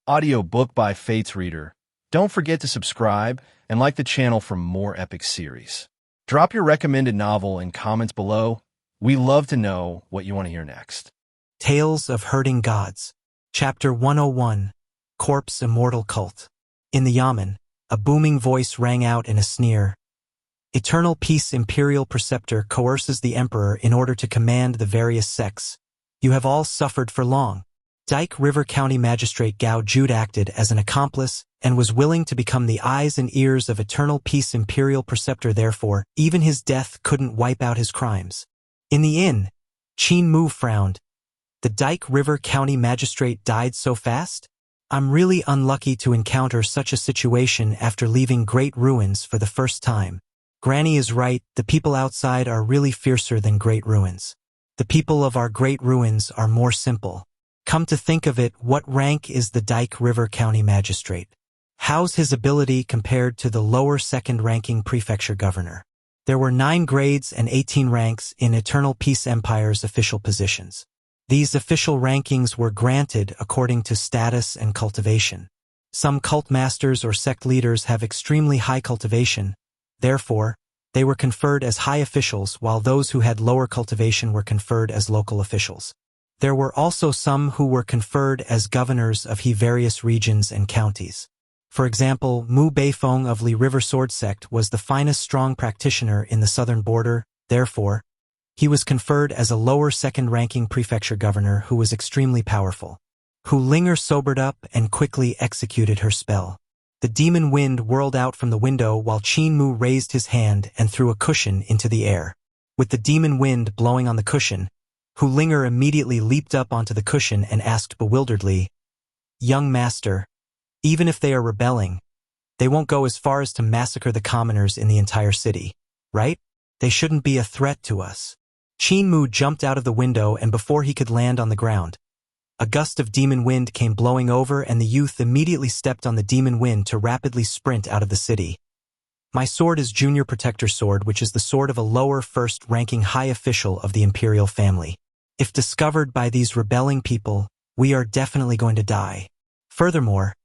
Audiobook by Fate's Reader. Don't forget to subscribe and like the channel for more epic series. Drop your recommended novel in comments below. We love to know what you want to hear next. Tales of Herding Gods. Chapter 101. Corpse Immortal Cult. In the Yamen, a booming voice rang out in a sneer. Eternal Peace Imperial Preceptor coerces the Emperor in order to command the various sects. You have all suffered for long. Dike River County Magistrate Gao Jude acted as an accomplice and was willing to become the eyes and ears of Eternal Peace Imperial Preceptor. Therefore, even his death couldn't wipe out his crimes. In the inn, Qin Mu frowned. The Dike River County Magistrate died so fast? I'm really unlucky to encounter such a situation after leaving Great Ruins for the first time. Granny is right, the people outside are really fiercer than Great Ruins. The people of our Great Ruins are more simple. Come to think of it, what rank is the Dike River County Magistrate? How's his ability compared to the lower second-ranking prefecture governor? There were 9 grades and 18 ranks in Eternal Peace Empire's official positions. These official rankings were granted according to status and cultivation. Some cult masters or sect leaders have extremely high cultivation. Therefore, they were conferred as high officials, while those who had lower cultivation were conferred as local officials. There were also some who were conferred as governors of various regions and counties. For example, Mu Beifeng of Li River Sword Sect was the finest strong practitioner in the southern border. Therefore, he was conferred as a lower second-ranking prefecture governor who was extremely powerful. Hu Linger sobered up and quickly executed her spell. The demon wind whirled out from the window while Qin Mu raised his hand and threw a cushion into the air. With the demon wind blowing on the cushion, Hu Linger immediately leaped up onto the cushion and asked bewilderedly, "Young master, even if they are rebelling, they won't go as far as to massacre the commoners in the entire city, right? They shouldn't be a threat to us." Qin Mu jumped out of the window, and before he could land on the ground, a gust of demon wind came blowing over, and the youth immediately stepped on the demon wind to rapidly sprint out of the city. My sword is Junior Protector Sword, which is the sword of a lower first-ranking high official of the imperial family. If discovered by these rebelling people, we are definitely going to die. Furthermore,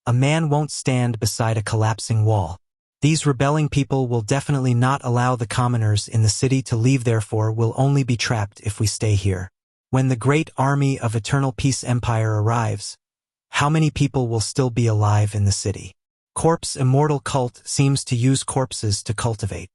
a man won't stand beside a collapsing wall. These rebelling people will definitely not allow the commoners in the city to leave, therefore we'll only be trapped if we stay here. When the great army of Eternal Peace Empire arrives, how many people will still be alive in the city? Corpse Immortal Cult seems to use corpses to cultivate.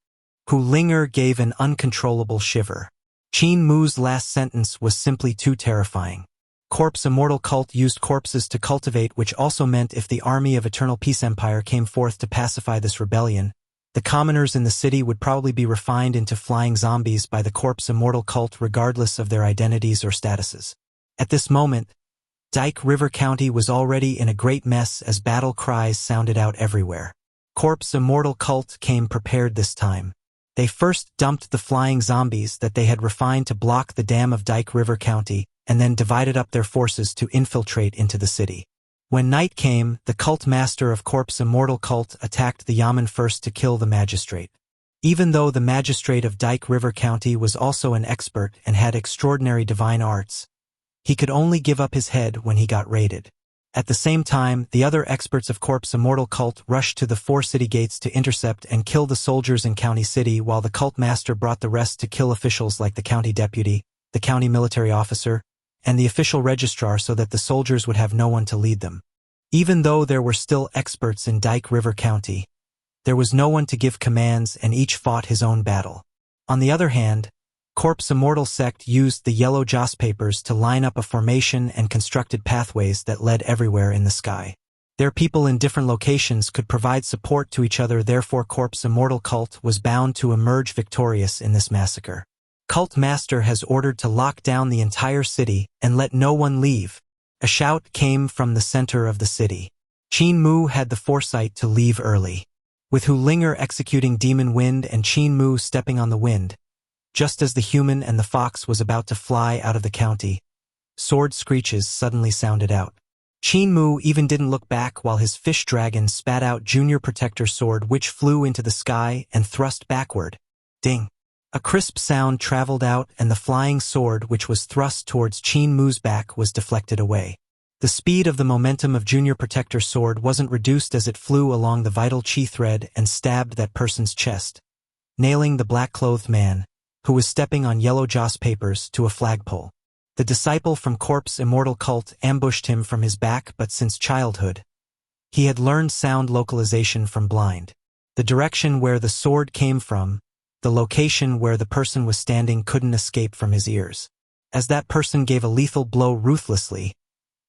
Hu Linger gave an uncontrollable shiver. Qin Mu's last sentence was simply too terrifying. Corpse Immortal Cult used corpses to cultivate, which also meant if the army of Eternal Peace Empire came forth to pacify this rebellion, the commoners in the city would probably be refined into flying zombies by the Corpse Immortal Cult regardless of their identities or statuses. At this moment, Dike River County was already in a great mess as battle cries sounded out everywhere. Corpse Immortal Cult came prepared this time. They first dumped the flying zombies that they had refined to block the dam of Dike River County, and then divided up their forces to infiltrate into the city. When night came, the cult master of Corpse Immortal Cult attacked the Yamen first to kill the magistrate. Even though the magistrate of Dike River County was also an expert and had extraordinary divine arts, he could only give up his head when he got raided. At the same time, the other experts of Corpse Immortal Cult rushed to the 4 city gates to intercept and kill the soldiers in County City, while the cult master brought the rest to kill officials like the county deputy, the county military officer, and the official registrar so that the soldiers would have no one to lead them. Even though there were still experts in Dike River County, there was no one to give commands, and each fought his own battle. On the other hand, Corpse Immortal Sect used the yellow joss papers to line up a formation and constructed pathways that led everywhere in the sky. Their people in different locations could provide support to each other, therefore Corpse Immortal Cult was bound to emerge victorious in this massacre. Cult Master has ordered to lock down the entire city and let no one leave. A shout came from the center of the city. Qin Mu had the foresight to leave early. With Hu Linger executing Demon Wind and Qin Mu stepping on the wind, just as the human and the fox was about to fly out of the county, sword screeches suddenly sounded out. Qin Mu even didn't look back while his fish dragon spat out Junior Protector Sword, which flew into the sky and thrust backward. Ding! A crisp sound traveled out, and the flying sword which was thrust towards Qin Mu's back was deflected away. The speed of the momentum of Junior Protector's sword wasn't reduced as it flew along the vital chi thread and stabbed that person's chest, nailing the black-clothed man, who was stepping on yellow joss papers, to a flagpole. The disciple from Corp's immortal cult ambushed him from his back, but since childhood, he had learned sound localization from blind. The direction where the sword came from, the location where the person was standing couldn't escape from his ears. As that person gave a lethal blow ruthlessly,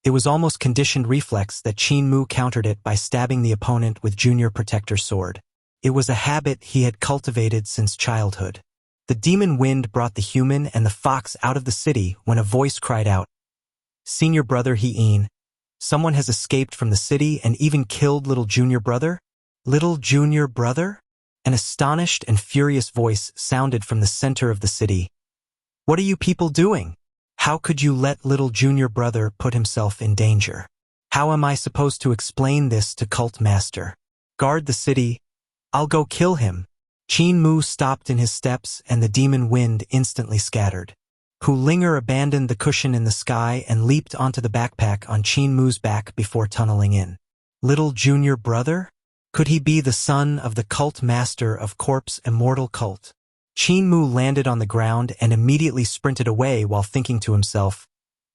it was almost conditioned reflex that Qin Mu countered it by stabbing the opponent with Junior Protector's sword. It was a habit he had cultivated since childhood. The demon wind brought the human and the fox out of the city when a voice cried out, "Senior brother He-in, someone has escaped from the city and even killed little junior brother?" Little junior brother? An astonished and furious voice sounded from the center of the city. "What are you people doing? How could you let little junior brother put himself in danger? How am I supposed to explain this to Cult Master? Guard the city. I'll go kill him." Qin Mu stopped in his steps and the demon wind instantly scattered. Hu Linger abandoned the cushion in the sky and leaped onto the backpack on Qin Mu's back before tunneling in. Little junior brother? Could he be the son of the cult master of Corp's immortal cult? Qin Mu landed on the ground and immediately sprinted away while thinking to himself,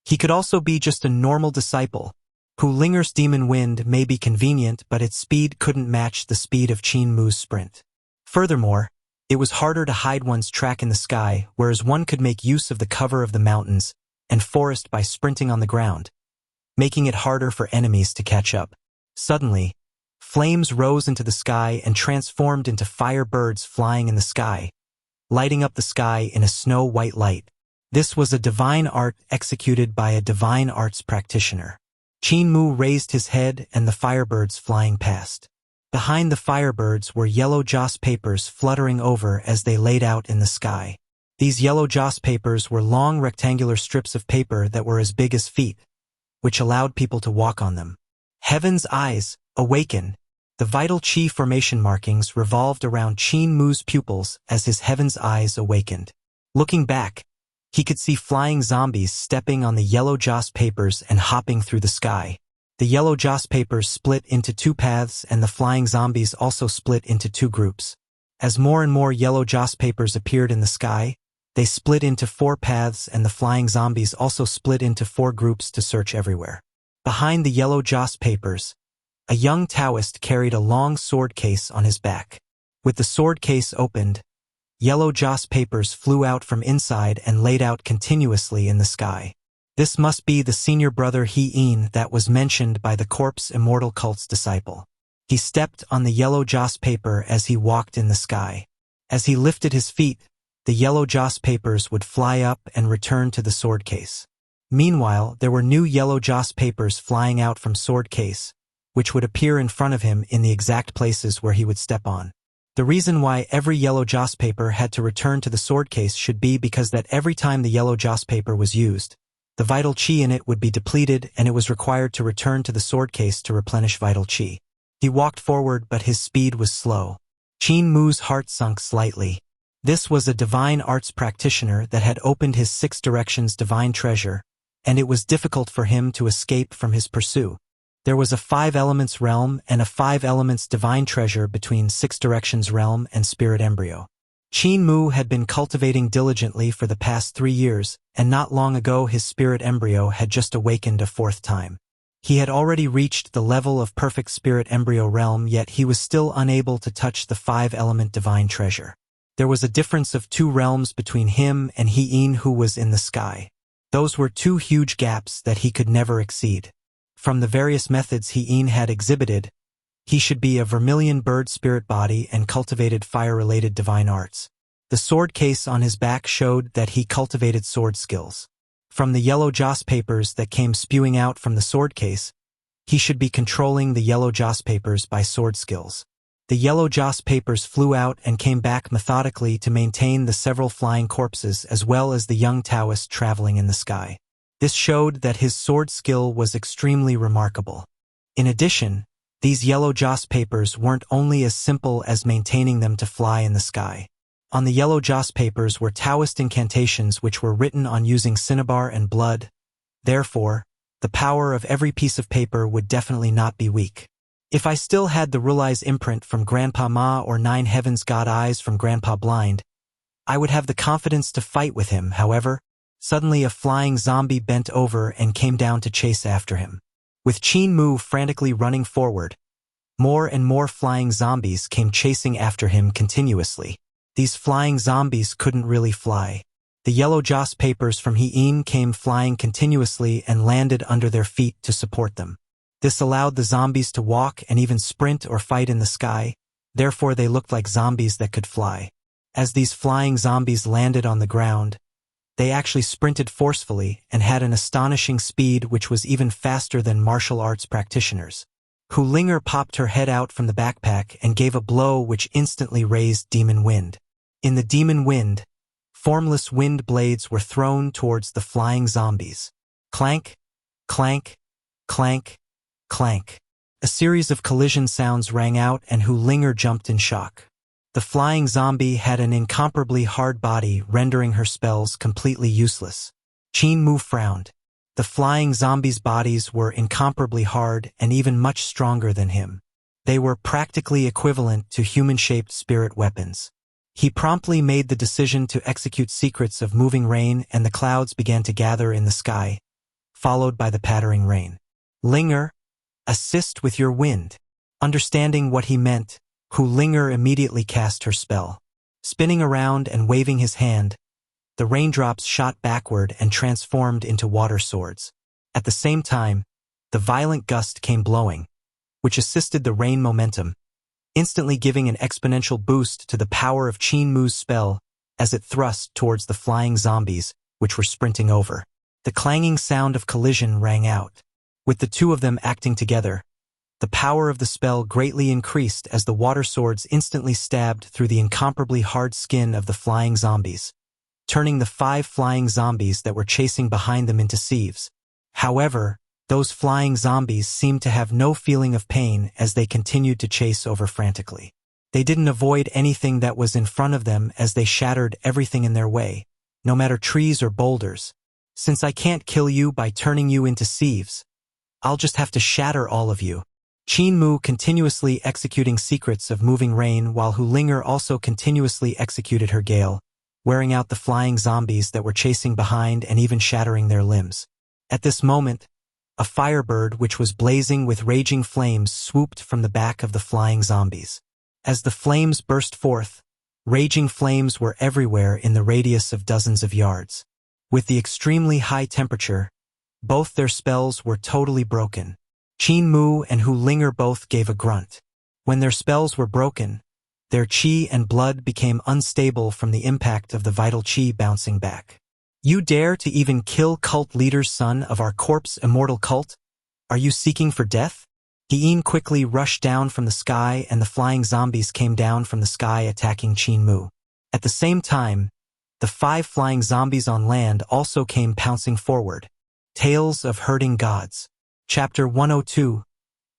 he could also be just a normal disciple. Hu Linger's demon wind may be convenient, but its speed couldn't match the speed of Qin Mu's sprint. Furthermore, it was harder to hide one's track in the sky, whereas one could make use of the cover of the mountains and forest by sprinting on the ground, making it harder for enemies to catch up. Suddenly, flames rose into the sky and transformed into fire birds flying in the sky, lighting up the sky in a snow-white light. This was a divine art executed by a divine arts practitioner. Qin Mu raised his head and the firebirds flying past. Behind the firebirds were yellow joss papers fluttering over as they laid out in the sky. These yellow joss papers were long rectangular strips of paper that were as big as feet, which allowed people to walk on them. Heaven's eyes, awaken. The vital chi formation markings revolved around Qin Mu's pupils as his heaven's eyes awakened. Looking back, he could see flying zombies stepping on the yellow joss papers and hopping through the sky. The yellow joss papers split into two paths and the flying zombies also split into two groups. As more and more yellow joss papers appeared in the sky, they split into four paths and the flying zombies also split into four groups to search everywhere. Behind the yellow joss papers, a young Taoist carried a long sword case on his back. With the sword case opened, yellow joss papers flew out from inside and laid out continuously in the sky. This must be the senior brother He-in that was mentioned by the Corp's immortal cult's disciple. He stepped on the yellow joss paper as he walked in the sky. As he lifted his feet, the yellow joss papers would fly up and return to the sword case. Meanwhile, there were new yellow joss papers flying out from sword case, which would appear in front of him in the exact places where he would step on. The reason why every yellow joss paper had to return to the sword case should be because that every time the yellow joss paper was used, the vital chi in it would be depleted and it was required to return to the sword case to replenish vital chi. He walked forward, but his speed was slow. Qin Mu's heart sunk slightly. This was a divine arts practitioner that had opened his six directions divine treasure, and it was difficult for him to escape from his pursuit. There was a 5 elements realm and a 5 elements divine treasure between 6 directions realm and spirit embryo. Qin Mu had been cultivating diligently for the past 3 years, and not long ago his spirit embryo had just awakened a 4th time. He had already reached the level of perfect spirit embryo realm, yet he was still unable to touch the 5 element divine treasure. There was a difference of 2 realms between him and He-in, who was in the sky. Those were 2 huge gaps that he could never exceed. From the various methods He-in had exhibited, he should be a vermilion bird spirit body and cultivated fire-related divine arts. The sword case on his back showed that he cultivated sword skills. From the yellow joss papers that came spewing out from the sword case, he should be controlling the yellow joss papers by sword skills. The yellow joss papers flew out and came back methodically to maintain the several flying corpses as well as the young Taoist traveling in the sky. This showed that his sword skill was extremely remarkable. In addition, these yellow joss papers weren't only as simple as maintaining them to fly in the sky. On the yellow joss papers were Taoist incantations which were written on using cinnabar and blood. Therefore, The power of every piece of paper would definitely not be weak. If I still had the Rule Eyes imprint from Grandpa Ma or Nine Heavens God Eyes from Grandpa Blind, I would have the confidence to fight with him. However, suddenly a flying zombie bent over and came down to chase after him. With Qin Mu frantically running forward, more and more flying zombies came chasing after him continuously. These flying zombies couldn't really fly. The yellow joss papers from Heian came flying continuously and landed under their feet to support them. This allowed the zombies to walk and even sprint or fight in the sky, therefore they looked like zombies that could fly. As these flying zombies landed on the ground, they actually sprinted forcefully and had an astonishing speed which was even faster than martial arts practitioners. Hu Linger popped her head out from the backpack and gave a blow which instantly raised Demon Wind. In the Demon Wind, formless wind blades were thrown towards the flying zombies. Clank, clank, clank, clank. A series of collision sounds rang out and Hu Linger jumped in shock. The flying zombie had an incomparably hard body, rendering her spells completely useless. Qin Mu frowned. The flying zombies' bodies were incomparably hard and even much stronger than him. They were practically equivalent to human-shaped spirit weapons. He promptly made the decision to execute secrets of moving rain, and the clouds began to gather in the sky, followed by the pattering rain. Linger, assist with your wind. Understanding what he meant, Hu Linger immediately cast her spell. Spinning around and waving his hand, the raindrops shot backward and transformed into water swords. At the same time, the violent gust came blowing, which assisted the rain momentum, instantly giving an exponential boost to the power of Qin Mu's spell as it thrust towards the flying zombies, which were sprinting over. The clanging sound of collision rang out. With the two of them acting together, the power of the spell greatly increased as the water swords instantly stabbed through the incomparably hard skin of the flying zombies, turning the 5 flying zombies that were chasing behind them into sieves. However, those flying zombies seemed to have no feeling of pain as they continued to chase over frantically. They didn't avoid anything that was in front of them as they shattered everything in their way, no matter trees or boulders. Since I can't kill you by turning you into sieves, I'll just have to shatter all of you. Qin Mu continuously executing secrets of moving rain while Hu Linger also continuously executed her gale, wearing out the flying zombies that were chasing behind and even shattering their limbs. At this moment, a firebird which was blazing with raging flames swooped from the back of the flying zombies. As the flames burst forth, raging flames were everywhere in the radius of dozens of yards. With the extremely high temperature, both their spells were totally broken. Qin Mu and Hu Linger both gave a grunt. When their spells were broken, their qi and blood became unstable from the impact of the vital qi bouncing back. You dare to even kill cult leader's son of our corpse immortal cult? Are you seeking for death? Heian quickly rushed down from the sky and the flying zombies came down from the sky attacking Qin Mu. At the same time, the 5 flying zombies on land also came pouncing forward. Tales of Hurting Gods. Chapter 102.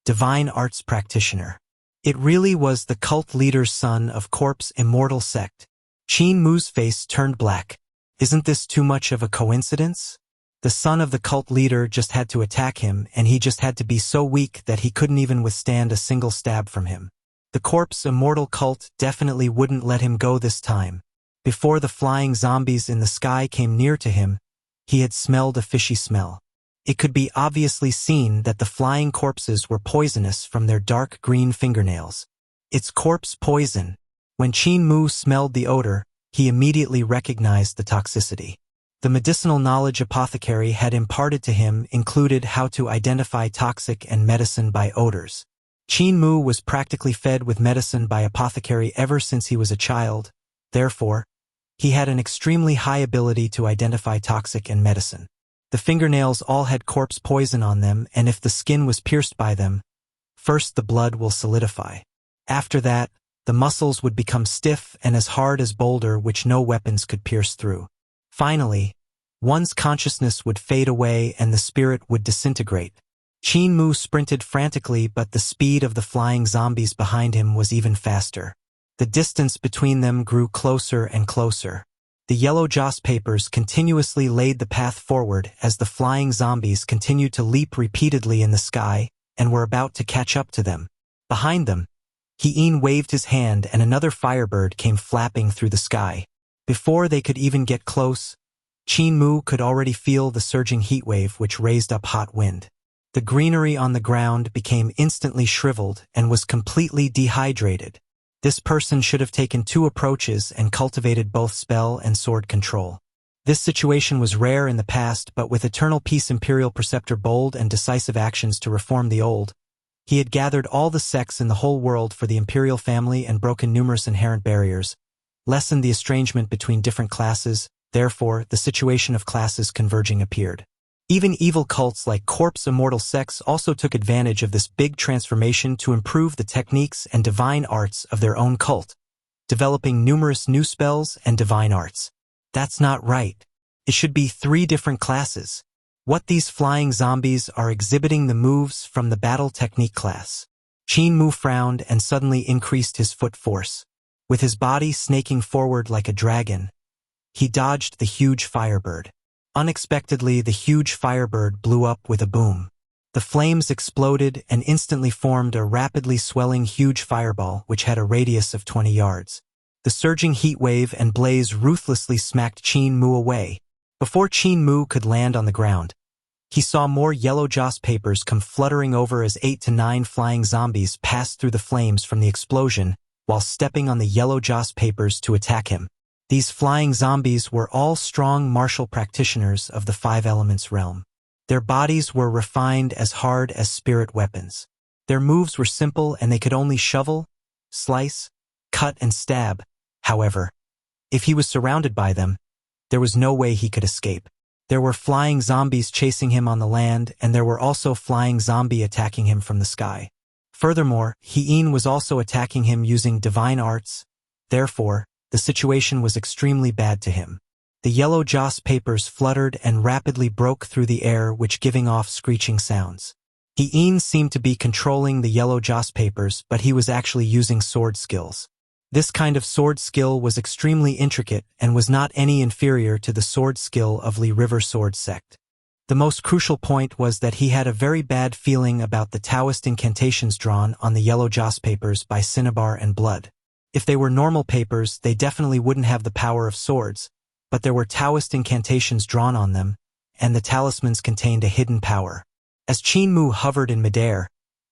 Divine Arts Practitioner. It really was the cult leader's son of corpse immortal sect. Qin Mu's face turned black. Isn't this too much of a coincidence? The son of the cult leader just had to attack him, and he just had to be so weak that he couldn't even withstand a single stab from him. The corpse immortal cult definitely wouldn't let him go this time. Before the flying zombies in the sky came near to him, he had smelled a fishy smell. It could be obviously seen that the flying corpses were poisonous from their dark green fingernails. It's corpse poison. When Qin Mu smelled the odor, he immediately recognized the toxicity. The medicinal knowledge apothecary had imparted to him included how to identify toxic and medicine by odors. Qin Mu was practically fed with medicine by apothecary ever since he was a child. Therefore, he had an extremely high ability to identify toxic and medicine. The fingernails all had corpse poison on them, and if the skin was pierced by them, first the blood will solidify. After that, the muscles would become stiff and as hard as boulder which no weapons could pierce through. Finally, one's consciousness would fade away and the spirit would disintegrate. Qin Mu sprinted frantically, but the speed of the flying zombies behind him was even faster. The distance between them grew closer and closer. The yellow joss papers continuously laid the path forward as the flying zombies continued to leap repeatedly in the sky and were about to catch up to them. Behind them, Qin waved his hand and another firebird came flapping through the sky. Before they could even get close, Qin Mu could already feel the surging heat wave which raised up hot wind. The greenery on the ground became instantly shriveled and was completely dehydrated. This person should have taken 2 approaches and cultivated both spell and sword control. This situation was rare in the past, but with Eternal Peace Imperial Preceptor bold and decisive actions to reform the old, he had gathered all the sects in the whole world for the Imperial family and broken numerous inherent barriers, lessened the estrangement between different classes. Therefore, the situation of classes converging appeared. Even evil cults like Corpse Immortal sects also took advantage of this big transformation to improve the techniques and divine arts of their own cult, developing numerous new spells and divine arts. That's not right. It should be 3 different classes. What these flying zombies are exhibiting the moves from the battle technique class. Qin Mu frowned and suddenly increased his foot force. With his body snaking forward like a dragon, he dodged the huge firebird. Unexpectedly, the huge firebird blew up with a boom. The flames exploded and instantly formed a rapidly swelling huge fireball which had a radius of 20 yards. The surging heat wave and blaze ruthlessly smacked Qin Mu away. Before Qin Mu could land on the ground, he saw more yellow joss papers come fluttering over as 8 to 9 flying zombies passed through the flames from the explosion while stepping on the yellow joss papers to attack him. These flying zombies were all strong martial practitioners of the 5 elements realm. Their bodies were refined as hard as spirit weapons. Their moves were simple and they could only shovel, slice, cut and stab. However, if he was surrounded by them, there was no way he could escape. There were flying zombies chasing him on the land, and there were also flying zombies attacking him from the sky. Furthermore, Qin was also attacking him using divine arts. Therefore, the situation was extremely bad to him. The yellow joss papers fluttered and rapidly broke through the air, which giving off screeching sounds. Qin seemed to be controlling the yellow joss papers, but he was actually using sword skills. This kind of sword skill was extremely intricate and was not any inferior to the sword skill of Li River Sword sect. The most crucial point was that he had a very bad feeling about the Taoist incantations drawn on the yellow joss papers by Cinnabar and Blood. If they were normal papers, they definitely wouldn't have the power of swords, but there were Taoist incantations drawn on them, and the talismans contained a hidden power. As Qin Mu hovered in midair,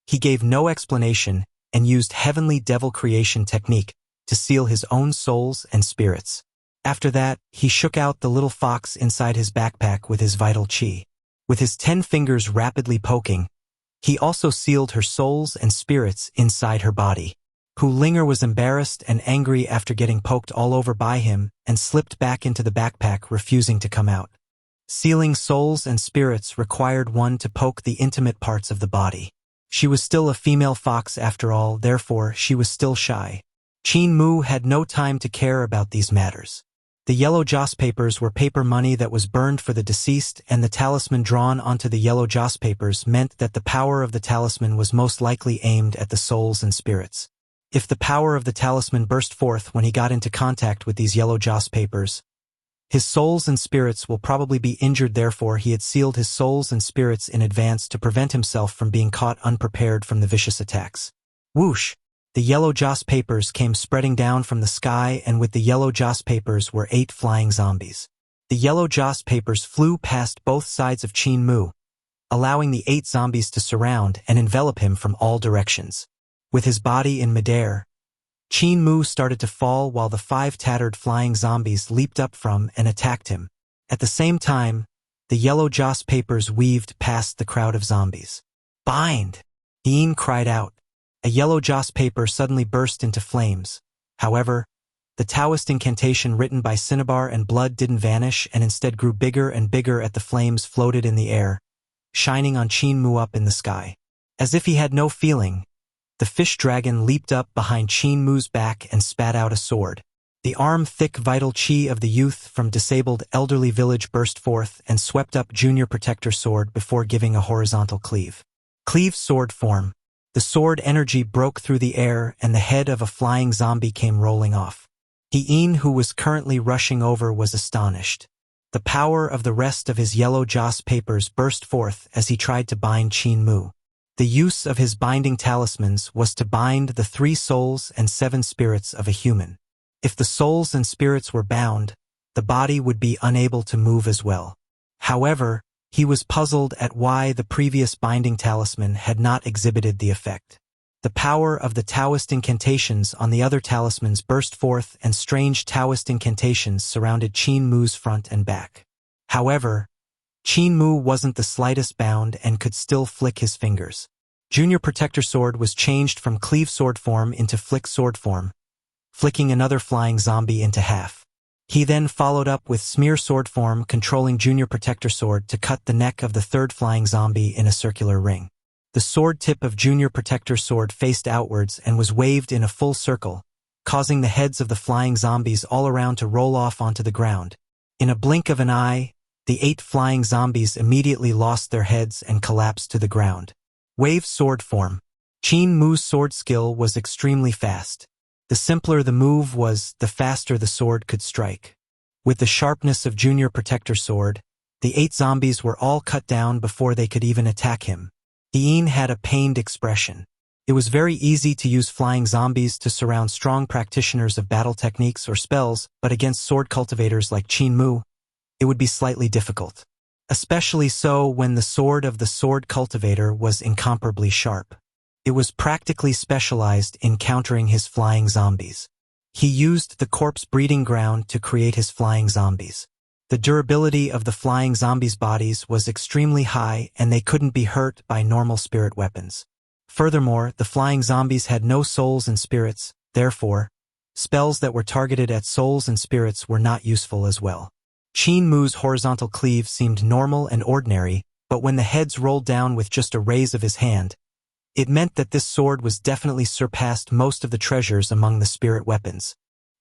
he gave no explanation and used heavenly devil creation technique to seal his own souls and spirits. After that, he shook out the little fox inside his backpack with his vital qi. With his 10 fingers rapidly poking, he also sealed her souls and spirits inside her body. Hu Linger was embarrassed and angry after getting poked all over by him and slipped back into the backpack, refusing to come out. Sealing souls and spirits required one to poke the intimate parts of the body. She was still a female fox after all, therefore she was still shy. Qin Mu had no time to care about these matters. The yellow joss papers were paper money that was burned for the deceased, and the talisman drawn onto the yellow joss papers meant that the power of the talisman was most likely aimed at the souls and spirits. If the power of the talisman burst forth when he got into contact with these yellow joss papers, his souls and spirits will probably be injured. Therefore, he had sealed his souls and spirits in advance to prevent himself from being caught unprepared from the vicious attacks. Whoosh! The yellow joss papers came spreading down from the sky, and with the yellow joss papers were 8 flying zombies. The yellow joss papers flew past both sides of Qin Mu, allowing the 8 zombies to surround and envelop him from all directions. With his body in midair, Qin Mu started to fall while the 5 tattered flying zombies leaped up from and attacked him. At the same time, the yellow joss papers weaved past the crowd of zombies. Bind! Qin cried out. A yellow joss paper suddenly burst into flames. However, the Taoist incantation written by Cinnabar and Blood didn't vanish and instead grew bigger and bigger as the flames floated in the air, shining on Qin Mu up in the sky. As if he had no feeling, the fish dragon leaped up behind Qin Mu's back and spat out a sword. The arm-thick vital chi of the youth from disabled elderly village burst forth and swept up Junior Protector sword before giving a horizontal cleave. Cleave sword form. The sword energy broke through the air and the head of a flying zombie came rolling off. Qin, who was currently rushing over, was astonished. The power of the rest of his yellow joss papers burst forth as he tried to bind Qin Mu. The use of his binding talismans was to bind the 3 souls and 7 spirits of a human. If the souls and spirits were bound, the body would be unable to move as well. However, he was puzzled at why the previous binding talisman had not exhibited the effect. The power of the Taoist incantations on the other talismans burst forth, and strange Taoist incantations surrounded Qin Mu's front and back. However, Qin Mu wasn't the slightest bound and could still flick his fingers. Junior Protector Sword was changed from cleave sword form into flick sword form, flicking another flying zombie into half. He then followed up with smear sword form, controlling Junior Protector Sword to cut the neck of the 3rd flying zombie in a circular ring. The sword tip of Junior Protector Sword faced outwards and was waved in a full circle, causing the heads of the flying zombies all around to roll off onto the ground. In a blink of an eye, the 8 flying zombies immediately lost their heads and collapsed to the ground. Wave sword form. Qin Mu's sword skill was extremely fast. The simpler the move was, the faster the sword could strike. With the sharpness of Junior Protector Sword, the 8 zombies were all cut down before they could even attack him. Qin had a pained expression. It was very easy to use flying zombies to surround strong practitioners of battle techniques or spells, but against sword cultivators like Qin Mu, it would be slightly difficult. Especially so when the sword of the sword cultivator was incomparably sharp. It was practically specialized in countering his flying zombies. He used the corpse breeding ground to create his flying zombies. The durability of the flying zombies' bodies was extremely high, and they couldn't be hurt by normal spirit weapons. Furthermore, the flying zombies had no souls and spirits, therefore, spells that were targeted at souls and spirits were not useful as well. Qin Mu's horizontal cleave seemed normal and ordinary, but when the heads rolled down with just a raise of his hand, it meant that this sword was definitely surpassed most of the treasures among the spirit weapons.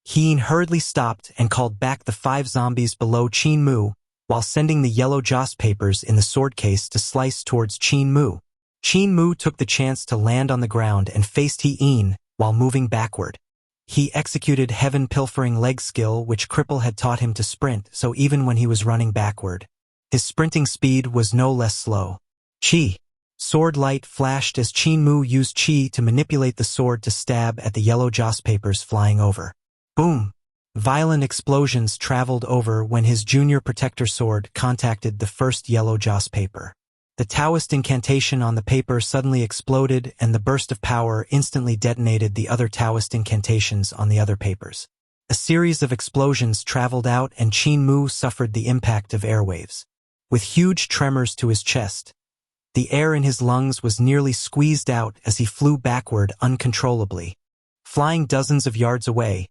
Qin hurriedly stopped and called back the 5 zombies below Qin Mu, while sending the yellow joss papers in the sword case to slice towards Qin Mu. Qin Mu took the chance to land on the ground and faced Qin while moving backward. He executed heaven pilfering leg skill, which Cripple had taught him to sprint, so even when he was running backward, his sprinting speed was no less slow. Qi. Sword light flashed as Qin Mu used Qi to manipulate the sword to stab at the yellow joss papers flying over. Boom! Violent explosions traveled over when his Junior Protector Sword contacted the first yellow joss paper. The Taoist incantation on the paper suddenly exploded, and the burst of power instantly detonated the other Taoist incantations on the other papers. A series of explosions traveled out, and Qin Mu suffered the impact of airwaves. With huge tremors to his chest, the air in his lungs was nearly squeezed out as he flew backward uncontrollably. Flying dozens of yards away,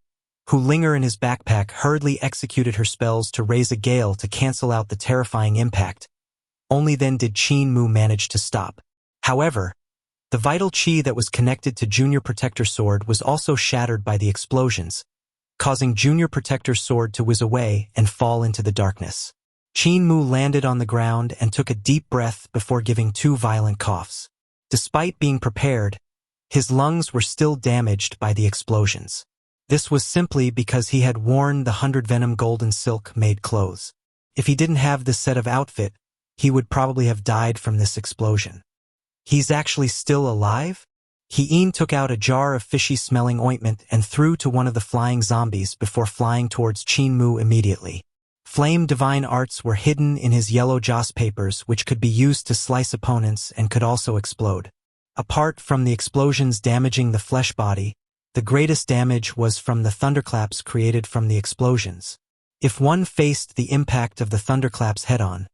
Hu Linger in his backpack hurriedly executed her spells to raise a gale to cancel out the terrifying impact. Only then did Qin Mu manage to stop. However, the vital qi that was connected to Junior Protector Sword was also shattered by the explosions, causing Junior Protector Sword to whiz away and fall into the darkness. Qin Mu landed on the ground and took a deep breath before giving 2 violent coughs. Despite being prepared, his lungs were still damaged by the explosions. This was simply because he had worn the 100 Venom golden silk-made clothes. If he didn't have this set of outfit, he would probably have died from this explosion. He's actually still alive? Qin took out a jar of fishy-smelling ointment and threw to one of the flying zombies before flying towards Qin Mu immediately. Flame divine arts were hidden in his yellow joss papers, which could be used to slice opponents and could also explode. Apart from the explosions damaging the flesh body, the greatest damage was from the thunderclaps created from the explosions. If one faced the impact of the thunderclaps head-on,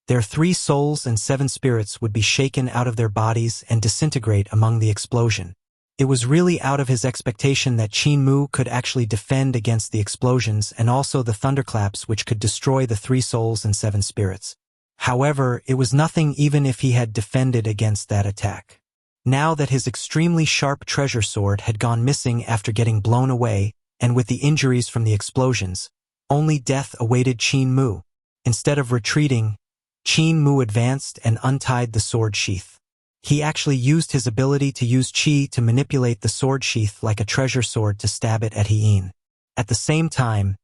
their 3 souls and 7 spirits would be shaken out of their bodies and disintegrate among the explosion. It was really out of his expectation that Qin Mu could actually defend against the explosions and also the thunderclaps, which could destroy the 3 souls and 7 spirits. However, it was nothing even if he had defended against that attack. Now that his extremely sharp treasure sword had gone missing after getting blown away, and with the injuries from the explosions, only death awaited Qin Mu. Instead of retreating, Qin Mu advanced and untied the sword sheath. He actually used his ability to use qi to manipulate the sword sheath like a treasure sword to stab it at Qin. At the same time,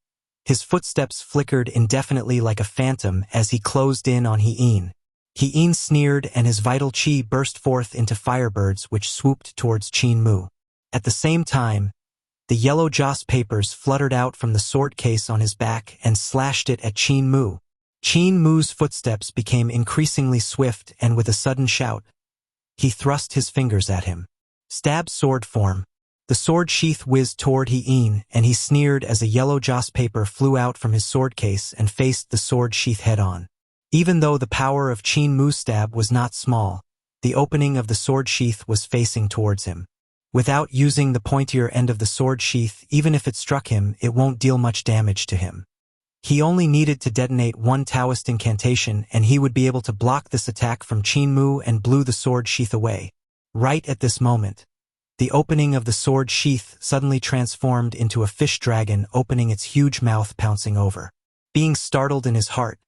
his footsteps flickered indefinitely like a phantom as he closed in on He-in. He-in sneered and his vital qi burst forth into firebirds which swooped towards Qin Mu. At the same time, the yellow joss papers fluttered out from the sword case on his back and slashed it at Qin Mu. Qin Mu's footsteps became increasingly swift and with a sudden shout, he thrust his fingers at him. Stab sword form. The sword sheath whizzed toward He-in, and he sneered as a yellow joss paper flew out from his sword case and faced the sword sheath head-on. Even though the power of Qin Mu's stab was not small, the opening of the sword sheath was facing towards him. Without using the pointier end of the sword sheath, even if it struck him, it won't deal much damage to him. He only needed to detonate one Taoist incantation and he would be able to block this attack from Qin Mu and blew the sword sheath away. Right at this moment, the opening of the sword sheath suddenly transformed into a fish dragon opening its huge mouth pouncing over. Being startled in his heart,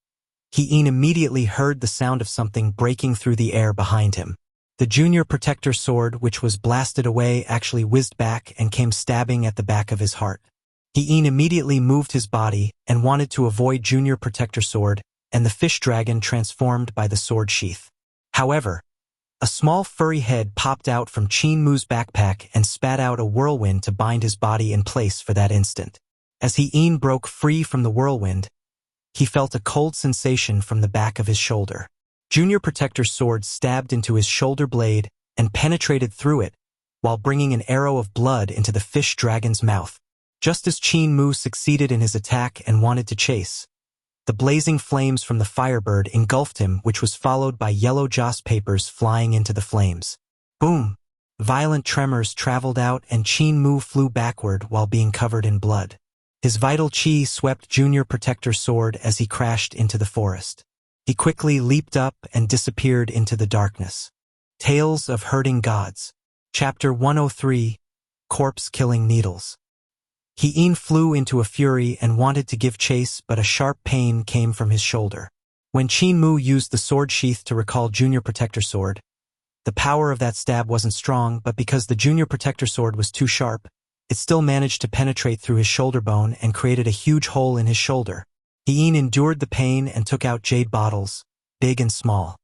He-in immediately heard the sound of something breaking through the air behind him. The junior protector sword which was blasted away actually whizzed back and came stabbing at the back of his heart. He-in immediately moved his body and wanted to avoid junior protector sword and the fish dragon transformed by the sword sheath. However, a small furry head popped out from Qin Mu's backpack and spat out a whirlwind to bind his body in place for that instant. As He-in broke free from the whirlwind, he felt a cold sensation from the back of his shoulder. Junior Protector's sword stabbed into his shoulder blade and penetrated through it, while bringing an arrow of blood into the fish dragon's mouth. Just as Qin Mu succeeded in his attack and wanted to chase, the blazing flames from the firebird engulfed him, which was followed by yellow joss papers flying into the flames. Boom! Violent tremors traveled out and Qin Mu flew backward while being covered in blood. His vital qi swept Junior Protector's sword as he crashed into the forest. He quickly leaped up and disappeared into the darkness. Tales of Hurting Gods. Chapter 103, Corpse-Killing Needles. He-in flew into a fury and wanted to give chase, but a sharp pain came from his shoulder. When Qin Mu used the sword sheath to recall Junior Protector sword, the power of that stab wasn't strong, but because the Junior Protector sword was too sharp, it still managed to penetrate through his shoulder bone and created a huge hole in his shoulder. He-in endured the pain and took out jade bottles, big and small.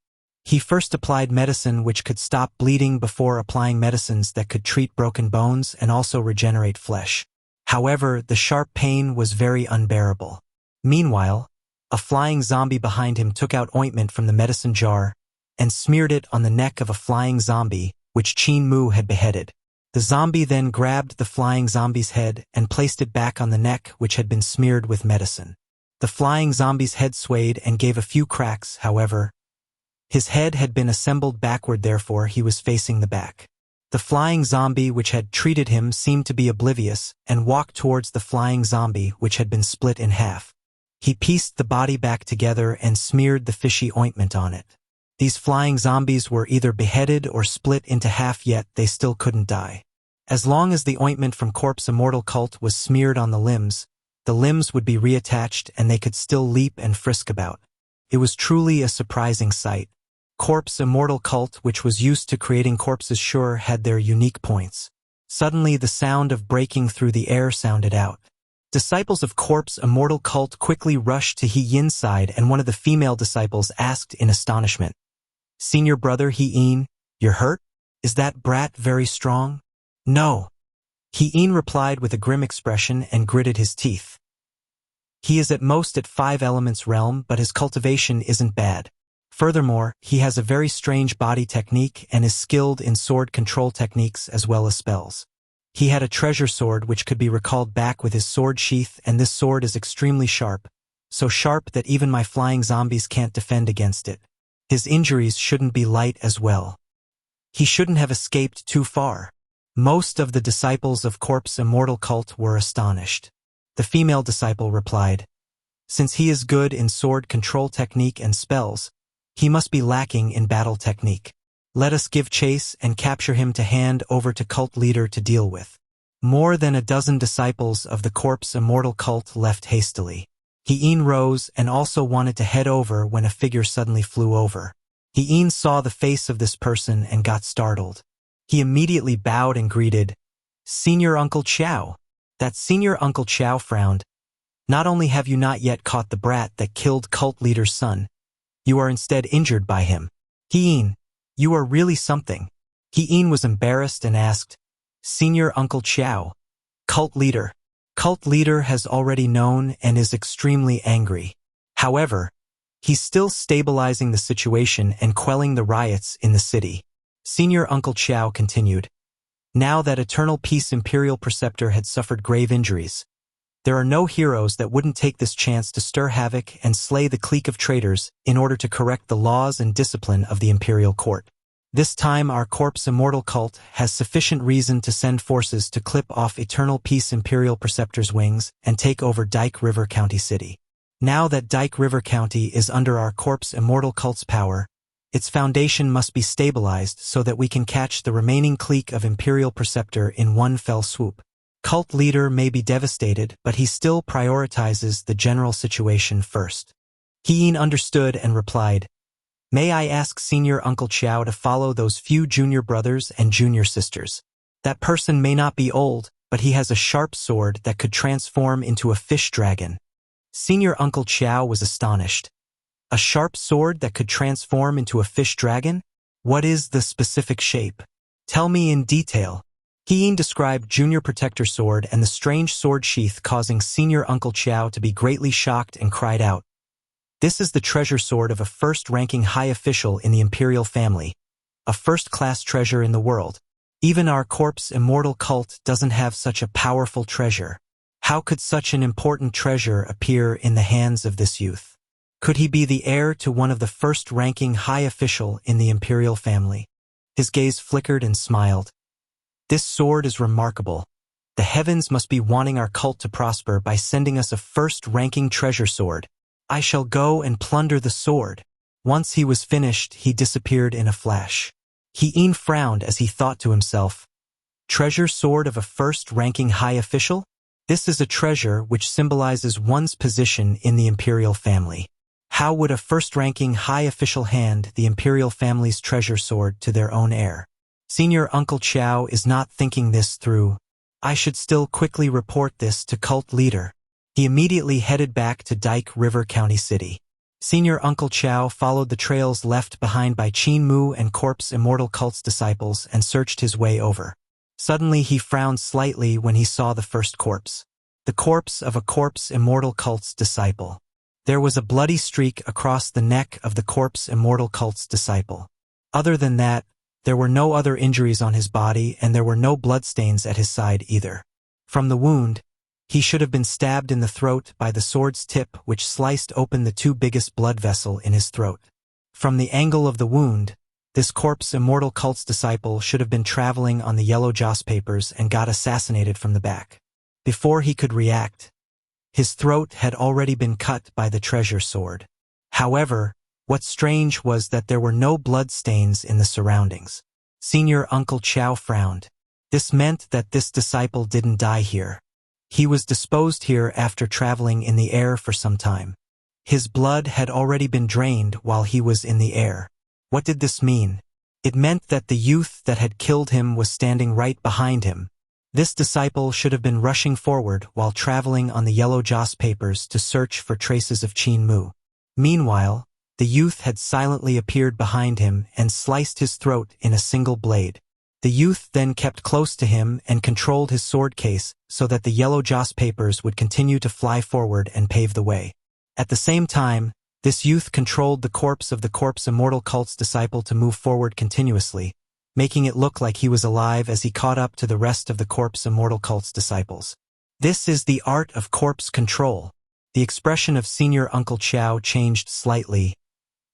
He first applied medicine which could stop bleeding before applying medicines that could treat broken bones and also regenerate flesh. However, the sharp pain was very unbearable. Meanwhile, a flying zombie behind him took out ointment from the medicine jar and smeared it on the neck of a flying zombie, which Qin Mu had beheaded. The zombie then grabbed the flying zombie's head and placed it back on the neck which had been smeared with medicine. The flying zombie's head swayed and gave a few cracks, however. His head had been assembled backward, therefore he was facing the back. The flying zombie which had treated him seemed to be oblivious and walked towards the flying zombie which had been split in half. He pieced the body back together and smeared the fishy ointment on it. These flying zombies were either beheaded or split into half, yet they still couldn't die. As long as the ointment from Corpse Immortal Cult was smeared on the limbs would be reattached and they could still leap and frisk about. It was truly a surprising sight. Corpse Immortal Cult, which was used to creating corpses, sure had their unique points. Suddenly the sound of breaking through the air sounded out. Disciples of Corpse Immortal Cult quickly rushed to He-in's side, and one of the female disciples asked in astonishment, "Senior brother He-in, you're hurt? Is that brat very strong?" "No." He-in replied with a grim expression and gritted his teeth. "He is at most at 5 elements realm, but his cultivation isn't bad. Furthermore, he has a very strange body technique and is skilled in sword control techniques as well as spells. He had a treasure sword which could be recalled back with his sword sheath, and this sword is extremely sharp, so sharp that even my flying zombies can't defend against it. His injuries shouldn't be light as well. He shouldn't have escaped too far." Most of the disciples of Corpse Immortal Cult were astonished. The female disciple replied, "Since he is good in sword control technique and spells, he must be lacking in battle technique. Let us give chase and capture him to hand over to cult leader to deal with." More than a dozen disciples of the Corpse Immortal Cult left hastily. He-in rose and also wanted to head over when a figure suddenly flew over. He-in saw the face of this person and got startled. He immediately bowed and greeted, "Senior Uncle Chow." That senior Uncle Chow frowned. Not only have you not yet caught the brat that killed cult leader's son, you are instead injured by him. Qin, you are really something. Qin was embarrassed and asked, Senior Uncle Chow, cult leader. Cult leader has already known and is extremely angry. However, he's still stabilizing the situation and quelling the riots in the city. Senior Uncle Chow continued, now that Eternal Peace Imperial Preceptor had suffered grave injuries, there are no heroes that wouldn't take this chance to stir havoc and slay the clique of traitors in order to correct the laws and discipline of the Imperial Court. This time our Corpse Immortal cult has sufficient reason to send forces to clip off Eternal Peace Imperial Preceptor's wings and take over Dike River County City. Now that Dike River County is under our Corpse Immortal cult's power, its foundation must be stabilized so that we can catch the remaining clique of Imperial Preceptor in one fell swoop. Cult leader may be devastated, but he still prioritizes the general situation first. Qin understood and replied, may I ask Senior Uncle Chow to follow those few junior brothers and junior sisters? That person may not be old, but he has a sharp sword that could transform into a fish dragon. Senior Uncle Chow was astonished. A sharp sword that could transform into a fish dragon? What is the specific shape? Tell me in detail. Qin described Junior Protector Sword and the strange sword sheath, causing Senior Uncle Chow to be greatly shocked and cried out, this is the treasure sword of a first-ranking high official in the Imperial family, a first-class treasure in the world. Even our Corpse Immortal cult doesn't have such a powerful treasure. How could such an important treasure appear in the hands of this youth? Could he be the heir to one of the first-ranking high official in the Imperial family? His gaze flickered and smiled. This sword is remarkable. The heavens must be wanting our cult to prosper by sending us a first-ranking treasure sword. I shall go and plunder the sword. Once he was finished, he disappeared in a flash. Qin frowned as he thought to himself, treasure sword of a first-ranking high official? This is a treasure which symbolizes one's position in the Imperial family. How would a first-ranking high official hand the Imperial family's treasure sword to their own heir? Senior Uncle Chow is not thinking this through. I should still quickly report this to cult leader. He immediately headed back to Dike River County City. Senior Uncle Chow followed the trails left behind by Qin Mu and Corpse Immortal cult's disciples and searched his way over. Suddenly he frowned slightly when he saw the first corpse. The corpse of a Corpse Immortal cult's disciple. There was a bloody streak across the neck of the Corpse Immortal cult's disciple. Other than that, there were no other injuries on his body and there were no bloodstains at his side either. From the wound, he should have been stabbed in the throat by the sword's tip which sliced open the two biggest blood vessels in his throat. From the angle of the wound, this Corpse Immortal cult's disciple should have been traveling on the yellow joss papers and got assassinated from the back. Before he could react, his throat had already been cut by the treasure sword. However, what's strange was that there were no blood stains in the surroundings. Senior Uncle Chow frowned. This meant that this disciple didn't die here. He was disposed here after traveling in the air for some time. His blood had already been drained while he was in the air. What did this mean? It meant that the youth that had killed him was standing right behind him. This disciple should have been rushing forward while traveling on the yellow joss papers to search for traces of Qin Mu. Meanwhile, the youth had silently appeared behind him and sliced his throat in a single blade. The youth then kept close to him and controlled his sword case so that the yellow joss papers would continue to fly forward and pave the way. At the same time, this youth controlled the corpse of the Corpse Immortal cult's disciple to move forward continuously, making it look like he was alive as he caught up to the rest of the Corpse Immortal cult's disciples. This is the art of corpse control. The expression of Senior Uncle Chow changed slightly.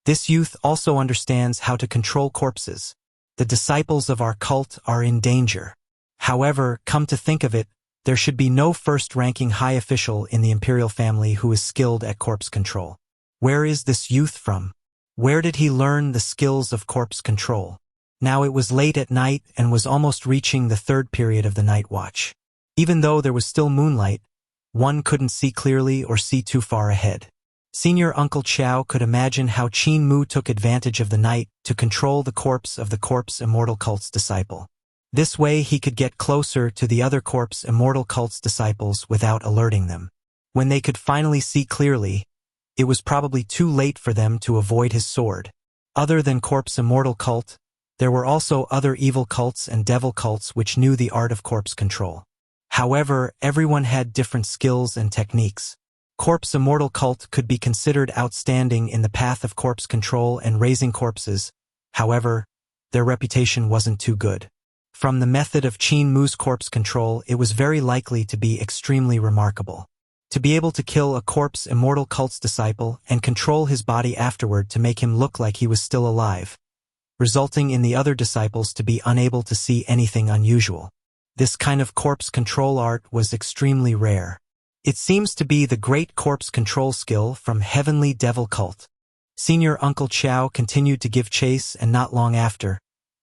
This youth also understands how to control corpses. The disciples of our cult are in danger. However, come to think of it, there should be no first-ranking high official in the Imperial family who is skilled at corpse control. Where is this youth from? Where did he learn the skills of corpse control? Now it was late at night and was almost reaching the third period of the night watch. Even though there was still moonlight, one couldn't see clearly or see too far ahead. Senior Uncle Chow could imagine how Qin Mu took advantage of the night to control the corpse of the Corpse Immortal cult's disciple. This way he could get closer to the other corpse immortal cult's disciples without alerting them. When they could finally see clearly, it was probably too late for them to avoid his sword. Other than corpse immortal cult, there were also other evil cults and devil cults which knew the art of corpse control. However, everyone had different skills and techniques. Corpse immortal cult could be considered outstanding in the path of corpse control and raising corpses. However, their reputation wasn't too good. From the method of Qin Mu's corpse control, it was very likely to be extremely remarkable. To be able to kill a corpse immortal cult's disciple and control his body afterward to make him look like he was still alive, resulting in the other disciples to be unable to see anything unusual. This kind of corpse control art was extremely rare. It seems to be the great corpse control skill from Heavenly Devil Cult. Senior Uncle Chow continued to give chase, and not long after,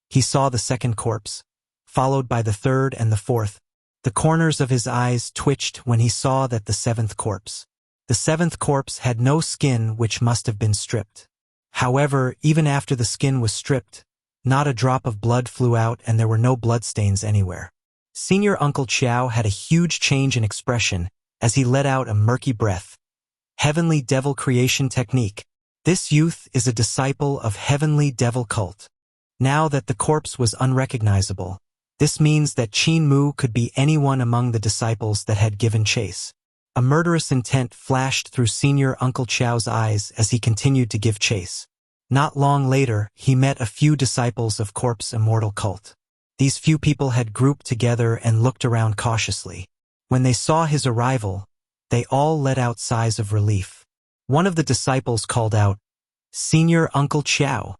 he saw the second corpse, followed by the third and the fourth. The corners of his eyes twitched when he saw that the seventh corpse. The seventh corpse had no skin, which must have been stripped. However, even after the skin was stripped, not a drop of blood flew out and there were no bloodstains anywhere. Senior Uncle Chow had a huge change in expression as he let out a murky breath. Heavenly Devil Creation Technique. This youth is a disciple of Heavenly Devil Cult. Now that the corpse was unrecognizable, this means that Qin Mu could be anyone among the disciples that had given chase. A murderous intent flashed through Senior Uncle Chow's eyes as he continued to give chase. Not long later, he met a few disciples of Corpse Immortal Cult. These few people had grouped together and looked around cautiously. When they saw his arrival, they all let out sighs of relief. One of the disciples called out, "Senior Uncle Chow."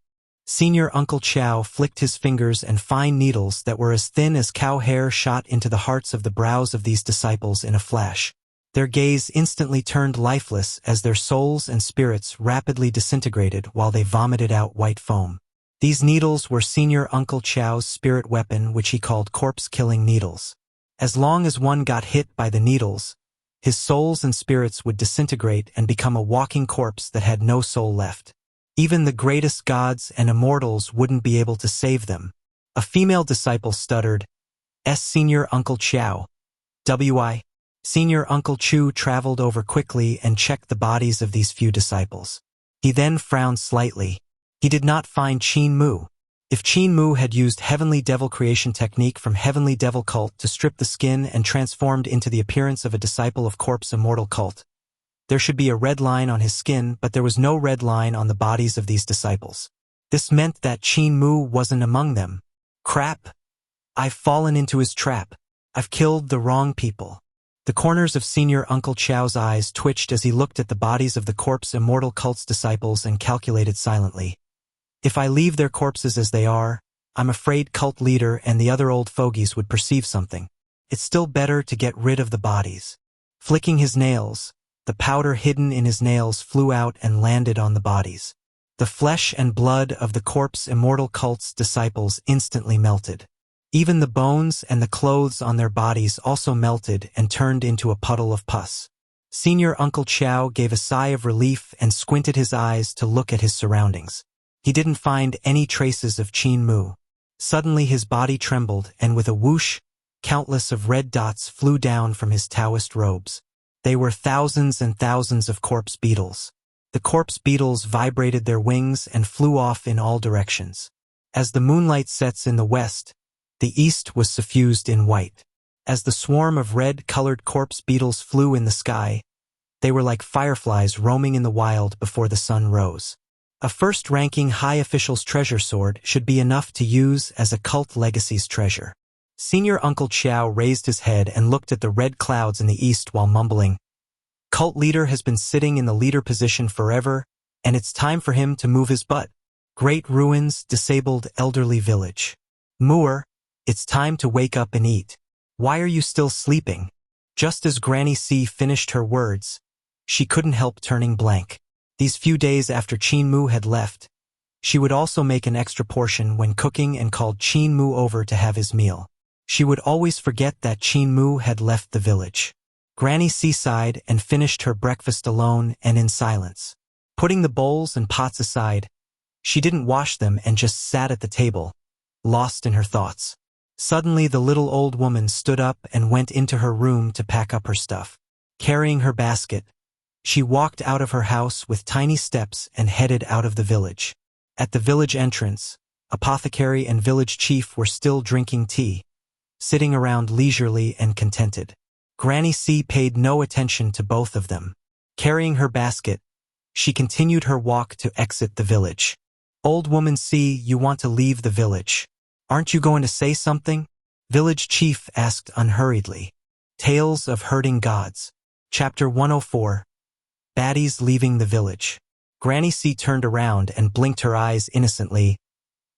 Senior Uncle Chow flicked his fingers, and fine needles that were as thin as cow hair shot into the hearts of the brows of these disciples in a flash. Their gaze instantly turned lifeless as their souls and spirits rapidly disintegrated while they vomited out white foam. These needles were Senior Uncle Chow's spirit weapon, which he called corpse-killing needles. As long as one got hit by the needles, his souls and spirits would disintegrate and become a walking corpse that had no soul left. Even the greatest gods and immortals wouldn't be able to save them. A female disciple stuttered, Senior Uncle Chow. W.I. Senior Uncle Chu traveled over quickly and checked the bodies of these few disciples. He then frowned slightly. He did not find Qin Mu. If Qin Mu had used Heavenly Devil Creation Technique from Heavenly Devil Cult to strip the skin and transformed into the appearance of a disciple of Corpse Immortal Cult, there should be a red line on his skin, but there was no red line on the bodies of these disciples. This meant that Qin Mu wasn't among them. Crap! I've fallen into his trap. I've killed the wrong people. The corners of Senior Uncle Chow's eyes twitched as he looked at the bodies of the Corpse Immortal Cult's disciples and calculated silently. If I leave their corpses as they are, I'm afraid cult leader and the other old fogies would perceive something. It's still better to get rid of the bodies. Flicking his nails, the powder hidden in his nails flew out and landed on the bodies. The flesh and blood of the Corpse Immortal Cult's disciples instantly melted. Even the bones and the clothes on their bodies also melted and turned into a puddle of pus. Senior Uncle Chow gave a sigh of relief and squinted his eyes to look at his surroundings. He didn't find any traces of Qin Mu. Suddenly his body trembled, and with a whoosh, countless of red dots flew down from his Taoist robes. They were thousands and thousands of corpse beetles. The corpse beetles vibrated their wings and flew off in all directions. As the moonlight sets in the west, the east was suffused in white. As the swarm of red-colored corpse beetles flew in the sky, they were like fireflies roaming in the wild before the sun rose. A first-ranking high official's treasure sword should be enough to use as a cult legacy's treasure. Senior Uncle Chow raised his head and looked at the red clouds in the east while mumbling, "Cult leader has been sitting in the leader position forever, and it's time for him to move his butt. Great ruins, disabled elderly village. Moor, it's time to wake up and eat. Why are you still sleeping?" Just as Granny C finished her words, she couldn't help turning blank. These few days after Qin Mu had left, she would also make an extra portion when cooking and called Qin Mu over to have his meal. She would always forget that Qin Mu had left the village. Granny C sighed and finished her breakfast alone and in silence. Putting the bowls and pots aside, she didn't wash them and just sat at the table, lost in her thoughts. Suddenly the little old woman stood up and went into her room to pack up her stuff. Carrying her basket, she walked out of her house with tiny steps and headed out of the village. At the village entrance, apothecary and village chief were still drinking tea, sitting around leisurely and contented. Granny C paid no attention to both of them. Carrying her basket, she continued her walk to exit the village. Old woman C, you want to leave the village. Aren't you going to say something? Village chief asked unhurriedly. Tales of Herding Gods. Chapter 104. Baddies Leaving the Village. Granny C turned around and blinked her eyes innocently.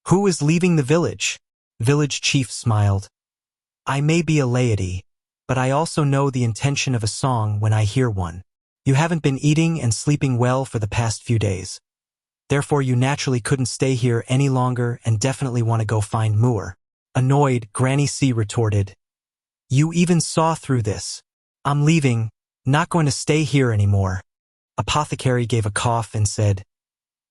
Who is leaving the village? Village chief smiled. I may be a laity, but I also know the intention of a song when I hear one. You haven't been eating and sleeping well for the past few days. Therefore you naturally couldn't stay here any longer and definitely want to go find Moor. Annoyed, Granny C retorted. You even saw through this. I'm leaving, not going to stay here anymore. Apothecary gave a cough and said,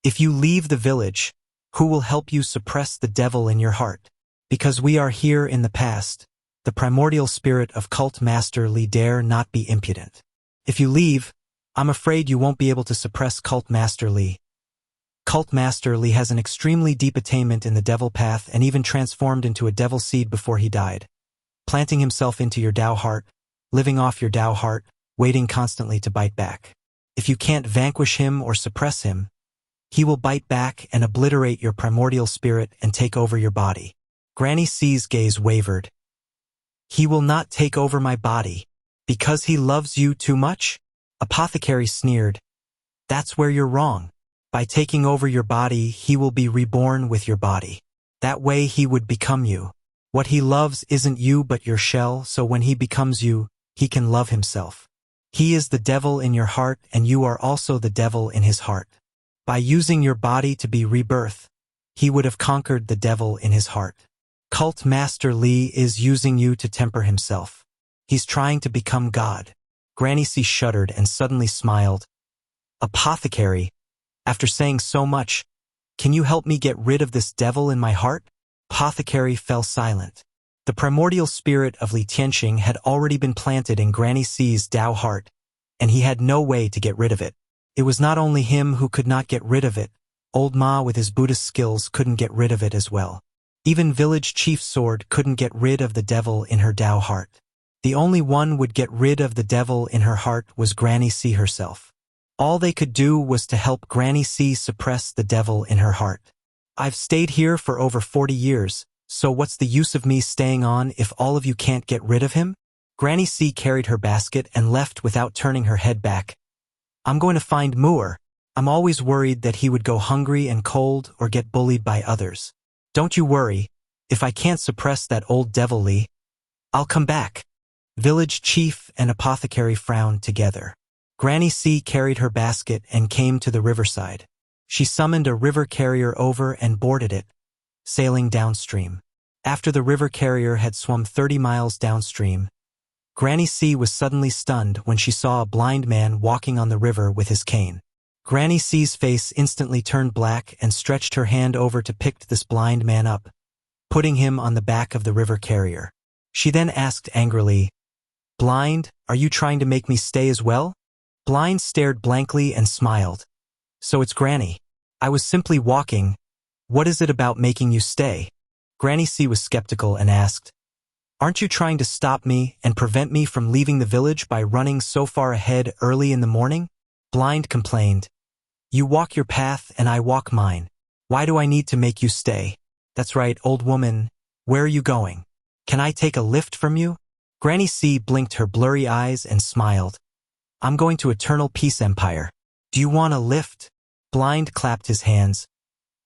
if you leave the village, who will help you suppress the devil in your heart? Because we are here in the past, the primordial spirit of Cult Master Li dare not be impudent. If you leave, I'm afraid you won't be able to suppress Cult Master Li. Cult Master Li has an extremely deep attainment in the devil path and even transformed into a devil seed before he died, planting himself into your Tao heart, living off your Tao heart, waiting constantly to bite back. If you can't vanquish him or suppress him, he will bite back and obliterate your primordial spirit and take over your body. Granny C's gaze wavered. He will not take over my body. Because he loves you too much? Apothecary sneered. That's where you're wrong. By taking over your body, he will be reborn with your body. That way he would become you. What he loves isn't you but your shell, so when he becomes you, he can love himself. He is the devil in your heart and you are also the devil in his heart. By using your body to be rebirth, he would have conquered the devil in his heart. Cult Master Li is using you to temper himself. He's trying to become God. Granny C shuddered and suddenly smiled. Apothecary, after saying so much, can you help me get rid of this devil in my heart? Apothecary fell silent. The primordial spirit of Li Tianqing had already been planted in Granny C's Tao heart, and he had no way to get rid of it. It was not only him who could not get rid of it, Old Ma with his Buddhist skills couldn't get rid of it as well. Even Village Chief Sword couldn't get rid of the devil in her Tao heart. The only one would get rid of the devil in her heart was Granny C herself. All they could do was to help Granny C suppress the devil in her heart. I've stayed here for over 40 years, so what's the use of me staying on if all of you can't get rid of him? Granny C carried her basket and left without turning her head back. I'm going to find Moor. I'm always worried that he would go hungry and cold or get bullied by others. Don't you worry. If I can't suppress that old devil Li, I'll come back. Village chief and apothecary frowned together. Granny C carried her basket and came to the riverside. She summoned a river carrier over and boarded it, sailing downstream. After the river carrier had swum 30 miles downstream, Granny C was suddenly stunned when she saw a blind man walking on the river with his cane. Granny C's face instantly turned black and stretched her hand over to pick this blind man up, putting him on the back of the river carrier. She then asked angrily, Blind, are you trying to make me stay as well? Blind stared blankly and smiled. So it's Granny. I was simply walking. What is it about making you stay? Granny C was skeptical and asked, Aren't you trying to stop me and prevent me from leaving the village by running so far ahead early in the morning? Blind complained, You walk your path and I walk mine. Why do I need to make you stay? That's right, old woman. Where are you going? Can I take a lift from you? Granny C blinked her blurry eyes and smiled. I'm going to Eternal Peace Empire. Do you want a lift? Blind clapped his hands.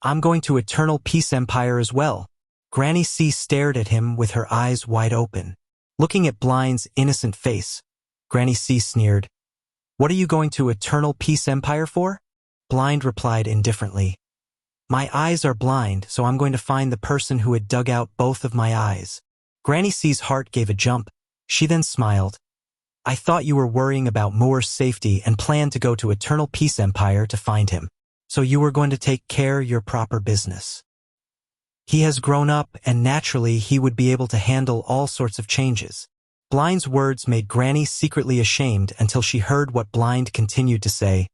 I'm going to Eternal Peace Empire as well. Granny C stared at him with her eyes wide open. Looking at Blind's innocent face, Granny C sneered. What are you going to Eternal Peace Empire for? Blind replied indifferently. My eyes are blind, so I'm going to find the person who had dug out both of my eyes. Granny C's heart gave a jump. She then smiled. I thought you were worrying about Moor's safety and planned to go to Eternal Peace Empire to find him. So you were going to take care of your proper business. He has grown up and naturally he would be able to handle all sorts of changes. Blind's words made Granny secretly ashamed until she heard what Blind continued to say.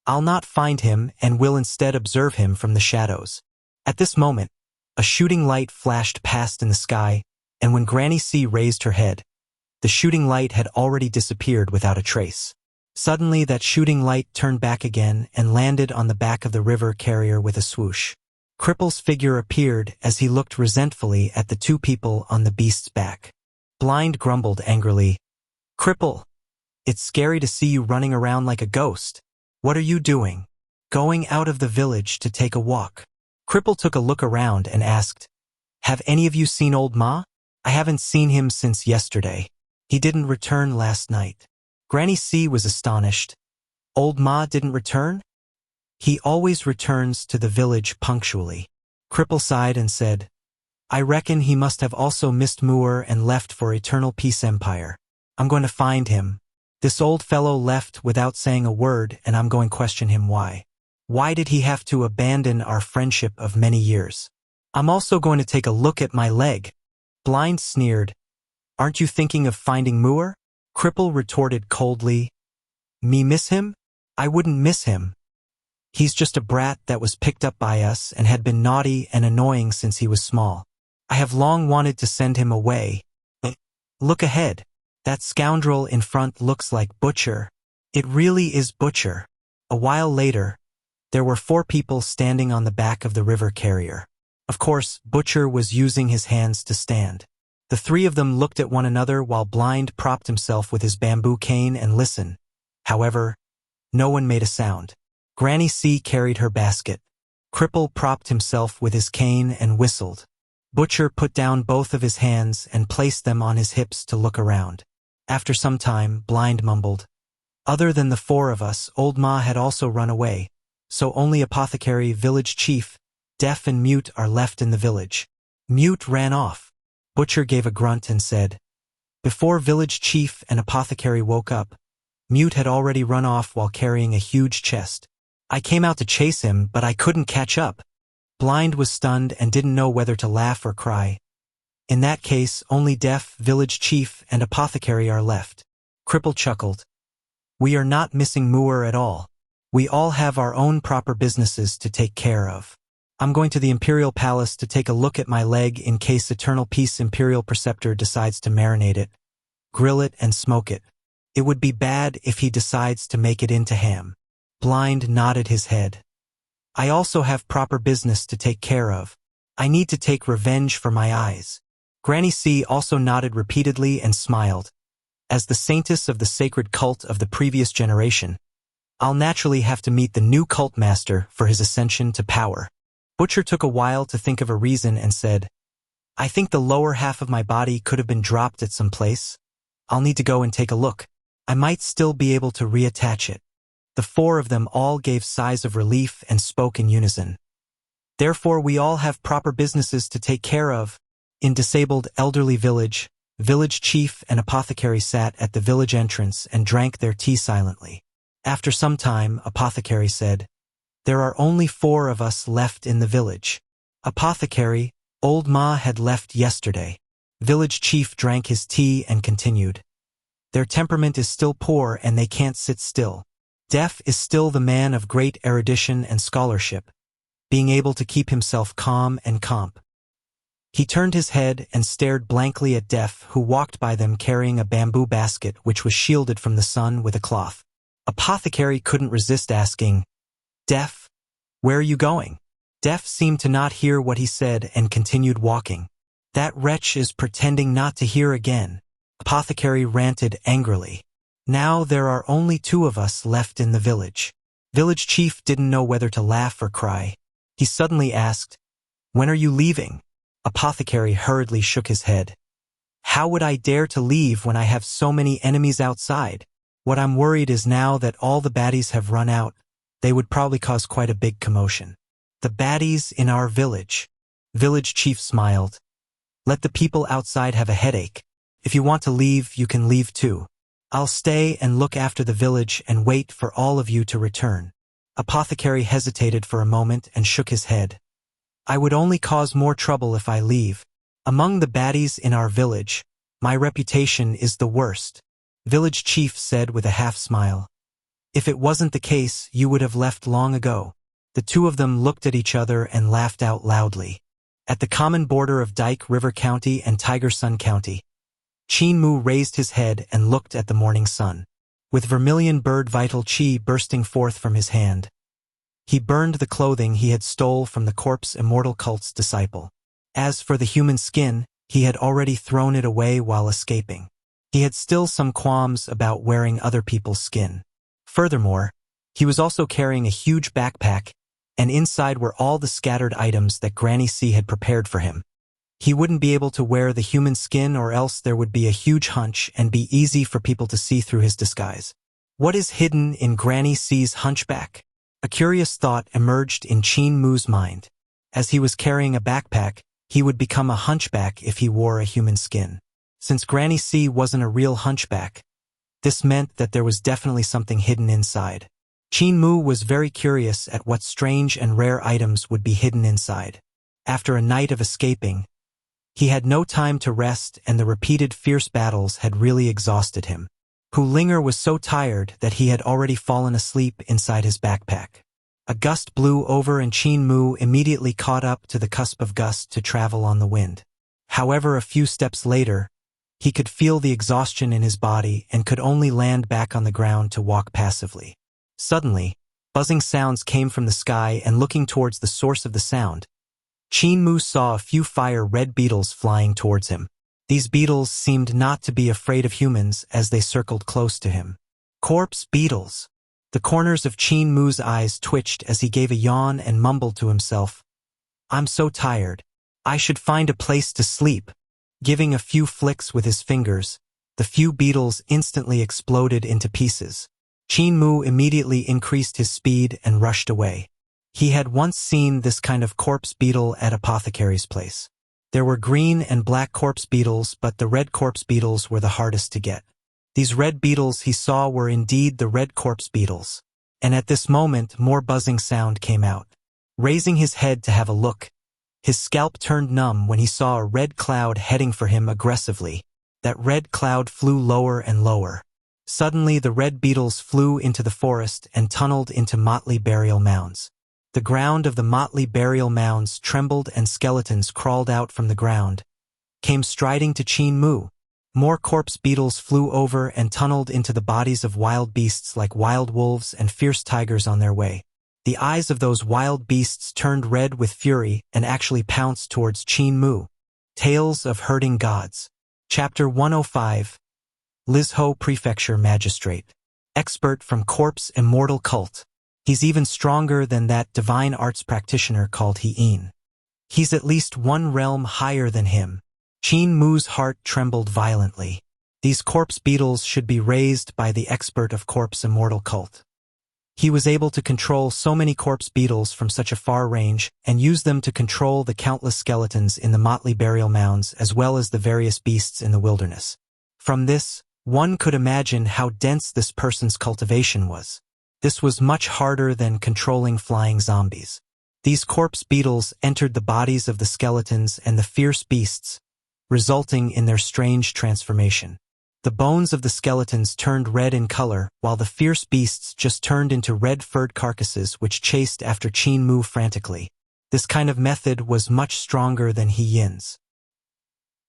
I'll not find him and will instead observe him from the shadows. At this moment, a shooting light flashed past in the sky, and when Granny C raised her head, the shooting light had already disappeared without a trace. Suddenly that shooting light turned back again and landed on the back of the river carrier with a swoosh. Cripple's figure appeared as he looked resentfully at the two people on the beast's back. Blind grumbled angrily, Cripple, it's scary to see you running around like a ghost. What are you doing? Going out of the village to take a walk. Cripple took a look around and asked, Have any of you seen Old Ma? I haven't seen him since yesterday. He didn't return last night. Granny C was astonished. Old Ma didn't return? He always returns to the village punctually. Cripple sighed and said, I reckon he must have also missed Moor and left for Eternal Peace Empire. I'm going to find him. This old fellow left without saying a word and I'm going to question him why. Why did he have to abandon our friendship of many years? I'm also going to take a look at my leg. Blind sneered. Aren't you thinking of finding Moor? Cripple retorted coldly. Me miss him? I wouldn't miss him. He's just a brat that was picked up by us and had been naughty and annoying since he was small. I have long wanted to send him away. Look ahead. That scoundrel in front looks like Butcher. It really is Butcher. A while later, there were 4 people standing on the back of the river carrier. Of course, Butcher was using his hands to stand. The 3 of them looked at one another while Blind propped himself with his bamboo cane and listened. However, no one made a sound. Granny C carried her basket. Cripple propped himself with his cane and whistled. Butcher put down both of his hands and placed them on his hips to look around. After some time, Blind mumbled, Other than the 4 of us, Old Ma had also run away, so only Apothecary, Village Chief, Deaf and Mute are left in the village. Mute ran off. Butcher gave a grunt and said, Before Village Chief and Apothecary woke up, Mute had already run off while carrying a huge chest. I came out to chase him, but I couldn't catch up. Blind was stunned and didn't know whether to laugh or cry. In that case, only Deaf, Village Chief, and Apothecary are left. Cripple chuckled. We are not missing Moor at all. We all have our own proper businesses to take care of. I'm going to the Imperial Palace to take a look at my leg in case Eternal Peace Imperial Preceptor decides to marinate it, grill it, and smoke it. It would be bad if he decides to make it into ham. Blind nodded his head. I also have proper business to take care of. I need to take revenge for my eyes. Granny C also nodded repeatedly and smiled. As the saintess of the sacred cult of the previous generation, I'll naturally have to meet the new cult master for his ascension to power. Butcher took a while to think of a reason and said, I think the lower half of my body could have been dropped at some place. I'll need to go and take a look. I might still be able to reattach it. The 4 of them all gave sighs of relief and spoke in unison. Therefore, we all have proper businesses to take care of. In disabled elderly village, Village Chief and Apothecary sat at the village entrance and drank their tea silently. After some time, Apothecary said, There are only 4 of us left in the village. Apothecary, Old Ma had left yesterday. Village Chief drank his tea and continued. Their temperament is still poor and they can't sit still. Deaf is still the man of great erudition and scholarship, being able to keep himself calm and comp. He turned his head and stared blankly at Deaf, who walked by them carrying a bamboo basket which was shielded from the sun with a cloth. Apothecary couldn't resist asking, Deaf, where are you going? Deaf seemed to not hear what he said and continued walking. That wretch is pretending not to hear again. Apothecary ranted angrily. Now there are only 2 of us left in the village. Village Chief didn't know whether to laugh or cry. He suddenly asked, When are you leaving? Apothecary hurriedly shook his head. How would I dare to leave when I have so many enemies outside? What I'm worried is now that all the baddies have run out, they would probably cause quite a big commotion. The baddies in our village. Village Chief smiled. Let the people outside have a headache. If you want to leave, you can leave too. I'll stay and look after the village and wait for all of you to return. Apothecary hesitated for a moment and shook his head. I would only cause more trouble if I leave. Among the baddies in our village, my reputation is the worst, village chief said with a half-smile. If it wasn't the case, you would have left long ago. The two of them looked at each other and laughed out loudly. At the common border of Dyke River County and Tiger Sun County, Qin Mu raised his head and looked at the morning sun. With vermilion bird vital chi bursting forth from his hand, he burned the clothing he had stole from the corpse immortal cult's disciple. As for the human skin, he had already thrown it away while escaping. He had still some qualms about wearing other people's skin. Furthermore, he was also carrying a huge backpack, and inside were all the scattered items that Granny C had prepared for him. He wouldn't be able to wear the human skin, or else there would be a huge hunch and be easy for people to see through his disguise. What is hidden in Granny C's hunchback? A curious thought emerged in Qin Mu's mind. As he was carrying a backpack, he would become a hunchback if he wore a human skin. Since Granny C wasn't a real hunchback, this meant that there was definitely something hidden inside. Qin Mu was very curious at what strange and rare items would be hidden inside. After a night of escaping, he had no time to rest, and the repeated fierce battles had really exhausted him. Hu Linger was so tired that he had already fallen asleep inside his backpack. A gust blew over and Qin Mu immediately caught up to the cusp of gust to travel on the wind. However, a few steps later, he could feel the exhaustion in his body and could only land back on the ground to walk passively. Suddenly, buzzing sounds came from the sky, and looking towards the source of the sound, Qin Mu saw a few fire-red beetles flying towards him. These beetles seemed not to be afraid of humans as they circled close to him. Corpse beetles. The corners of Qin Mu's eyes twitched as he gave a yawn and mumbled to himself, "I'm so tired. I should find a place to sleep." Giving a few flicks with his fingers, the few beetles instantly exploded into pieces. Qin Mu immediately increased his speed and rushed away. He had once seen this kind of corpse beetle at Apothecary's place. There were green and black corpse beetles, but the red corpse beetles were the hardest to get. These red beetles he saw were indeed the red corpse beetles. And at this moment, more buzzing sound came out. Raising his head to have a look, his scalp turned numb when he saw a red cloud heading for him aggressively. That red cloud flew lower and lower. Suddenly, the red beetles flew into the forest and tunneled into motley burial mounds. The ground of the motley burial mounds trembled, and skeletons crawled out from the ground, came striding to Qin Mu. More corpse beetles flew over and tunneled into the bodies of wild beasts like wild wolves and fierce tigers on their way. The eyes of those wild beasts turned red with fury and actually pounced towards Qin Mu. Tales of Herding Gods. Chapter 105. Lizhou Prefecture Magistrate. Expert from Corpse Immortal Cult. He's even stronger than that divine arts practitioner called Hien. He's at least one realm higher than him. Qin Mu's heart trembled violently. These corpse beetles should be raised by the expert of Corpse Immortal Cult. He was able to control so many corpse beetles from such a far range and use them to control the countless skeletons in the motley burial mounds as well as the various beasts in the wilderness. From this, one could imagine how dense this person's cultivation was. This was much harder than controlling flying zombies. These corpse beetles entered the bodies of the skeletons and the fierce beasts, resulting in their strange transformation. The bones of the skeletons turned red in color, while the fierce beasts just turned into red-furred carcasses which chased after Qin Mu frantically. This kind of method was much stronger than Hien's.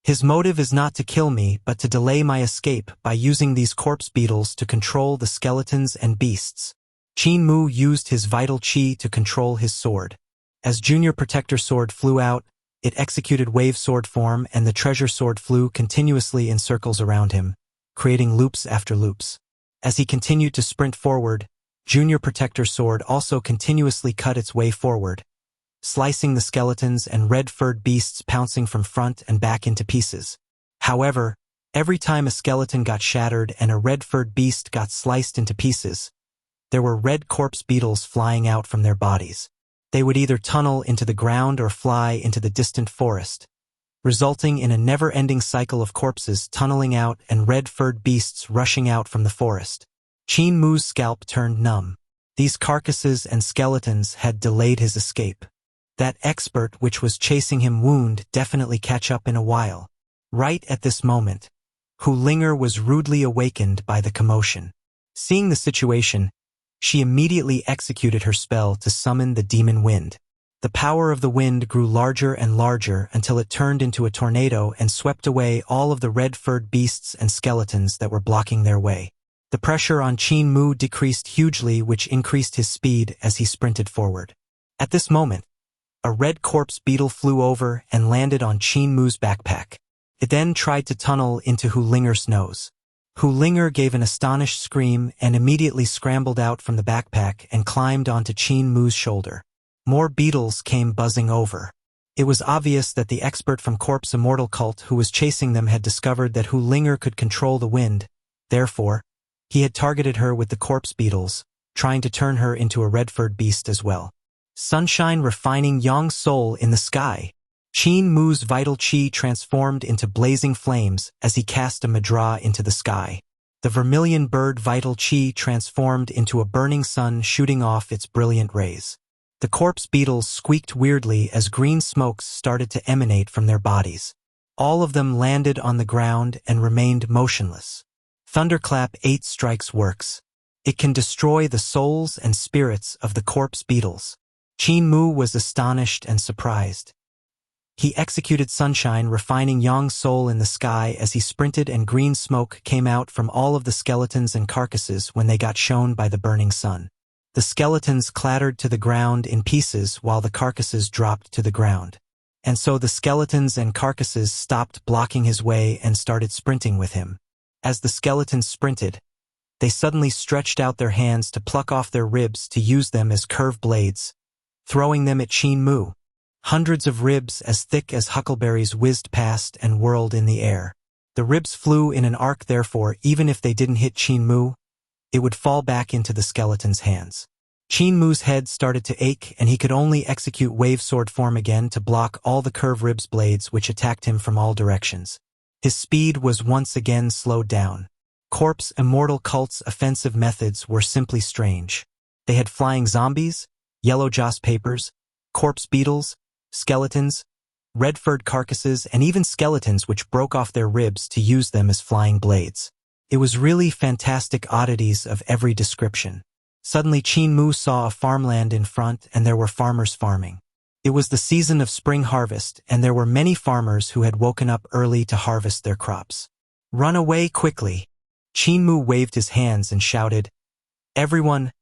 His motive is not to kill me, but to delay my escape by using these corpse beetles to control the skeletons and beasts. Qin Mu used his vital chi to control his sword. As Junior Protector Sword flew out, it executed wave sword form, and the treasure sword flew continuously in circles around him, creating loops after loops. As he continued to sprint forward, Junior Protector Sword also continuously cut its way forward, slicing the skeletons and red-furred beasts pouncing from front and back into pieces. However, every time a skeleton got shattered and a red-furred beast got sliced into pieces, there were red corpse beetles flying out from their bodies. They would either tunnel into the ground or fly into the distant forest, resulting in a never-ending cycle of corpses tunneling out and red-furred beasts rushing out from the forest. Qin Mu's scalp turned numb. These carcasses and skeletons had delayed his escape. That expert which was chasing him would definitely catch up in a while. Right at this moment, Hu Linger was rudely awakened by the commotion. Seeing the situation, she immediately executed her spell to summon the demon wind. The power of the wind grew larger and larger until it turned into a tornado and swept away all of the red-furred beasts and skeletons that were blocking their way. The pressure on Qin Mu decreased hugely, which increased his speed as he sprinted forward. At this moment, a red corpse beetle flew over and landed on Qin Mu's backpack. It then tried to tunnel into Hu Linger's nose. Hu Linger gave an astonished scream and immediately scrambled out from the backpack and climbed onto Qin Mu's shoulder. More beetles came buzzing over. It was obvious that the expert from Corpse Immortal Cult who was chasing them had discovered that Hu Linger could control the wind. Therefore, he had targeted her with the corpse beetles, trying to turn her into a red-furred beast as well. Sunshine refining Yang's soul in the sky. Qin Mu's vital qi transformed into blazing flames as he cast a madra into the sky. The vermilion bird vital qi transformed into a burning sun shooting off its brilliant rays. The corpse beetles squeaked weirdly as green smokes started to emanate from their bodies. All of them landed on the ground and remained motionless. Thunderclap 8 strikes works. It can destroy the souls and spirits of the corpse beetles. Qin Mu was astonished and surprised. He executed Sunshine refining Yang's soul in the sky as he sprinted, and green smoke came out from all of the skeletons and carcasses when they got shown by the burning sun. The skeletons clattered to the ground in pieces while the carcasses dropped to the ground. And so the skeletons and carcasses stopped blocking his way and started sprinting with him. As the skeletons sprinted, they suddenly stretched out their hands to pluck off their ribs to use them as curved blades, throwing them at Qin Mu. Hundreds of ribs as thick as huckleberries whizzed past and whirled in the air. The ribs flew in an arc, therefore even if they didn't hit Qin Mu, it would fall back into the skeleton's hands. Qin Mu's head started to ache and he could only execute wave sword form again to block all the curved ribs blades which attacked him from all directions. His speed was once again slowed down. Corpse Immortal Cult's offensive methods were simply strange. They had flying zombies, yellow joss papers, corpse beetles, skeletons, red-furred carcasses, and even skeletons which broke off their ribs to use them as flying blades. It was really fantastic oddities of every description. Suddenly Qin Mu saw a farmland in front and there were farmers farming. It was the season of spring harvest and there were many farmers who had woken up early to harvest their crops. Run away quickly! Qin Mu waved his hands and shouted, "Everyone,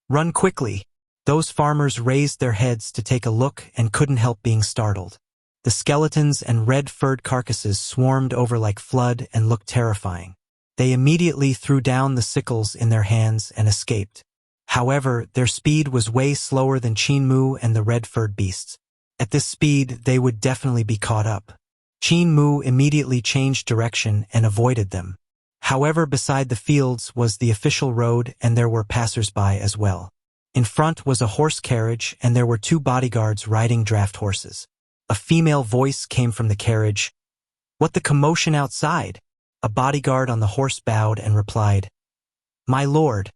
run quickly!" Those farmers raised their heads to take a look and couldn't help being startled. The skeletons and red-furred carcasses swarmed over like flood and looked terrifying. They immediately threw down the sickles in their hands and escaped. However, their speed was way slower than Qin Mu and the red-furred beasts. At this speed, they would definitely be caught up. Qin Mu immediately changed direction and avoided them. However, beside the fields was the official road and there were passers-by as well. In front was a horse carriage and there were 2 bodyguards riding draft horses. A female voice came from the carriage. "What the commotion outside?" A bodyguard on the horse bowed and replied, "My lord,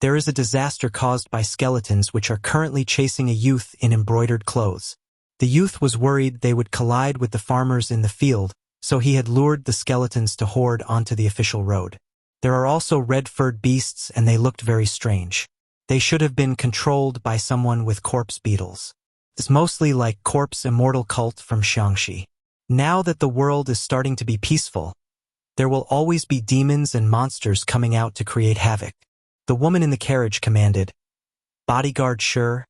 there is a disaster caused by skeletons which are currently chasing a youth in embroidered clothes." The youth was worried they would collide with the farmers in the field, so he had lured the skeletons to horde onto the official road. There are also red-furred beasts and they looked very strange. They should have been controlled by someone with corpse beetles. It's mostly like Corpse Immortal Cult from Xiangxi. Now that the world is starting to be peaceful, there will always be demons and monsters coming out to create havoc. The woman in the carriage commanded, "Bodyguard Sure,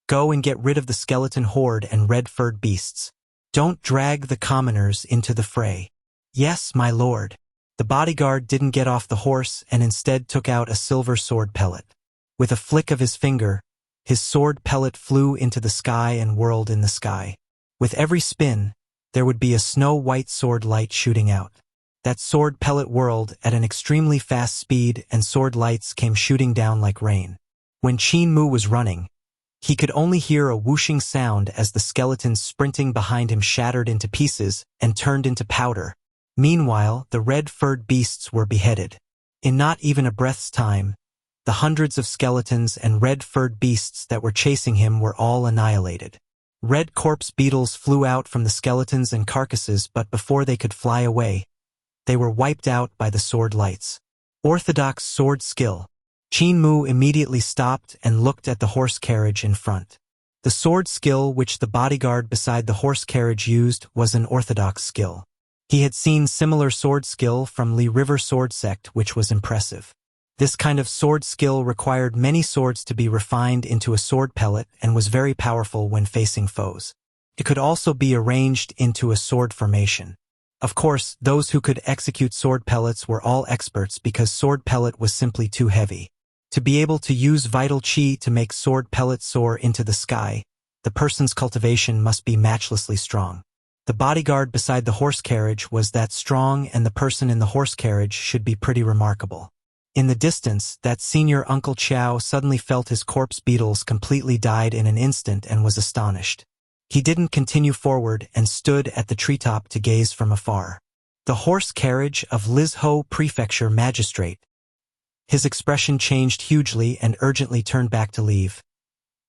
go and get rid of the skeleton horde and red-furred beasts. Don't drag the commoners into the fray." "Yes, my lord." The bodyguard didn't get off the horse and instead took out a silver sword pellet. With a flick of his finger, his sword pellet flew into the sky and whirled in the sky. With every spin, there would be a snow-white sword light shooting out. That sword pellet whirled at an extremely fast speed and sword lights came shooting down like rain. When Qin Mu was running, he could only hear a whooshing sound as the skeletons sprinting behind him shattered into pieces and turned into powder. Meanwhile, the red-furred beasts were beheaded. In not even a breath's time, the hundreds of skeletons and red-furred beasts that were chasing him were all annihilated. Red corpse beetles flew out from the skeletons and carcasses, but before they could fly away, they were wiped out by the sword lights. Orthodox sword skill. Qin Mu immediately stopped and looked at the horse carriage in front. The sword skill which the bodyguard beside the horse carriage used was an orthodox skill. He had seen similar sword skill from Li River sword sect, which was impressive. This kind of sword skill required many swords to be refined into a sword pellet and was very powerful when facing foes. It could also be arranged into a sword formation. Of course, those who could execute sword pellets were all experts because sword pellet was simply too heavy. To be able to use vital chi to make sword pellets soar into the sky, the person's cultivation must be matchlessly strong. The bodyguard beside the horse carriage was that strong, and the person in the horse carriage should be pretty remarkable. In the distance, that senior Uncle Chow suddenly felt his corpse beetles completely died in an instant and was astonished. He didn't continue forward and stood at the treetop to gaze from afar. The horse carriage of Lizhou Prefecture Magistrate. His expression changed hugely and urgently turned back to leave.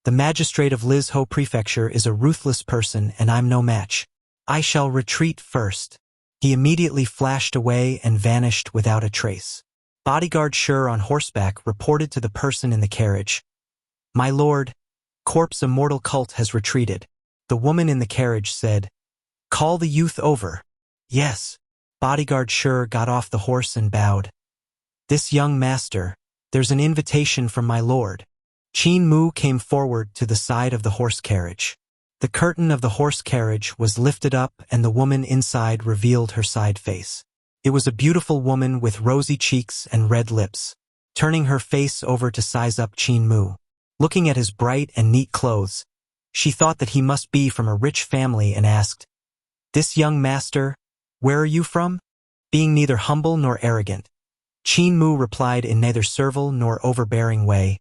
The magistrate of Lizhou Prefecture is a ruthless person, and I'm no match. I shall retreat first. He immediately flashed away and vanished without a trace. Bodyguard Sher on horseback reported to the person in the carriage, "My lord, corpse immortal cult has retreated." The woman in the carriage said, "Call the youth over." "Yes." Bodyguard Sher got off the horse and bowed. "This young master, there's an invitation from my lord." Qin Mu came forward to the side of the horse carriage. The curtain of the horse carriage was lifted up and the woman inside revealed her side face. It was a beautiful woman with rosy cheeks and red lips. Turning her face over to size up Qin Mu, looking at his bright and neat clothes, she thought that he must be from a rich family and asked, "This young master, where are you from?" Being neither humble nor arrogant, Qin Mu replied in neither servile nor overbearing way,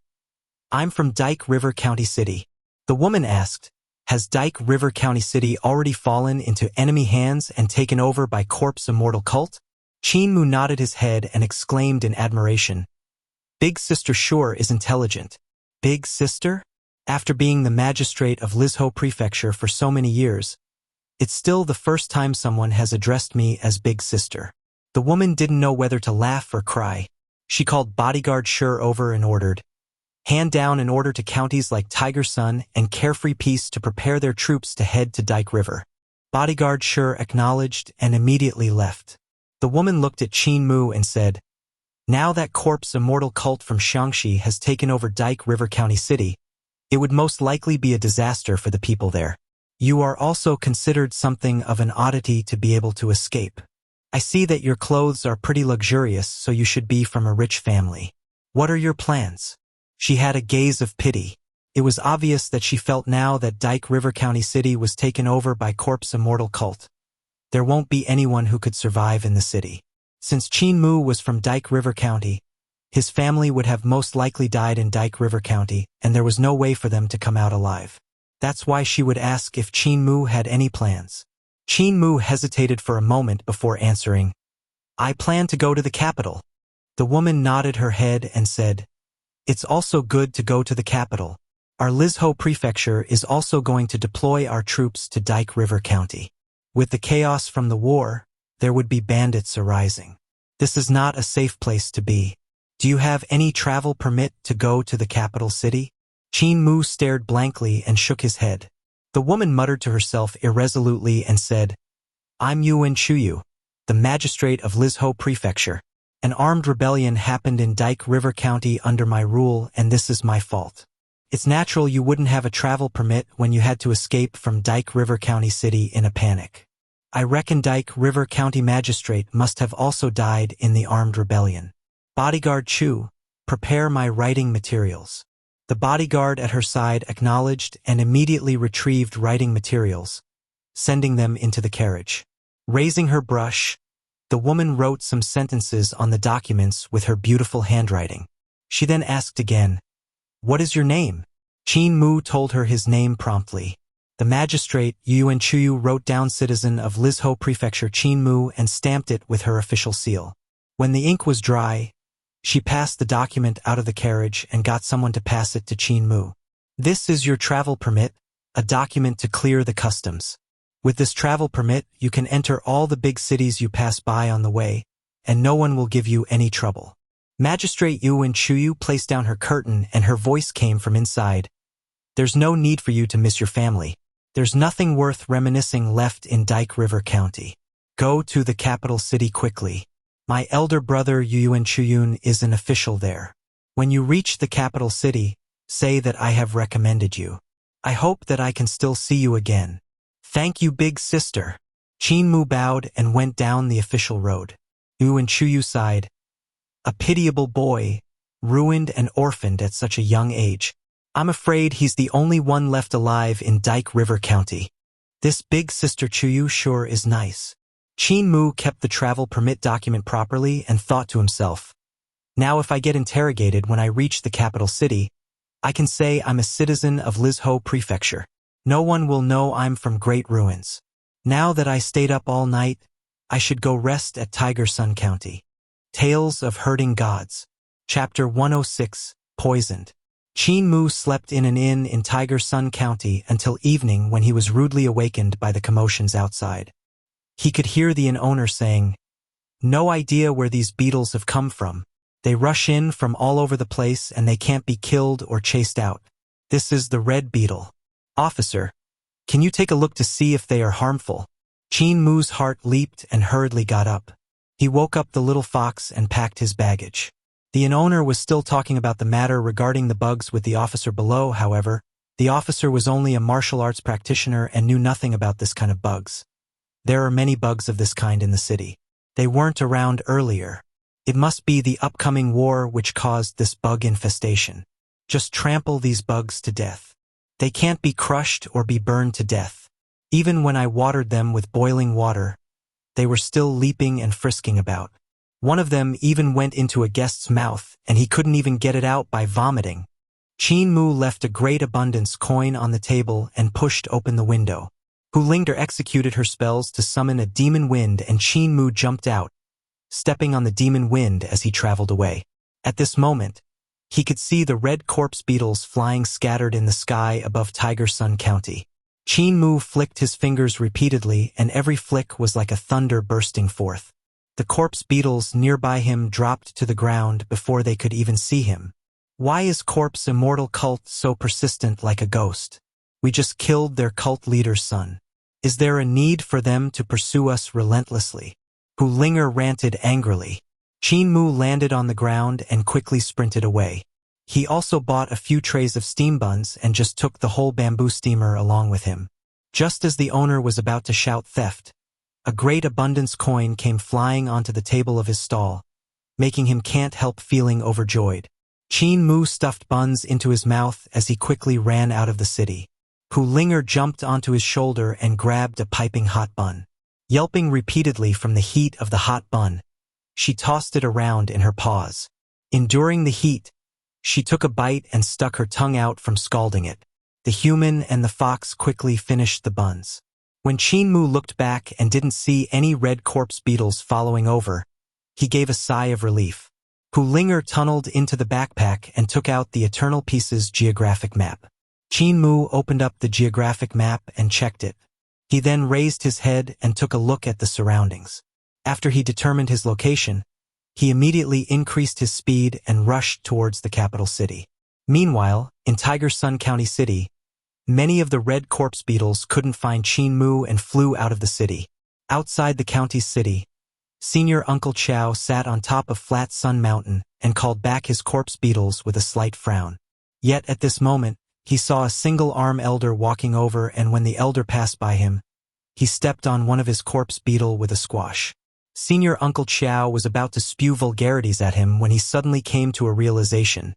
"I'm from Dike River County City." The woman asked, "Has Dike River County City already fallen into enemy hands and taken over by corpse immortal cult?" Qin Mu nodded his head and exclaimed in admiration, "Big Sister sure is intelligent." Big Sister? After being the magistrate of Lizhou Prefecture for so many years, it's still the first time someone has addressed me as Big Sister. The woman didn't know whether to laugh or cry. She called bodyguard Sher over and ordered, "Hand down an order to counties like Tiger Sun and Carefree Peace to prepare their troops to head to Dike River." Bodyguard Sher acknowledged and immediately left. The woman looked at Qin Mu and said, "Now that corpse immortal cult from Shaanxi has taken over Dike River County City, it would most likely be a disaster for the people there. You are also considered something of an oddity to be able to escape. I see that your clothes are pretty luxurious, so you should be from a rich family. What are your plans?" She had a gaze of pity. It was obvious that she felt now that Dike River County City was taken over by corpse immortal cult. There won't be anyone who could survive in the city. Since Qin Mu was from Dike River County, his family would have most likely died in Dike River County, and there was no way for them to come out alive. That's why she would ask if Qin Mu had any plans. Qin Mu hesitated for a moment before answering, "I plan to go to the capital." The woman nodded her head and said, "It's also good to go to the capital. Our Lizhou Prefecture is also going to deploy our troops to Dike River County. With the chaos from the war, there would be bandits arising. This is not a safe place to be. Do you have any travel permit to go to the capital city?" Qin Mu stared blankly and shook his head. The woman muttered to herself irresolutely and said, "I'm Yuan Chuyu, the magistrate of Lizhou Prefecture. An armed rebellion happened in Dike River County under my rule, and this is my fault. It's natural you wouldn't have a travel permit when you had to escape from Dike River County City in a panic. I reckon Dike River County Magistrate must have also died in the armed rebellion. Bodyguard Chu, prepare my writing materials." The bodyguard at her side acknowledged and immediately retrieved writing materials, sending them into the carriage. Raising her brush, the woman wrote some sentences on the documents with her beautiful handwriting. She then asked again, "What is your name?" Qin Mu told her his name promptly. The magistrate, Yuan Chuyu, wrote down citizen of Lizhou Prefecture Qin Mu and stamped it with her official seal. When the ink was dry, she passed the document out of the carriage and got someone to pass it to Qin Mu. "This is your travel permit. a document to clear the customs. With this travel permit, you can enter all the big cities you pass by on the way, and no one will give you any trouble. Magistrate Yuan Chuyu placed down her curtain and her voice came from inside. There's no need for you to miss your family. There's nothing worth reminiscing left in Dike River County. Go to the capital city quickly. My elder brother Yuan Chuyun is an official there. When you reach the capital city, say that I have recommended you. I hope that I can still see you again. Thank you, big sister. Qin Mu bowed and went down the official road. Yuan Chuyu sighed. A pitiable boy, ruined and orphaned at such a young age. I'm afraid he's the only one left alive in Dike River County. This big sister Chuyu sure is nice. Qin Mu kept the travel permit document properly and thought to himself, now if I get interrogated when I reach the capital city, I can say I'm a citizen of Lizhou Prefecture. No one will know I'm from Great Ruins. Now that I stayed up all night, I should go rest at Tiger Sun County. Tales of Herding Gods. Chapter 106, Poisoned. Qin Mu slept in an inn in Tiger Sun County until evening when he was rudely awakened by the commotions outside. He could hear the inn owner saying, "No idea where these beetles have come from. They rush in from all over the place and they can't be killed or chased out. This is the red beetle. Officer, can you take a look to see if they are harmful?" Qin Mu's heart leaped and hurriedly got up. He woke up the little fox and packed his baggage. The inn owner was still talking about the matter regarding the bugs with the officer below, however. The officer was only a martial arts practitioner and knew nothing about this kind of bugs. There are many bugs of this kind in the city. They weren't around earlier. It must be the upcoming war which caused this bug infestation. Just trample these bugs to death. They can't be crushed or be burned to death. Even when I watered them with boiling water, they were still leaping and frisking about. One of them even went into a guest's mouth, and he couldn't even get it out by vomiting. Qin Mu left a great abundance coin on the table and pushed open the window. Hu Lingder executed her spells to summon a demon wind, and Qin Mu jumped out, stepping on the demon wind as he traveled away. At this moment, he could see the red corpse beetles flying scattered in the sky above Tiger Sun County. Qin Mu flicked his fingers repeatedly, and every flick was like a thunder bursting forth. The corpse beetles nearby him dropped to the ground before they could even see him. Why is Corpse Immortal Cult so persistent like a ghost? We just killed their cult leader's son. Is there a need for them to pursue us relentlessly? Hu Linger ranted angrily. Qin Mu landed on the ground and quickly sprinted away. He also bought a few trays of steam buns and just took the whole bamboo steamer along with him. Just as the owner was about to shout theft, a great abundance coin came flying onto the table of his stall, making him can't help feeling overjoyed. Qin Mu stuffed buns into his mouth as he quickly ran out of the city. Hu Linger jumped onto his shoulder and grabbed a piping hot bun. Yelping repeatedly from the heat of the hot bun, she tossed it around in her paws. Enduring the heat, she took a bite and stuck her tongue out from scalding it. The human and the fox quickly finished the buns. When Qin Mu looked back and didn't see any red corpse beetles following over, he gave a sigh of relief. Hu Linger tunneled into the backpack and took out the Eternal Pieces geographic map. Qin Mu opened up the geographic map and checked it. He then raised his head and took a look at the surroundings. After he determined his location, he immediately increased his speed and rushed towards the capital city. Meanwhile, in Tiger Sun County City, many of the red corpse beetles couldn't find Qin Mu and flew out of the city. Outside the county's city, Senior Uncle Chow sat on top of Flat Sun Mountain and called back his corpse beetles with a slight frown. Yet at this moment, he saw a single-arm elder walking over, and when the elder passed by him, he stepped on one of his corpse beetle with a squash. Senior Uncle Chow was about to spew vulgarities at him when he suddenly came to a realization.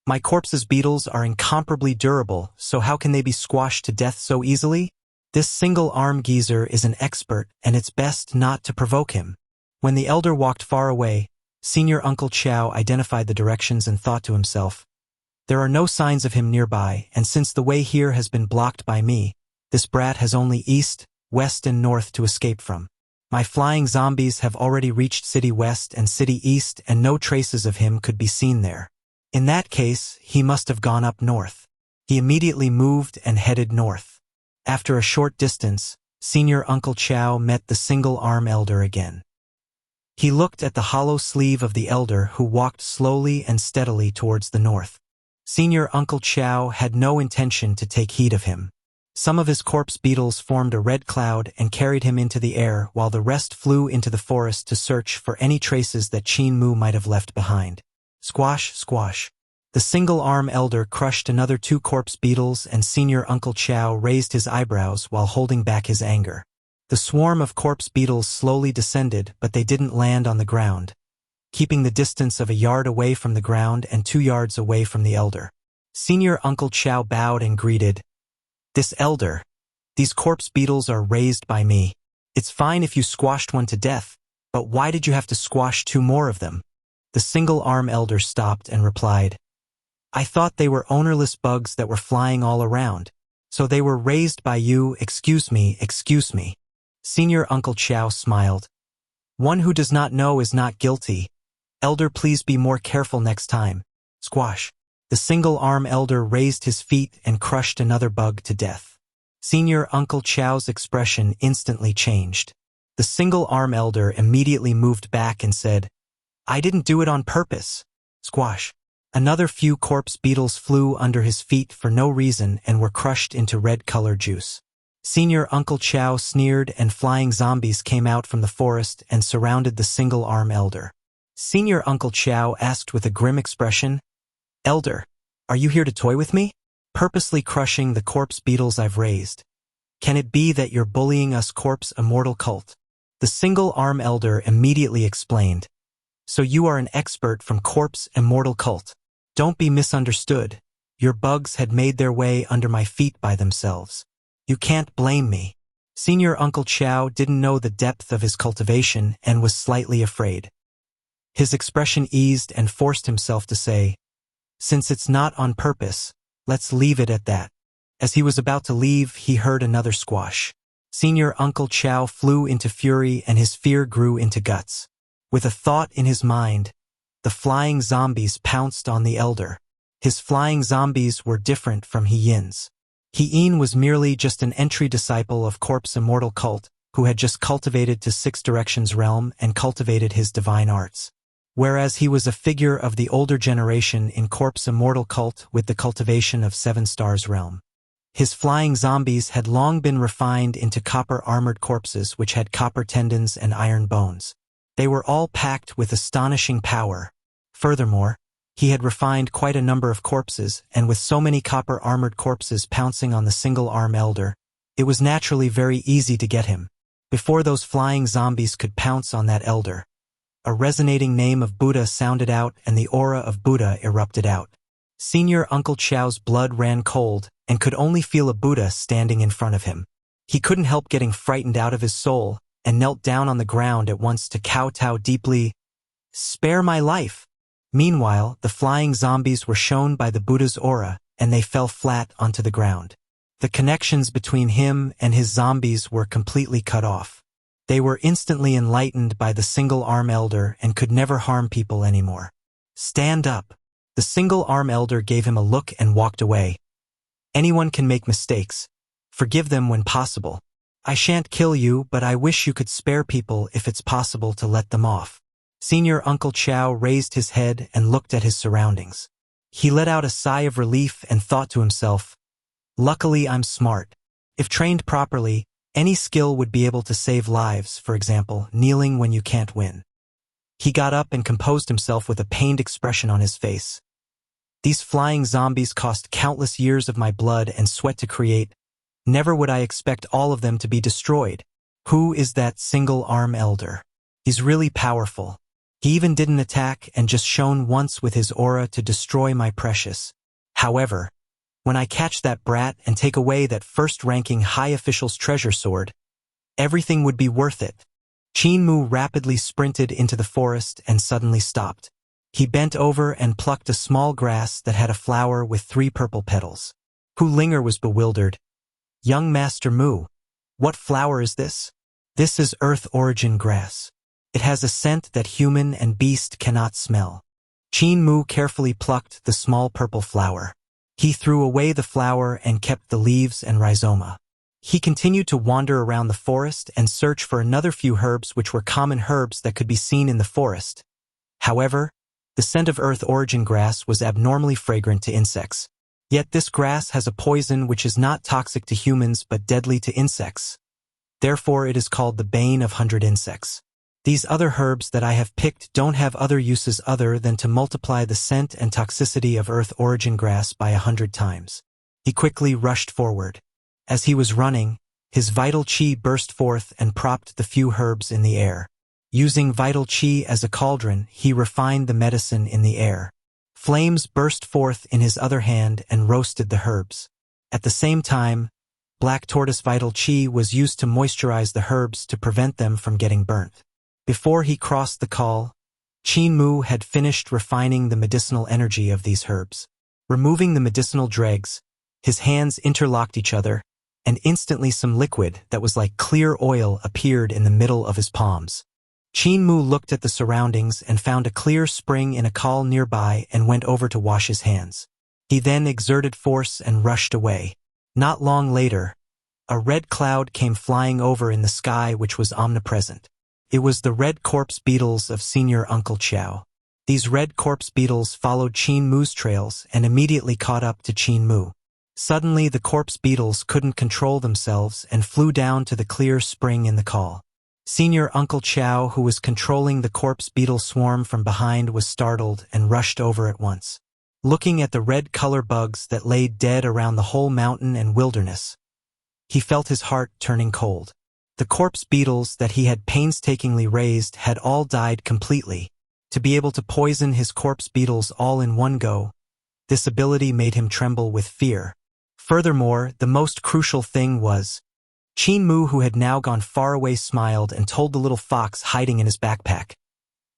My corpse's beetles are incomparably durable, so how can they be squashed to death so easily? This single-arm geezer is an expert, and it's best not to provoke him. When the elder walked far away, Senior Uncle Chow identified the directions and thought to himself, there are no signs of him nearby, and since the way here has been blocked by me, this brat has only east, west, and north to escape from. My flying zombies have already reached City West and City East, and no traces of him could be seen there. In that case, he must have gone up north. He immediately moved and headed north. After a short distance, Senior Uncle Chow met the single-arm elder again. He looked at the hollow sleeve of the elder who walked slowly and steadily towards the north. Senior Uncle Chow had no intention to take heed of him. Some of his corpse beetles formed a red cloud and carried him into the air while the rest flew into the forest to search for any traces that Qin Mu might have left behind. Squash, squash. The single-arm elder crushed another 2 corpse beetles and Senior Uncle Chow raised his eyebrows while holding back his anger. The swarm of corpse beetles slowly descended, but they didn't land on the ground, keeping the distance of a yard away from the ground and 2 yards away from the elder. Senior Uncle Chow bowed and greeted, "This elder, these corpse beetles are raised by me. It's fine if you squashed one to death, but why did you have to squash 2 more of them?" The single-arm elder stopped and replied, "I thought they were ownerless bugs that were flying all around, so they were raised by you, excuse me, excuse me." Senior Uncle Chow smiled. "One who does not know is not guilty. Elder, please be more careful next time." Squash. The single-arm elder raised his feet and crushed another bug to death. Senior Uncle Chow's expression instantly changed. The single-arm elder immediately moved back and said, "I didn't do it on purpose." Squash. Another few corpse beetles flew under his feet for no reason and were crushed into red color juice. Senior Uncle Chow sneered and flying zombies came out from the forest and surrounded the single-arm elder. Senior Uncle Chow asked with a grim expression, "Elder, are you here to toy with me? Purposely crushing the corpse beetles I've raised. Can it be that you're bullying us corpse immortal cult?" The single-arm elder immediately explained, "So you are an expert from corpse immortal cult. Don't be misunderstood. Your bugs had made their way under my feet by themselves. You can't blame me." Senior Uncle Chow didn't know the depth of his cultivation and was slightly afraid. His expression eased and forced himself to say, "Since it's not on purpose, let's leave it at that." As he was about to leave, he heard another squash. Senior Uncle Chow flew into fury and his fear grew into guts. With a thought in his mind, the flying zombies pounced on the elder. His flying zombies were different from He-Yin's. He-Yin was merely just an entry disciple of Corpse Immortal Cult who had just cultivated to 6 Directions realm and cultivated his divine arts. Whereas he was a figure of the older generation in Corpse Immortal Cult with the cultivation of 7 Stars realm. His flying zombies had long been refined into copper-armored corpses which had copper tendons and iron bones. They were all packed with astonishing power. Furthermore, he had refined quite a number of corpses, and with so many copper-armored corpses pouncing on the single-arm elder, it was naturally very easy to get him. Before those flying zombies could pounce on that elder, a resonating name of Buddha sounded out and the aura of Buddha erupted out. Senior Uncle Chow's blood ran cold and could only feel a Buddha standing in front of him. He couldn't help getting frightened out of his soul and knelt down on the ground at once to kowtow deeply, "Spare my life." Meanwhile, the flying zombies were shown by the Buddha's aura, and they fell flat onto the ground. The connections between him and his zombies were completely cut off. They were instantly enlightened by the single-arm elder and could never harm people anymore. "Stand up." The single-arm elder gave him a look and walked away. "Anyone can make mistakes. Forgive them when possible. I shan't kill you, but I wish you could spare people if it's possible to let them off." Senior Uncle Chow raised his head and looked at his surroundings. He let out a sigh of relief and thought to himself, "Luckily I'm smart. If trained properly, any skill would be able to save lives, for example, kneeling when you can't win." He got up and composed himself with a pained expression on his face. "These flying zombies cost countless years of my blood and sweat to create. Never would I expect all of them to be destroyed. Who is that single-arm elder? He's really powerful. He even didn't attack and just shone once with his aura to destroy my precious. However, when I catch that brat and take away that first-ranking high official's treasure sword, everything would be worth it." Qin Mu rapidly sprinted into the forest and suddenly stopped. He bent over and plucked a small grass that had a flower with 3 purple petals. Hu Linger was bewildered. "Young Master Mu, what flower is this?" "This is Earth Origin grass. It has a scent that human and beast cannot smell." Qin Mu carefully plucked the small purple flower. He threw away the flower and kept the leaves and rhizoma. He continued to wander around the forest and search for another few herbs which were common herbs that could be seen in the forest. However, the scent of earth origin grass was abnormally fragrant to insects. Yet this grass has a poison which is not toxic to humans but deadly to insects. Therefore it is called the bane of 100 insects. These other herbs that I have picked don't have other uses other than to multiply the scent and toxicity of earth origin grass by 100 times. He quickly rushed forward. As he was running, his vital qi burst forth and propped the few herbs in the air. Using vital qi as a cauldron, he refined the medicine in the air. Flames burst forth in his other hand and roasted the herbs. At the same time, black tortoise vital qi was used to moisturize the herbs to prevent them from getting burnt. Before he crossed the call, Qin Mu had finished refining the medicinal energy of these herbs. Removing the medicinal dregs, his hands interlocked each other, and instantly some liquid that was like clear oil appeared in the middle of his palms. Qin Mu looked at the surroundings and found a clear spring in a call nearby and went over to wash his hands. He then exerted force and rushed away. Not long later, a red cloud came flying over in the sky which was omnipresent. It was the red corpse beetles of Senior Uncle Qiao. These red corpse beetles followed Qin Mu's trails and immediately caught up to Qin Mu. Suddenly the corpse beetles couldn't control themselves and flew down to the clear spring in the call. Senior Uncle Qiao, who was controlling the corpse beetle swarm from behind, was startled and rushed over at once. Looking at the red color bugs that lay dead around the whole mountain and wilderness, he felt his heart turning cold. The corpse beetles that he had painstakingly raised had all died completely. To be able to poison his corpse beetles all in one go, this ability made him tremble with fear. Furthermore, the most crucial thing was, Qin Mu, who had now gone far away, smiled and told the little fox hiding in his backpack.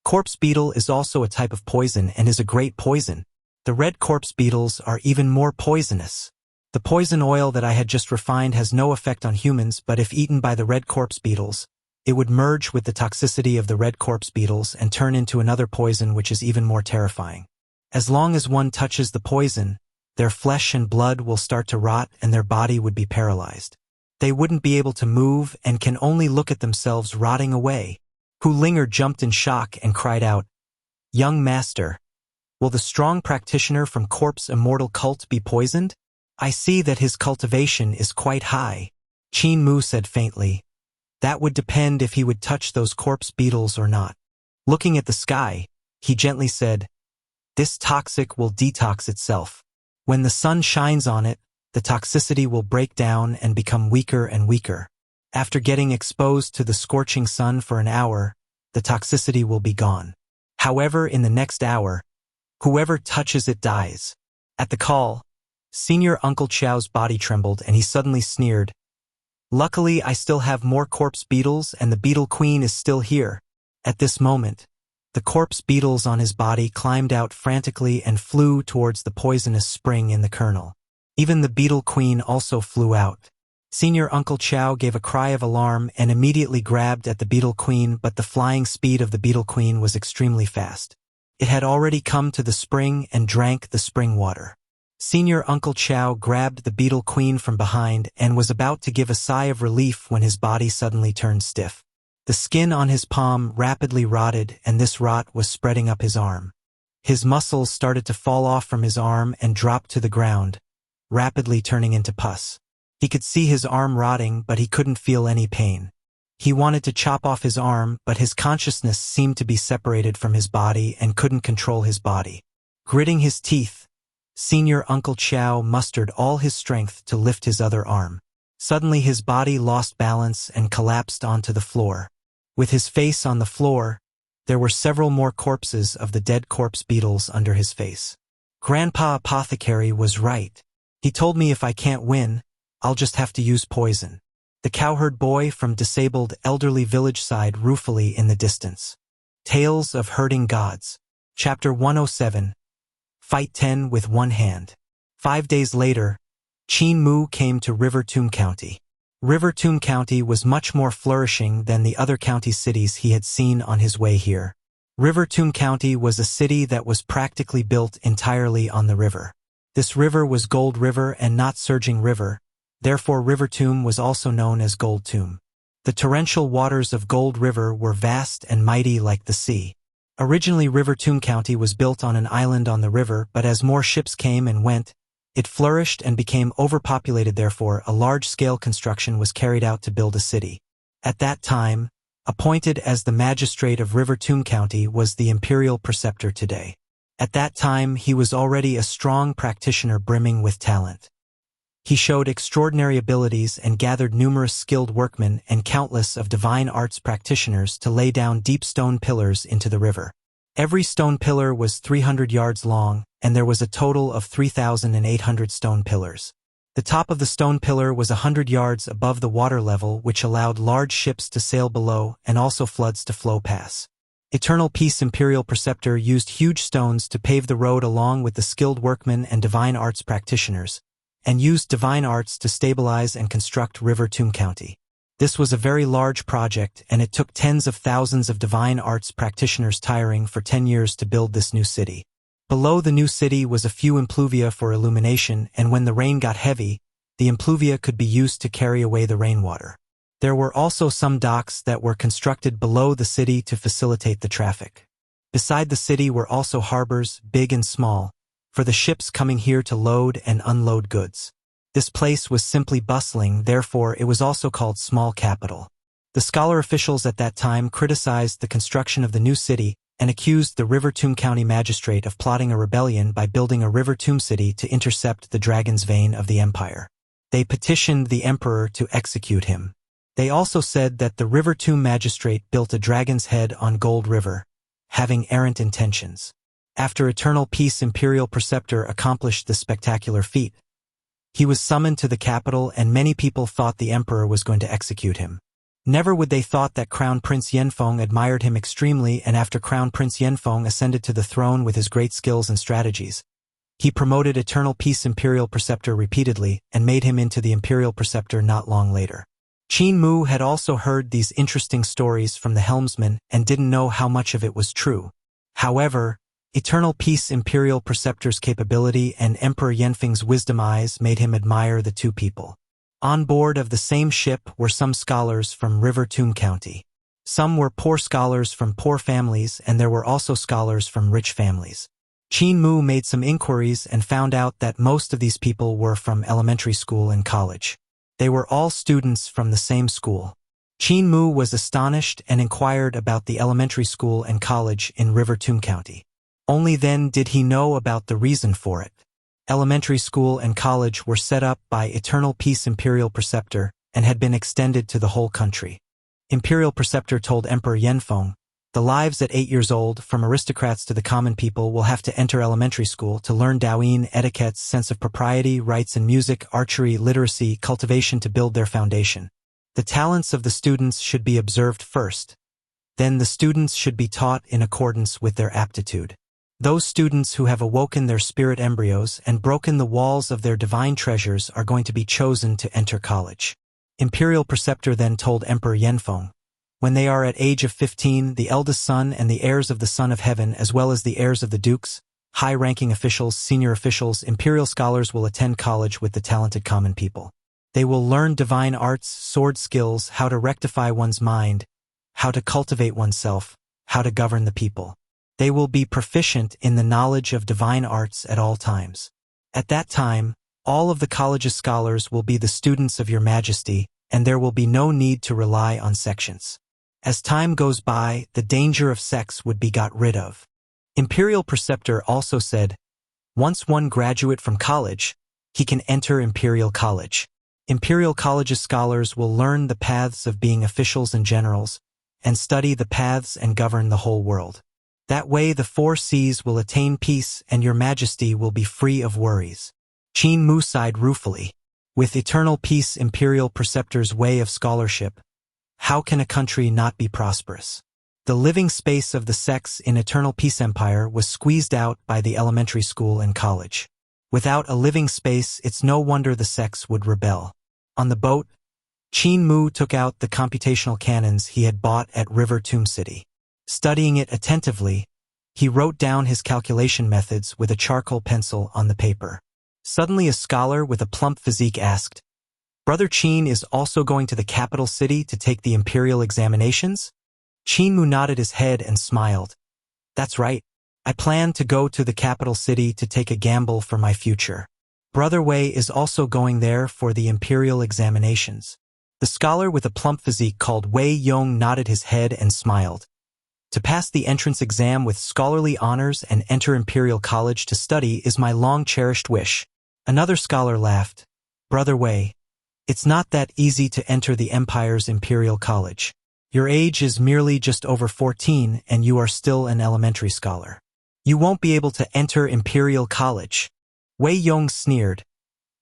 Corpse beetle is also a type of poison and is a great poison. The red corpse beetles are even more poisonous. The poison oil that I had just refined has no effect on humans, but if eaten by the red corpse beetles, it would merge with the toxicity of the red corpse beetles and turn into another poison which is even more terrifying. As long as one touches the poison, their flesh and blood will start to rot and their body would be paralyzed. They wouldn't be able to move and can only look at themselves rotting away. Hu Linger jumped in shock and cried out, "Young master, will the strong practitioner from Corpse Immortal Cult be poisoned? I see that his cultivation is quite high." Qin Mu said faintly, "That would depend if he would touch those corpse beetles or not." Looking at the sky, he gently said, "This toxic will detox itself. When the sun shines on it, the toxicity will break down and become weaker and weaker. After getting exposed to the scorching sun for an hour, the toxicity will be gone. However, in the next hour, whoever touches it dies." At the call, Senior Uncle Qiao's body trembled and he suddenly sneered, "Luckily, I still have more corpse beetles and the beetle queen is still here." At this moment, the corpse beetles on his body climbed out frantically and flew towards the poisonous spring in the kernel. Even the beetle queen also flew out. Senior Uncle Qiao gave a cry of alarm and immediately grabbed at the beetle queen, but the flying speed of the beetle queen was extremely fast. It had already come to the spring and drank the spring water. Senior Uncle Qiao grabbed the beetle queen from behind and was about to give a sigh of relief when his body suddenly turned stiff. The skin on his palm rapidly rotted and this rot was spreading up his arm. His muscles started to fall off from his arm and dropped to the ground, rapidly turning into pus. He could see his arm rotting, but he couldn't feel any pain. He wanted to chop off his arm, but his consciousness seemed to be separated from his body and couldn't control his body. Gritting his teeth, Senior Uncle Qiao mustered all his strength to lift his other arm. Suddenly his body lost balance and collapsed onto the floor. With his face on the floor, there were several more corpses of the dead corpse beetles under his face. Grandpa Apothecary was right. He told me if I can't win, I'll just have to use poison. The cowherd boy from disabled elderly village sighed ruefully in the distance. Tales of Herding Gods. Chapter 107. Fight 10 with one hand. 5 days later, Qin Mu came to Rivertune County. Rivertune County was much more flourishing than the other county cities he had seen on his way here. Rivertune County was a city that was practically built entirely on the river. This river was Gold River and not Surging River, therefore River Tomb was also known as Gold Tomb. The torrential waters of Gold River were vast and mighty like the sea. Originally River Tomb County was built on an island on the river, but as more ships came and went, it flourished and became overpopulated, therefore a large-scale construction was carried out to build a city. At that time, appointed as the magistrate of River Tomb County was the imperial preceptor today. At that time he was already a strong practitioner brimming with talent. He showed extraordinary abilities and gathered numerous skilled workmen and countless of divine arts practitioners to lay down deep stone pillars into the river. Every stone pillar was 300 yards long, and there was a total of 3,800 stone pillars. The top of the stone pillar was 100 yards above the water level, which allowed large ships to sail below and also floods to flow past. Eternal Peace Imperial Preceptor used huge stones to pave the road along with the skilled workmen and divine arts practitioners, and used divine arts to stabilize and construct River Tomb County. This was a very large project, and it took tens of thousands of divine arts practitioners tiring for 10 years to build this new city. Below the new city was a few impluvia for illumination, and when the rain got heavy, the impluvia could be used to carry away the rainwater. There were also some docks that were constructed below the city to facilitate the traffic. Beside the city were also harbors, big and small, for the ships coming here to load and unload goods. This place was simply bustling, therefore it was also called Small Capital. The scholar officials at that time criticized the construction of the new city and accused the River Tomb County magistrate of plotting a rebellion by building a river tomb city to intercept the dragon's vein of the empire. They petitioned the emperor to execute him. They also said that the River Tomb magistrate built a dragon's head on Gold River, having errant intentions. After Eternal Peace Imperial Preceptor accomplished this spectacular feat, he was summoned to the capital, and many people thought the emperor was going to execute him. Never would they thought that Crown Prince Yanfeng admired him extremely, and after Crown Prince Yanfeng ascended to the throne with his great skills and strategies, he promoted Eternal Peace Imperial Preceptor repeatedly and made him into the Imperial Preceptor not long later. Qin Mu had also heard these interesting stories from the helmsman and didn't know how much of it was true. However, Eternal Peace Imperial Preceptor's capability and Emperor Yanfeng's wisdom eyes made him admire the two people. On board of the same ship were some scholars from River Tomb County. Some were poor scholars from poor families, and there were also scholars from rich families. Qin Mu made some inquiries and found out that most of these people were from elementary school and college. They were all students from the same school. Qin Mu was astonished and inquired about the elementary school and college in River Tomb County. Only then did he know about the reason for it. Elementary school and college were set up by Eternal Peace Imperial Preceptor and had been extended to the whole country. Imperial Preceptor told Emperor Yanfeng, "The lives at 8 years old, from aristocrats to the common people, will have to enter elementary school to learn Daoyin etiquettes, sense of propriety, rights in music, archery, literacy, cultivation to build their foundation. The talents of the students should be observed first. Then the students should be taught in accordance with their aptitude. Those students who have awoken their spirit embryos and broken the walls of their divine treasures are going to be chosen to enter college." Imperial Preceptor then told Emperor Yanfeng, "When they are at age of 15, the eldest son and the heirs of the Son of Heaven, as well as the heirs of the dukes, high-ranking officials, senior officials, imperial scholars will attend college with the talented common people. They will learn divine arts, sword skills, how to rectify one's mind, how to cultivate oneself, how to govern the people. They will be proficient in the knowledge of divine arts at all times. At that time, all of the college's scholars will be the students of your majesty, and there will be no need to rely on sections. As time goes by, the danger of sects would be got rid of." Imperial Preceptor also said, "Once one graduate from college, he can enter Imperial College. Imperial College's scholars will learn the paths of being officials and generals, and study the paths and govern the whole world. That way the 4 seas will attain peace and your majesty will be free of worries." Qin Mu sighed ruefully. With Eternal Peace Imperial Preceptor's way of scholarship, how can a country not be prosperous? The living space of the sects in Eternal Peace Empire was squeezed out by the elementary school and college. Without a living space, it's no wonder the sects would rebel. On the boat, Qin Mu took out the computational cannons he had bought at River Tomb City. Studying it attentively, he wrote down his calculation methods with a charcoal pencil on the paper. Suddenly a scholar with a plump physique asked, "Brother Qin is also going to the capital city to take the imperial examinations?" Qin Mu nodded his head and smiled. "That's right. I plan to go to the capital city to take a gamble for my future. Brother Wei is also going there for the imperial examinations." The scholar with a plump physique called Wei Yong nodded his head and smiled. "To pass the entrance exam with scholarly honors and enter Imperial College to study is my long-cherished wish." Another scholar laughed. "Brother Wei, it's not that easy to enter the Empire's Imperial College. Your age is merely just over 14 and you are still an elementary scholar. You won't be able to enter Imperial College." Wei Yong sneered.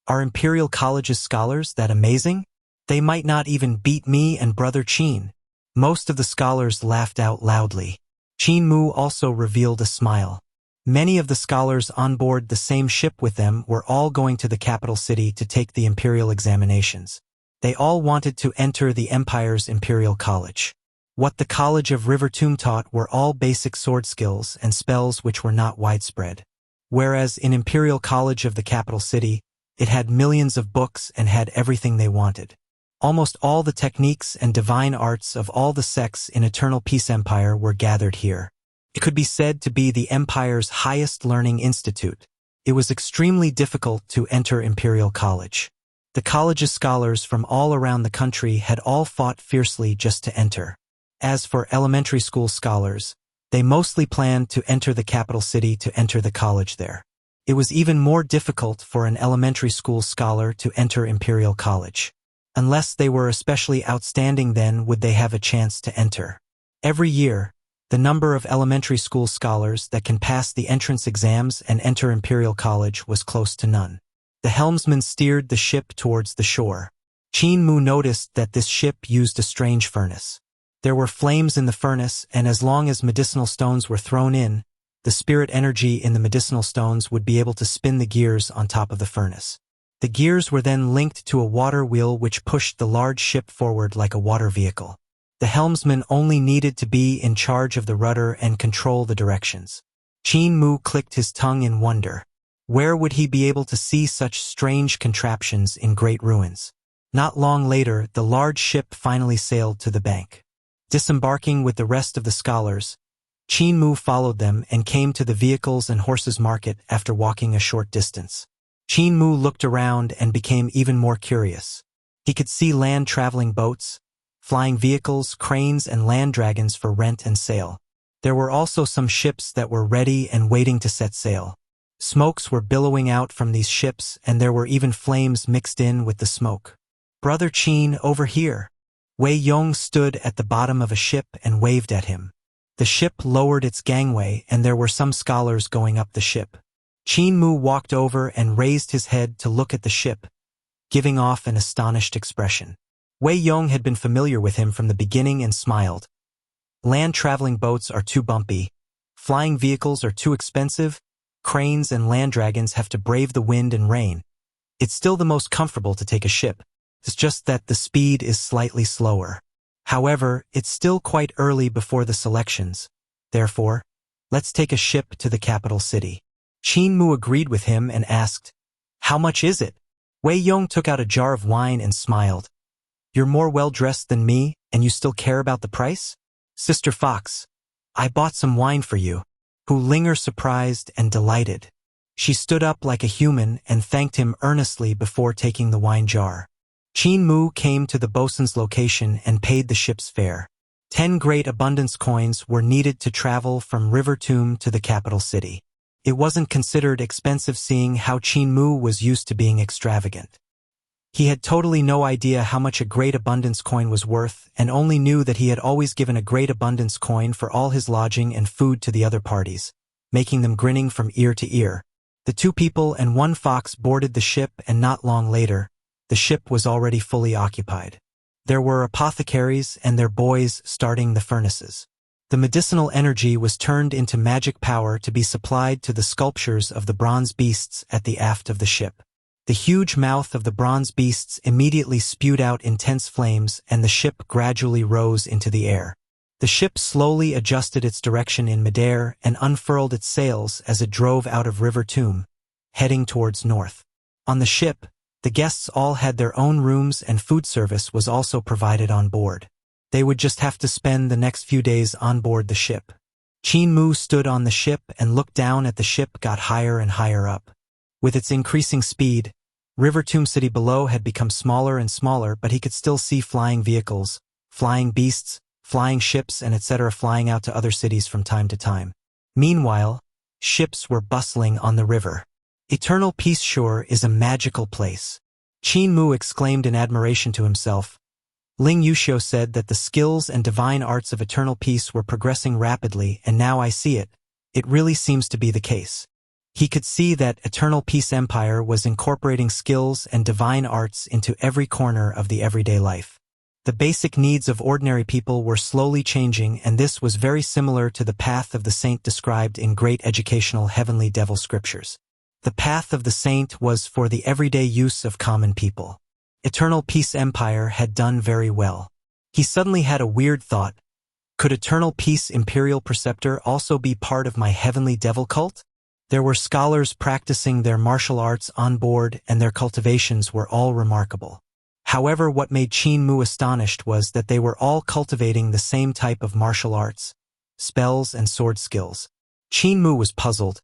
"Are Imperial College's scholars that amazing? They might not even beat me and Brother Qin." Most of the scholars laughed out loudly. Qin Mu also revealed a smile. Many of the scholars on board the same ship with them were all going to the capital city to take the imperial examinations. They all wanted to enter the Empire's Imperial College. What the College of River Tomb taught were all basic sword skills and spells which were not widespread. Whereas in Imperial College of the capital city, it had millions of books and had everything they wanted. Almost all the techniques and divine arts of all the sects in Eternal Peace Empire were gathered here. It could be said to be the Empire's highest learning institute. It was extremely difficult to enter Imperial College. The college's scholars from all around the country had all fought fiercely just to enter. As for elementary school scholars, they mostly planned to enter the capital city to enter the college there. It was even more difficult for an elementary school scholar to enter Imperial College. Unless they were especially outstanding, then would they have a chance to enter. Every year, the number of elementary school scholars that can pass the entrance exams and enter Imperial College was close to none. The helmsman steered the ship towards the shore. Qin Mu noticed that this ship used a strange furnace. There were flames in the furnace, and as long as medicinal stones were thrown in, the spirit energy in the medicinal stones would be able to spin the gears on top of the furnace. The gears were then linked to a water wheel which pushed the large ship forward like a water vehicle. The helmsman only needed to be in charge of the rudder and control the directions. Qin Mu clicked his tongue in wonder. Where would he be able to see such strange contraptions in great ruins? Not long later, the large ship finally sailed to the bank. Disembarking with the rest of the scholars, Qin Mu followed them and came to the vehicles and horses market after walking a short distance. Qin Mu looked around and became even more curious. He could see land-traveling boats, flying vehicles, cranes, and land dragons for rent and sale. There were also some ships that were ready and waiting to set sail. Smokes were billowing out from these ships, and there were even flames mixed in with the smoke. "Brother Qin, over here." Wei Yong stood at the bottom of a ship and waved at him. The ship lowered its gangway, and there were some scholars going up the ship. Qin Mu walked over and raised his head to look at the ship, giving off an astonished expression. Wei Yong had been familiar with him from the beginning and smiled. "Land-traveling boats are too bumpy. Flying vehicles are too expensive. Cranes and land dragons have to brave the wind and rain. It's still the most comfortable to take a ship. It's just that the speed is slightly slower. However, it's still quite early before the selections. Therefore, let's take a ship to the capital city." Qin Mu agreed with him and asked, "How much is it?" Wei Yong took out a jar of wine and smiled. "You're more well-dressed than me, and you still care about the price? Sister Fox, I bought some wine for you." Hu Linger surprised and delighted. She stood up like a human and thanked him earnestly before taking the wine jar. Qin Mu came to the bosun's location and paid the ship's fare. 10 great abundance coins were needed to travel from River Tomb to the capital city. It wasn't considered expensive seeing how Qin Mu was used to being extravagant. He had totally no idea how much a great abundance coin was worth and only knew that he had always given a great abundance coin for all his lodging and food to the other parties, making them grinning from ear to ear. The 2 people and 1 fox boarded the ship, and not long later, the ship was already fully occupied. There were apothecaries and their boys starting the furnaces. The medicinal energy was turned into magic power to be supplied to the sculptures of the bronze beasts at the aft of the ship. The huge mouth of the bronze beasts immediately spewed out intense flames, and the ship gradually rose into the air. The ship slowly adjusted its direction in midair and unfurled its sails as it drove out of River Tomb, heading towards north. On the ship, the guests all had their own rooms and food service was also provided on board. They would just have to spend the next few days on board the ship. Qin Mu stood on the ship and looked down at the ship got higher and higher up. With its increasing speed, River Tomb City below had become smaller and smaller, but he could still see flying vehicles, flying beasts, flying ships and etc. flying out to other cities from time to time. Meanwhile, ships were bustling on the river. Eternal Peace Shore is a magical place. Qin Mu exclaimed in admiration to himself. Ling Yuxiu said that the skills and divine arts of eternal peace were progressing rapidly, and now I see it. It really seems to be the case. He could see that Eternal Peace Empire was incorporating skills and divine arts into every corner of the everyday life. The basic needs of ordinary people were slowly changing, and this was very similar to the path of the saint described in great educational heavenly devil scriptures. The path of the saint was for the everyday use of common people. Eternal Peace Empire had done very well. He suddenly had a weird thought. Could Eternal Peace Imperial Preceptor also be part of my heavenly devil cult? There were scholars practicing their martial arts on board, and their cultivations were all remarkable. However, what made Qin Mu astonished was that they were all cultivating the same type of martial arts, spells and sword skills. Qin Mu was puzzled.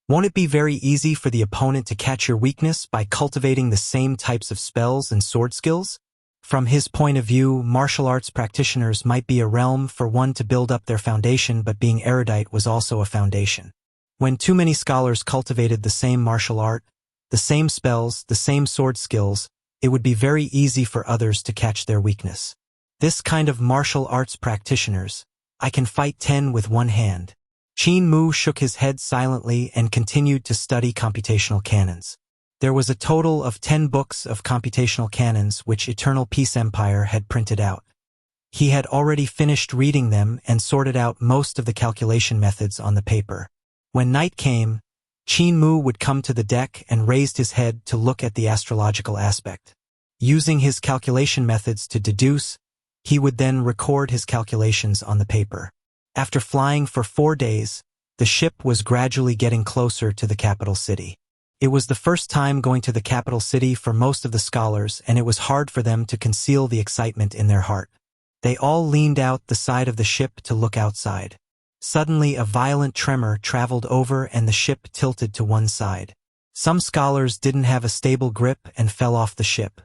Won't it be very easy for the opponent to catch your weakness by cultivating the same types of spells and sword skills? From his point of view, martial arts practitioners might be a realm for one to build up their foundation, but being erudite was also a foundation. When too many scholars cultivated the same martial art, the same spells, the same sword skills, it would be very easy for others to catch their weakness. This kind of martial arts practitioners, I can fight 10 with one hand. Qin Mu shook his head silently and continued to study computational canons. There was a total of 10 books of computational canons which Eternal Peace Empire had printed out. He had already finished reading them and sorted out most of the calculation methods on the paper. When night came, Qin Mu would come to the deck and raised his head to look at the astrological aspect. Using his calculation methods to deduce, he would then record his calculations on the paper. After flying for 4 days, the ship was gradually getting closer to the capital city. It was the first time going to the capital city for most of the scholars, and it was hard for them to conceal the excitement in their heart. They all leaned out the side of the ship to look outside. Suddenly a violent tremor traveled over and the ship tilted to one side. Some scholars didn't have a stable grip and fell off the ship.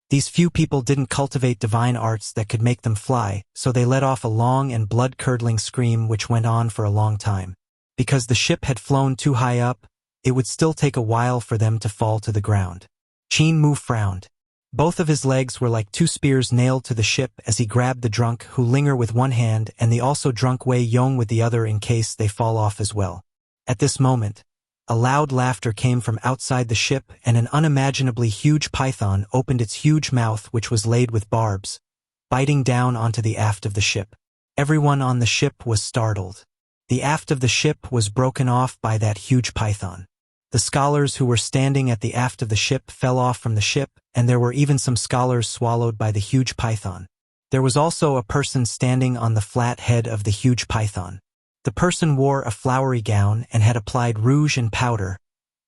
These few people didn't cultivate divine arts that could make them fly, so they let off a long and blood-curdling scream which went on for a long time. Because the ship had flown too high up, it would still take a while for them to fall to the ground. Qin Mu frowned. Both of his legs were like 2 spears nailed to the ship as he grabbed the drunk Hu Linger with one hand and the also drunk Wei Yong with the other in case they fall off as well. At this moment, a loud laughter came from outside the ship and an unimaginably huge python opened its huge mouth which was laid with barbs, biting down onto the aft of the ship. Everyone on the ship was startled. The aft of the ship was broken off by that huge python. The scholars who were standing at the aft of the ship fell off from the ship, and there were even some scholars swallowed by the huge python. There was also a person standing on the flat head of the huge python. The person wore a flowery gown and had applied rouge and powder,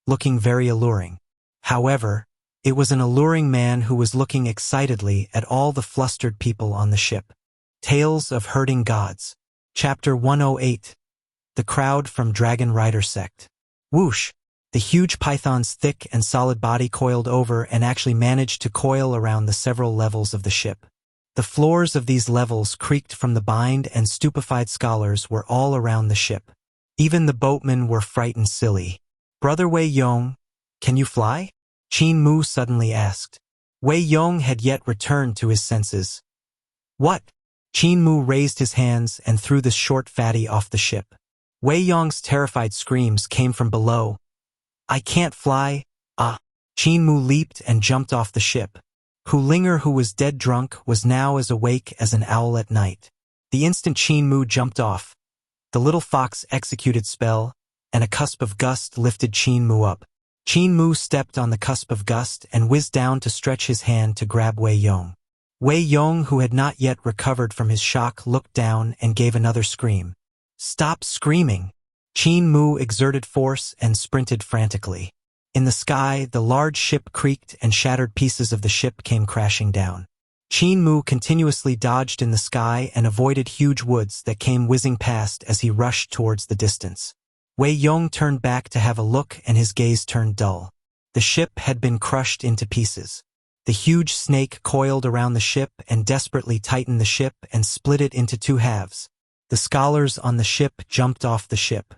looking very alluring. However, it was an alluring man who was looking excitedly at all the flustered people on the ship. Tales of Herding Gods. Chapter 108. The Crowd from Dragon Rider Sect. Whoosh! The huge python's thick and solid body coiled over and actually managed to coil around the several levels of the ship. The floors of these levels creaked from the bind and stupefied scholars were all around the ship. Even the boatmen were frightened silly. Brother Wei Yong, can you fly? Qin Mu suddenly asked. Wei Yong had yet returned to his senses. What? Qin Mu raised his hands and threw the short fatty off the ship. Wei Yong's terrified screams came from below. I can't fly, ah! Qin Mu leaped and jumped off the ship. Hu Linger, who was dead drunk, was now as awake as an owl at night. The instant Qin Mu jumped off, the little fox executed spell, and a cusp of gust lifted Qin Mu up. Qin Mu stepped on the cusp of gust and whizzed down to stretch his hand to grab Wei Yong. Wei Yong, who had not yet recovered from his shock, looked down and gave another scream. Stop screaming! Qin Mu exerted force and sprinted frantically. In the sky, the large ship creaked and shattered pieces of the ship came crashing down. Qin Mu continuously dodged in the sky and avoided huge woods that came whizzing past as he rushed towards the distance. Wei Yong turned back to have a look and his gaze turned dull. The ship had been crushed into pieces. The huge snake coiled around the ship and desperately tightened the ship and split it into two halves. The scholars on the ship jumped off the ship.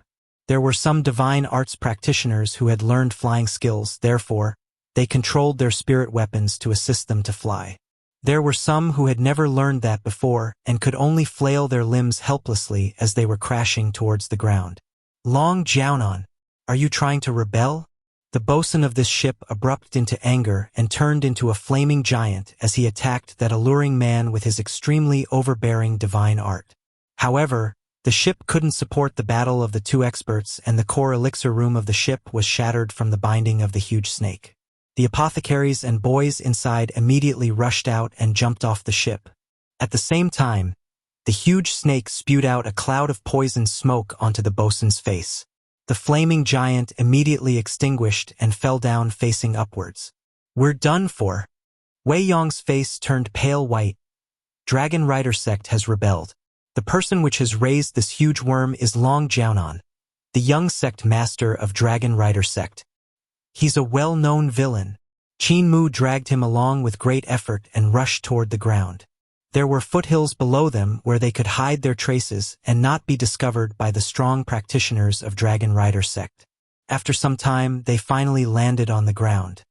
There were some divine arts practitioners who had learned flying skills, therefore, they controlled their spirit weapons to assist them to fly. There were some who had never learned that before and could only flail their limbs helplessly as they were crashing towards the ground. Long Jiaonan, are you trying to rebel? The bosun of this ship erupted into anger and turned into a flaming giant as he attacked that alluring man with his extremely overbearing divine art. However, the ship couldn't support the battle of the two experts and the core elixir room of the ship was shattered from the binding of the huge snake. The apothecaries and boys inside immediately rushed out and jumped off the ship. At the same time, the huge snake spewed out a cloud of poisoned smoke onto the bosun's face. The flaming giant immediately extinguished and fell down facing upwards. We're done for. Wei Yong's face turned pale white. Dragon Rider sect has rebelled. The person which has raised this huge worm is Long Jiaonan, the young sect master of Dragon Rider sect. He's a well-known villain. Qin Mu dragged him along with great effort and rushed toward the ground. There were foothills below them where they could hide their traces and not be discovered by the strong practitioners of Dragon Rider sect. After some time, they finally landed on the ground.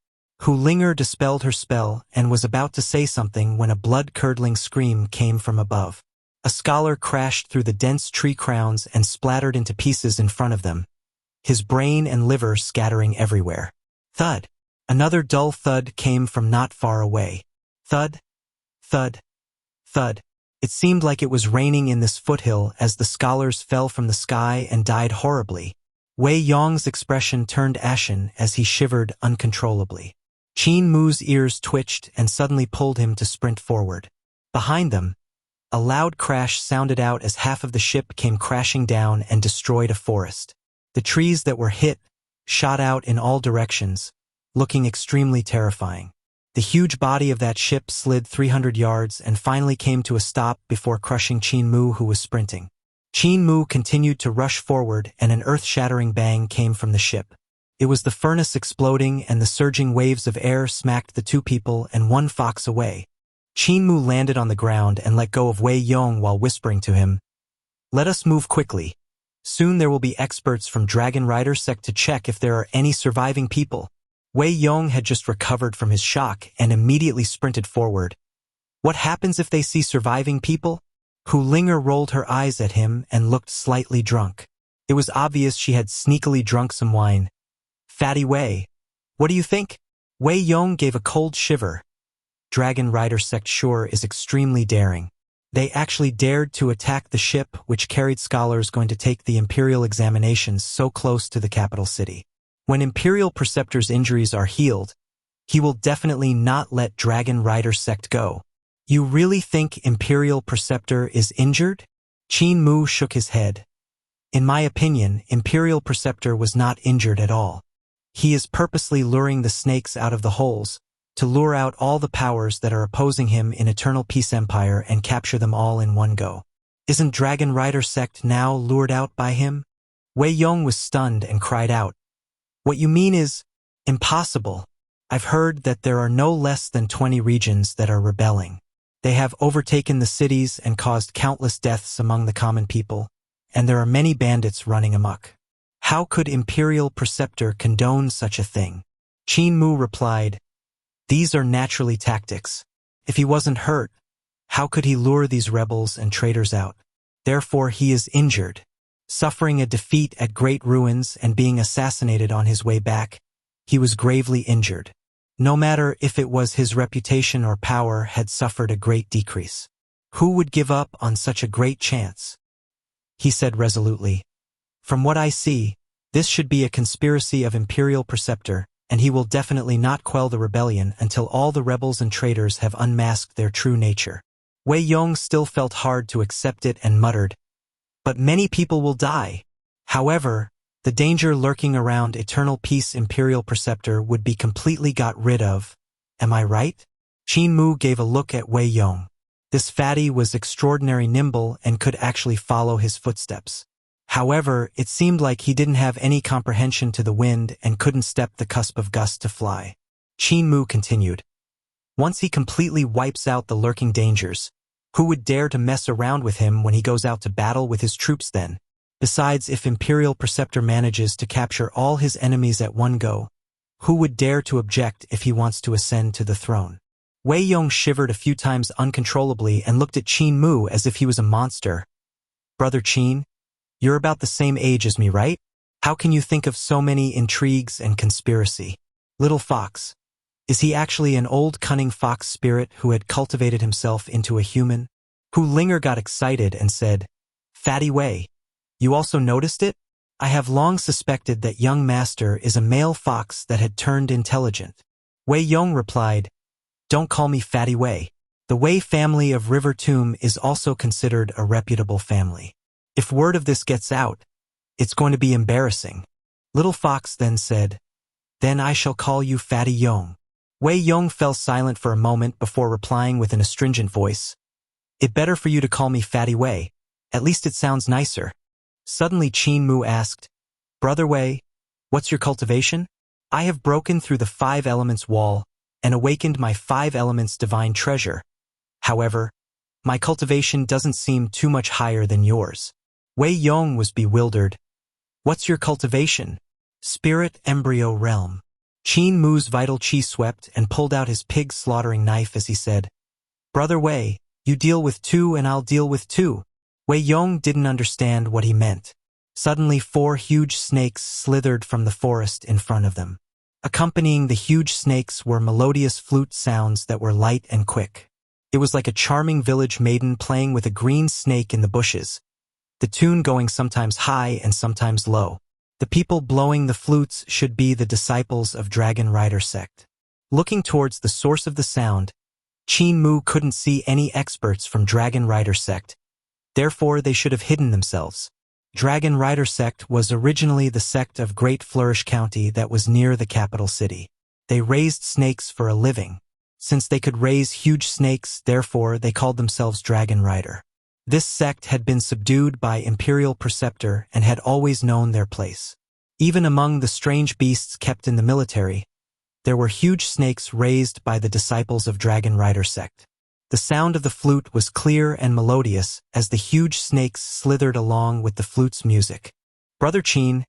Hu Linger dispelled her spell and was about to say something when a blood-curdling scream came from above. A scholar crashed through the dense tree crowns and splattered into pieces in front of them, his brain and liver scattering everywhere. Thud! Another dull thud came from not far away. Thud! Thud! Thud! It seemed like it was raining in this foothill as the scholars fell from the sky and died horribly. Wei Yong's expression turned ashen as he shivered uncontrollably. Qin Mu's ears twitched and suddenly pulled him to sprint forward. Behind them, a loud crash sounded out as half of the ship came crashing down and destroyed a forest. The trees that were hit shot out in all directions, looking extremely terrifying. The huge body of that ship slid 300 yards and finally came to a stop before crushing Qin Mu, who was sprinting. Qin Mu continued to rush forward and an earth-shattering bang came from the ship. It was the furnace exploding and the surging waves of air smacked the two people and one fox away. Qin Mu landed on the ground and let go of Wei Yong while whispering to him, "Let us move quickly. Soon there will be experts from Dragon Rider sect to check if there are any surviving people." Wei Yong had just recovered from his shock and immediately sprinted forward. What happens if they see surviving people? Hu Linger rolled her eyes at him and looked slightly drunk. It was obvious she had sneakily drunk some wine. Fatty Wei, what do you think? Wei Yong gave a cold shiver. Dragon Rider sect sure is extremely daring. They actually dared to attack the ship which carried scholars going to take the imperial examinations so close to the capital city. When Imperial Preceptor's injuries are healed, he will definitely not let Dragon Rider sect go. You really think Imperial Preceptor is injured? Qin Mu shook his head. In my opinion, Imperial Preceptor was not injured at all. He is purposely luring the snakes out of the holes, to lure out all the powers that are opposing him in Eternal Peace Empire and capture them all in one go. Isn't Dragon Rider sect now lured out by him? Wei Yong was stunned and cried out, "What you mean is impossible. I've heard that there are no less than 20 regions that are rebelling. They have overtaken the cities and caused countless deaths among the common people, and there are many bandits running amok. How could Imperial Preceptor condone such a thing?" Qin Mu replied, "These are naturally tactics. If he wasn't hurt, how could he lure these rebels and traitors out? Therefore he is injured. Suffering a defeat at great ruins and being assassinated on his way back, he was gravely injured. No matter if it was his reputation or power had suffered a great decrease. Who would give up on such a great chance?" He said resolutely, "From what I see, this should be a conspiracy of Imperial Preceptor, and he will definitely not quell the rebellion until all the rebels and traitors have unmasked their true nature." Wei Yong still felt hard to accept it and muttered, "But many people will die. However, The danger lurking around Eternal Peace Imperial Preceptor would be completely got rid of. Am I right? Qin Mu gave a look at Wei Yong. This fatty was extraordinarily nimble and could actually follow his footsteps. However, it seemed like he didn't have any comprehension to the wind and couldn't step the cusp of gust to fly. Qin Mu continued. Once he completely wipes out the lurking dangers, who would dare to mess around with him when he goes out to battle with his troops then? Besides, if Imperial Preceptor manages to capture all his enemies at one go, who would dare to object if he wants to ascend to the throne? Wei Yong shivered a few times uncontrollably and looked at Qin Mu as if he was a monster. Brother Qin, you're about the same age as me, right? How can you think of so many intrigues and conspiracy? Little fox. Is he actually an old cunning fox spirit who had cultivated himself into a human? Hu Linger got excited and said, Fatty Wei, you also noticed it? I have long suspected that young master is a male fox that had turned intelligent. Wei Yong replied, Don't call me Fatty Wei. The Wei family of River Tomb is also considered a reputable family. If word of this gets out, it's going to be embarrassing. Little Fox then said, Then I shall call you Fatty Yong. Wei Yong fell silent for a moment before replying with an astringent voice. It better for you to call me Fatty Wei. At least it sounds nicer. Suddenly Qin Mu asked, Brother Wei, what's your cultivation? I have broken through the 5 elements wall and awakened my 5 elements divine treasure. However, my cultivation doesn't seem too much higher than yours. Wei Yong was bewildered. What's your cultivation? Spirit Embryo Realm. Qin Mu's vital chi swept and pulled out his pig slaughtering knife as he said, Brother Wei, you deal with 2 and I'll deal with 2. Wei Yong didn't understand what he meant. Suddenly 4 huge snakes slithered from the forest in front of them. Accompanying the huge snakes were melodious flute sounds that were light and quick. It was like a charming village maiden playing with a green snake in the bushes, the tune going sometimes high and sometimes low. The people blowing the flutes should be the disciples of Dragon Rider sect. Looking towards the source of the sound, Qin Mu couldn't see any experts from Dragon Rider sect. Therefore, they should have hidden themselves. Dragon Rider sect was originally the sect of Great Flourish County that was near the capital city. They raised snakes for a living. Since they could raise huge snakes, therefore they called themselves Dragon Rider. This sect had been subdued by Imperial Preceptor and had always known their place. Even among the strange beasts kept in the military, there were huge snakes raised by the disciples of Dragon Rider sect. The sound of the flute was clear and melodious as the huge snakes slithered along with the flute's music. Brother Qin,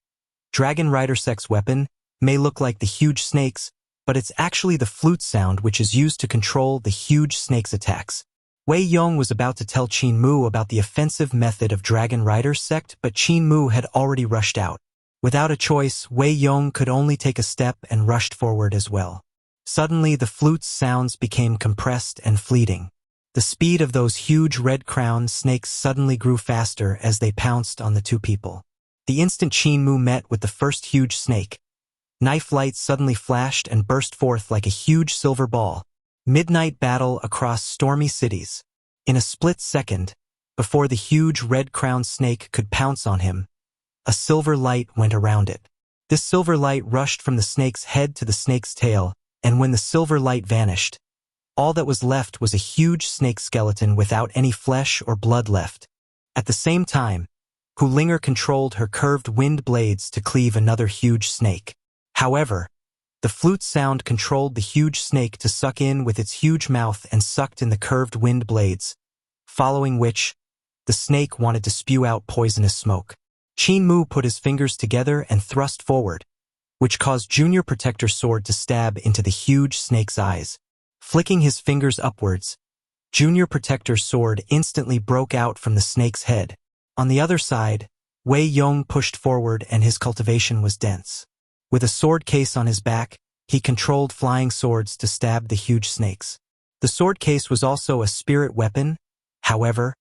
Dragon Rider sect's weapon may look like the huge snakes, but it's actually the flute sound which is used to control the huge snake's attacks. Wei Yong was about to tell Qin Mu about the offensive method of Dragon Rider's sect, but Qin Mu had already rushed out. Without a choice, Wei Yong could only take a step and rushed forward as well. Suddenly, the flute's sounds became compressed and fleeting. The speed of those huge red-crowned snakes suddenly grew faster as they pounced on the 2 people. The instant Qin Mu met with the first huge snake, knife lights suddenly flashed and burst forth like a huge silver ball. Midnight battle across stormy cities. In a split second, before the huge red-crowned snake could pounce on him, a silver light went around it. This silver light rushed from the snake's head to the snake's tail, and when the silver light vanished, all that was left was a huge snake skeleton without any flesh or blood left. At the same time, Hu Linger controlled her curved wind blades to cleave another huge snake. However, the flute sound controlled the huge snake to suck in with its huge mouth and sucked in the curved wind blades, following which, the snake wanted to spew out poisonous smoke. Qin Mu put his fingers together and thrust forward, which caused Junior Protector's sword to stab into the huge snake's eyes. Flicking his fingers upwards, Junior Protector's sword instantly broke out from the snake's head. On the other side, Wei Yong pushed forward and his cultivation was dense. With a sword case on his back, he controlled flying swords to stab the huge snakes. The sword case was also a spirit weapon. However,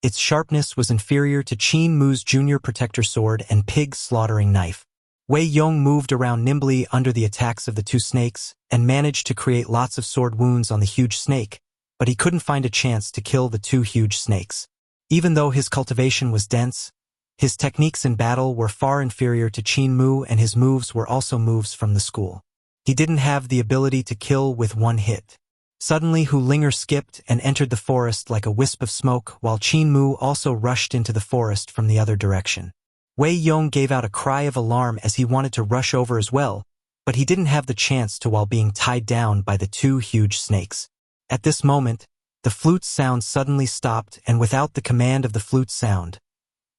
its sharpness was inferior to Qin Mu's Junior Protector sword and pig slaughtering knife. Wei Yong moved around nimbly under the attacks of the 2 snakes and managed to create lots of sword wounds on the huge snake, but he couldn't find a chance to kill the 2 huge snakes. Even though his cultivation was dense, His techniques in battle were far inferior to Qin Mu, and his moves were also moves from the school. He didn't have the ability to kill with one hit. Suddenly Hu Linger skipped and entered the forest like a wisp of smoke, while Qin Mu also rushed into the forest from the other direction. Wei Yong gave out a cry of alarm as he wanted to rush over as well, but he didn't have the chance to while being tied down by the two huge snakes. At this moment, the flute sound suddenly stopped, and without the command of the flute sound,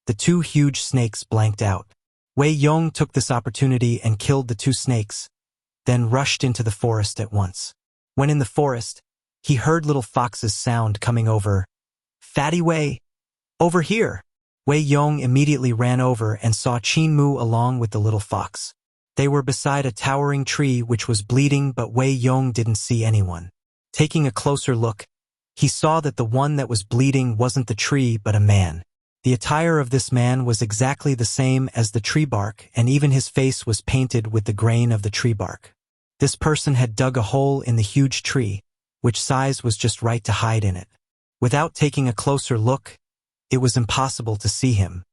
the two huge snakes blanked out. Wei Yong took this opportunity and killed the two snakes, then rushed into the forest at once. When in the forest, he heard little fox's sound coming over. "Fatty Wei! Over here!" Wei Yong immediately ran over and saw Qin Mu along with the little fox. They were beside a towering tree which was bleeding, but Wei Yong didn't see anyone. Taking a closer look, he saw that the one that was bleeding wasn't the tree but a man. The attire of this man was exactly the same as the tree bark, and even his face was painted with the grain of the tree bark. This person had dug a hole in the huge tree, which size was just right to hide in it. Without taking a closer look, it was impossible to see him.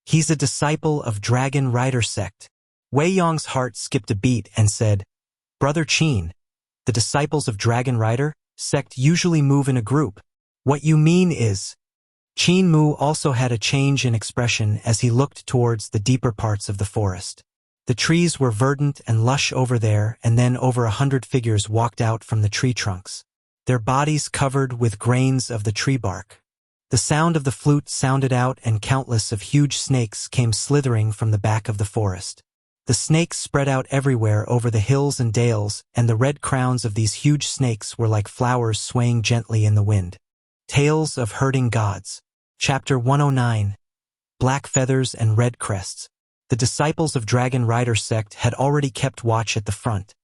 "He's a disciple of Dragon Rider sect." Wei Yong's heart skipped a beat and said, "Brother Qin, the disciples of Dragon Rider sect usually move in a group. What you mean is..." Qin Mu also had a change in expression as he looked towards the deeper parts of the forest. The trees were verdant and lush over there, and then over 100 figures walked out from the tree trunks, their bodies covered with grains of the tree bark. The sound of the flute sounded out, and countless of huge snakes came slithering from the back of the forest. The snakes spread out everywhere over the hills and dales, and the red crowns of these huge snakes were like flowers swaying gently in the wind. Tales of Herding Gods. Chapter 109. Black Feathers and Red Crests. The disciples of Dragon Rider sect had already kept watch at the front,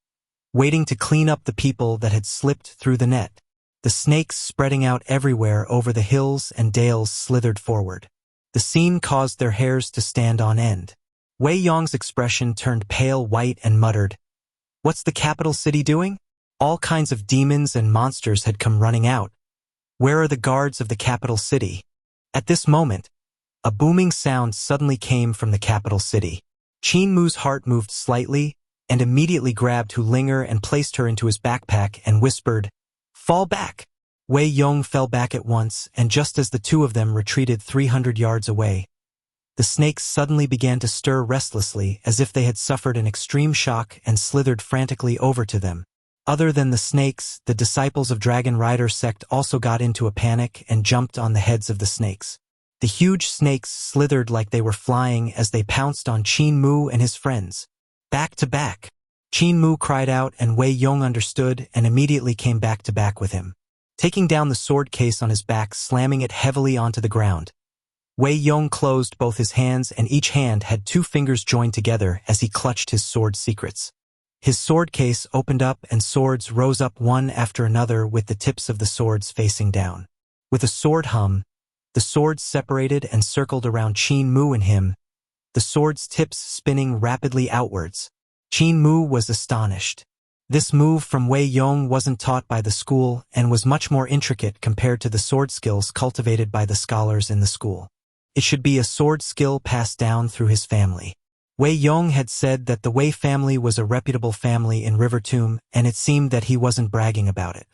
waiting to clean up the people that had slipped through the net. The snakes spreading out everywhere over the hills and dales slithered forward. The scene caused their hairs to stand on end. Wei Yong's expression turned pale white and muttered, "What's the capital city doing?" All kinds of demons and monsters had come running out. Where are the guards of the capital city? At this moment, a booming sound suddenly came from the capital city. Qin Mu's heart moved slightly and immediately grabbed Hu Linger and placed her into his backpack and whispered, "Fall back!" Wei Yong fell back at once, and just as the two of them retreated 300 yards away, the snakes suddenly began to stir restlessly as if they had suffered an extreme shock and slithered frantically over to them. Other than the snakes, the disciples of Dragon Rider sect also got into a panic and jumped on the heads of the snakes. The huge snakes slithered like they were flying as they pounced on Qin Mu and his friends. "Back to back!" Qin Mu cried out, and Wei Yong understood and immediately came back to back with him. Taking down the sword case on his back, slamming it heavily onto the ground, Wei Yong closed both his hands, and each hand had two fingers joined together as he clutched his sword secrets. His sword case opened up and swords rose up one after another with the tips of the swords facing down. With a sword hum, the swords separated and circled around Qin Mu and him, the sword's tips spinning rapidly outwards. Qin Mu was astonished. This move from Wei Yong wasn't taught by the school and was much more intricate compared to the sword skills cultivated by the scholars in the school. It should be a sword skill passed down through his family. Wei Yong had said that the Wei family was a reputable family in River Tomb, and it seemed that he wasn't bragging about it.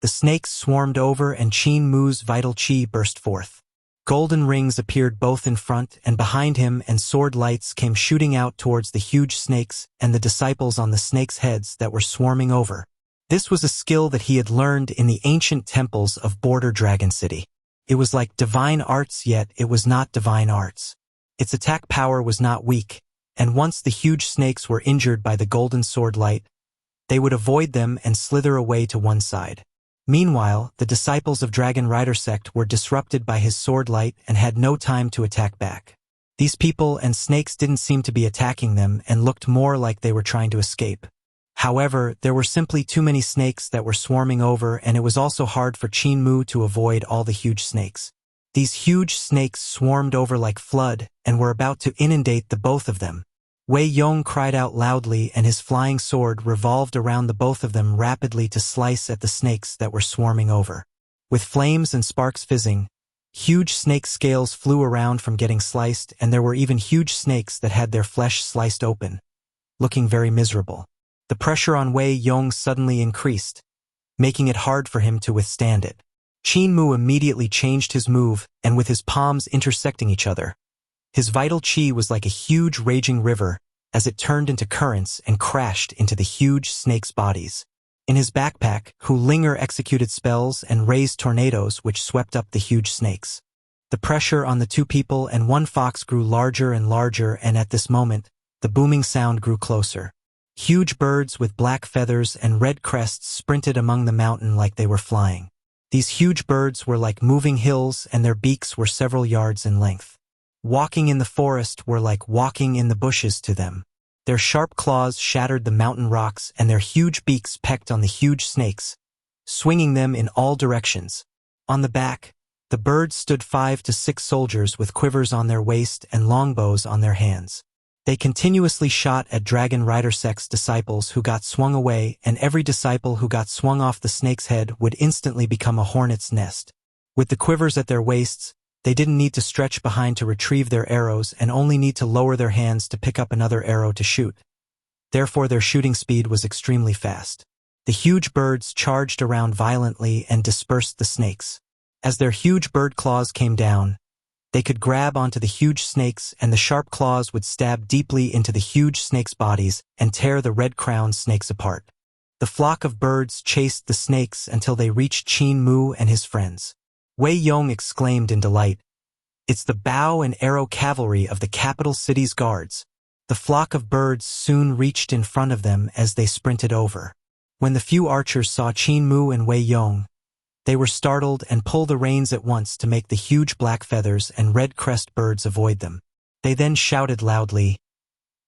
The snakes swarmed over, and Qin Mu's vital qi burst forth. Golden rings appeared both in front and behind him, and sword lights came shooting out towards the huge snakes and the disciples on the snakes' heads that were swarming over. This was a skill that he had learned in the ancient temples of Border Dragon City. It was like divine arts, yet it was not divine arts. Its attack power was not weak, and once the huge snakes were injured by the golden sword light, they would avoid them and slither away to one side. Meanwhile, the disciples of Dragon Rider sect were disrupted by his sword light and had no time to attack back. These people and snakes didn't seem to be attacking them and looked more like they were trying to escape. However, there were simply too many snakes that were swarming over, and it was also hard for Qin Mu to avoid all the huge snakes. These huge snakes swarmed over like flood and were about to inundate the both of them. Wei Yong cried out loudly, and his flying sword revolved around the both of them rapidly to slice at the snakes that were swarming over. With flames and sparks fizzing, Huge snake scales flew around from getting sliced, and there were even huge snakes that had their flesh sliced open, looking very miserable. The pressure on Wei Yong suddenly increased, making it hard for him to withstand it. Qin Mu immediately changed his move, and with his palms intersecting each other, his vital qi was like a huge raging river as it turned into currents and crashed into the huge snakes' bodies. In his backpack, Hu Linger executed spells and raised tornadoes which swept up the huge snakes. The pressure on the two people and one fox grew larger and larger, and at this moment, the booming sound grew closer. Huge birds with black feathers and red crests sprinted among the mountain like they were flying. These huge birds were like moving hills, and their beaks were several yards in length. Walking in the forest were like walking in the bushes to them. Their sharp claws shattered the mountain rocks, and their huge beaks pecked on the huge snakes, swinging them in all directions. On the back, the birds stood 5 to 6 soldiers with quivers on their waist and longbows on their hands. They continuously shot at Dragon Rider Sect's disciples who got swung away, and every disciple who got swung off the snake's head would instantly become a hornet's nest. With the quivers at their waists, they didn't need to stretch behind to retrieve their arrows and only need to lower their hands to pick up another arrow to shoot. Therefore, their shooting speed was extremely fast. The huge birds charged around violently and dispersed the snakes. As their huge bird claws came down, they could grab onto the huge snakes, and the sharp claws would stab deeply into the huge snakes' bodies and tear the red-crowned snakes apart. The flock of birds chased the snakes until they reached Qin Mu and his friends. Wei Yong exclaimed in delight, "It's the bow and arrow cavalry of the capital city's guards." The flock of birds soon reached in front of them as they sprinted over. When the few archers saw Qin Mu and Wei Yong, they were startled and pulled the reins at once to make the huge black feathers and red crest birds avoid them. They then shouted loudly,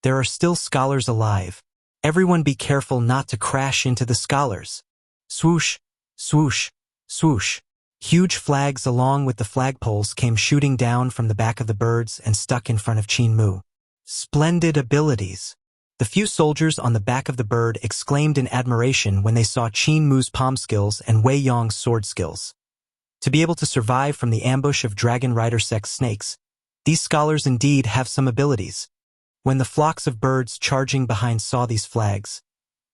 "There are still scholars alive. Everyone be careful not to crash into the scholars." Swoosh, swoosh, swoosh. Huge flags along with the flagpoles came shooting down from the back of the birds and stuck in front of Qin Mu. Splendid abilities. The few soldiers on the back of the bird exclaimed in admiration when they saw Qin Mu's palm skills and Wei Yong's sword skills. To be able to survive from the ambush of Dragon Rider Sect snakes, these scholars indeed have some abilities. When the flocks of birds charging behind saw these flags,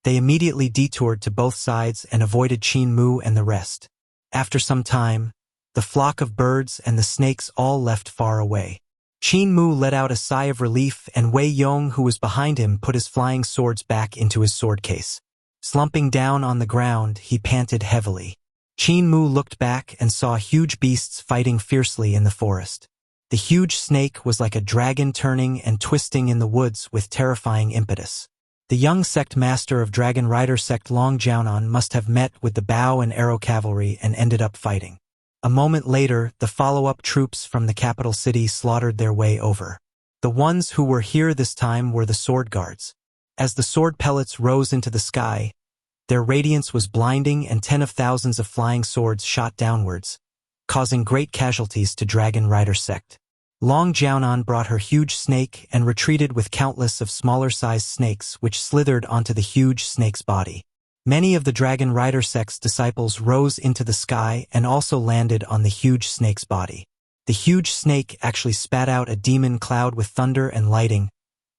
they immediately detoured to both sides and avoided Qin Mu and the rest. After some time, the flock of birds and the snakes all left far away. Qin Mu let out a sigh of relief, and Wei Yong, who was behind him, put his flying swords back into his sword case. Slumping down on the ground, he panted heavily. Qin Mu looked back and saw huge beasts fighting fiercely in the forest. The huge snake was like a dragon turning and twisting in the woods with terrifying impetus. The young sect master of Dragon Rider Sect Long Jiaonan must have met with the bow and arrow cavalry and ended up fighting. A moment later, the follow-up troops from the capital city slaughtered their way over. The ones who were here this time were the sword guards. As the sword pellets rose into the sky, their radiance was blinding, and 10 of thousands of flying swords shot downwards, causing great casualties to Dragon Rider Sect. Long Jiaonan brought her huge snake and retreated with countless of smaller-sized snakes which slithered onto the huge snake's body. Many of the Dragon Rider Sect's disciples rose into the sky and also landed on the huge snake's body. The huge snake actually spat out a demon cloud with thunder and lightning,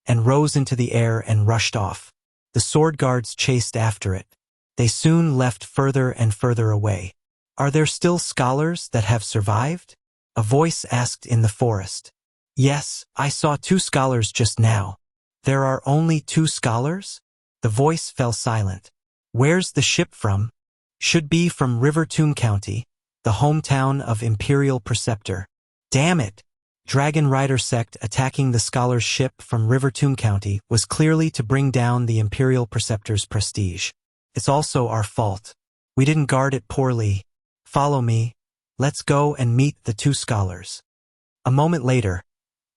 and rose into the air and rushed off. The sword guards chased after it. They soon left further and further away. "Are there still scholars that have survived?" a voice asked in the forest. "Yes, I saw 2 scholars just now." "There are only 2 scholars?" The voice fell silent. "Where's the ship from?" "Should be from Riverside County, the hometown of Imperial Preceptor." "Damn it!" Dragon Rider Sect attacking the scholar's ship from Riverside County was clearly to bring down the Imperial Preceptor's prestige. "It's also our fault. We didn't guard it poorly. Follow me. Let's go and meet the 2 scholars." A moment later,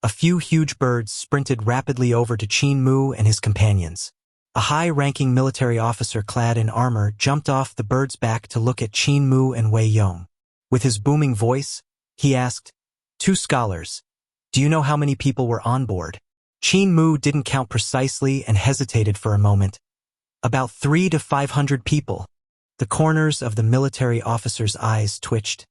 a few huge birds sprinted rapidly over to Qin Mu and his companions. A high-ranking military officer clad in armor jumped off the bird's back to look at Qin Mu and Wei Yong. With his booming voice, he asked, "2 scholars. Do you know how many people were on board?" Qin Mu didn't count precisely and hesitated for a moment. "About 300 to 500 people." The corners of the military officer's eyes twitched.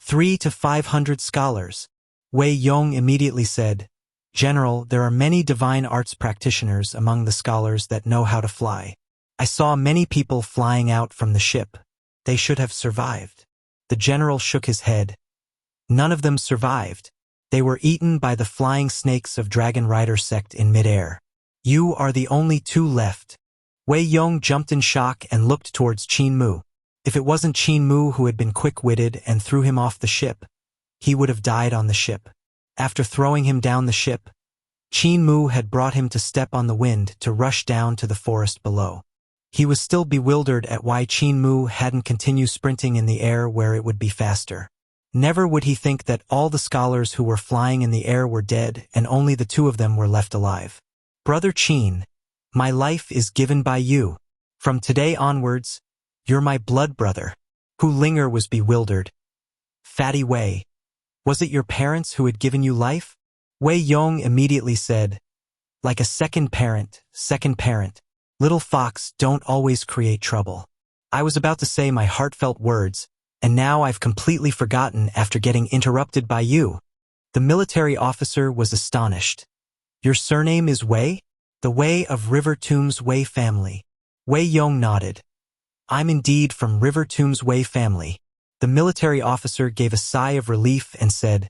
3 to 500 scholars. Wei Yong immediately said, General, there are many divine arts practitioners among the scholars that know how to fly. I saw many people flying out from the ship. They should have survived. The general shook his head. None of them survived. They were eaten by the flying snakes of Dragon Rider sect in midair. You are the only two left. Wei Yong jumped in shock and looked towards Qin Mu. If it wasn't Qin Mu who had been quick-witted and threw him off the ship, he would have died on the ship. After throwing him down the ship, Qin Mu had brought him to step on the wind to rush down to the forest below. He was still bewildered at why Qin Mu hadn't continued sprinting in the air where it would be faster. Never would he think that all the scholars who were flying in the air were dead and only the two of them were left alive. Brother Qin, my life is given by you. From today onwards, you're my blood brother. Hu Linger was bewildered. Fatty Wei, was it your parents who had given you life? Wei Yong immediately said, like a second parent. Little fox don't always create trouble. I was about to say my heartfelt words, and now I've completely forgotten after getting interrupted by you. The military officer was astonished. Your surname is Wei? The Wei of River Tomb's Wei family. Wei Yong nodded. I'm indeed from River Tomb's Wei family. The military officer gave a sigh of relief and said,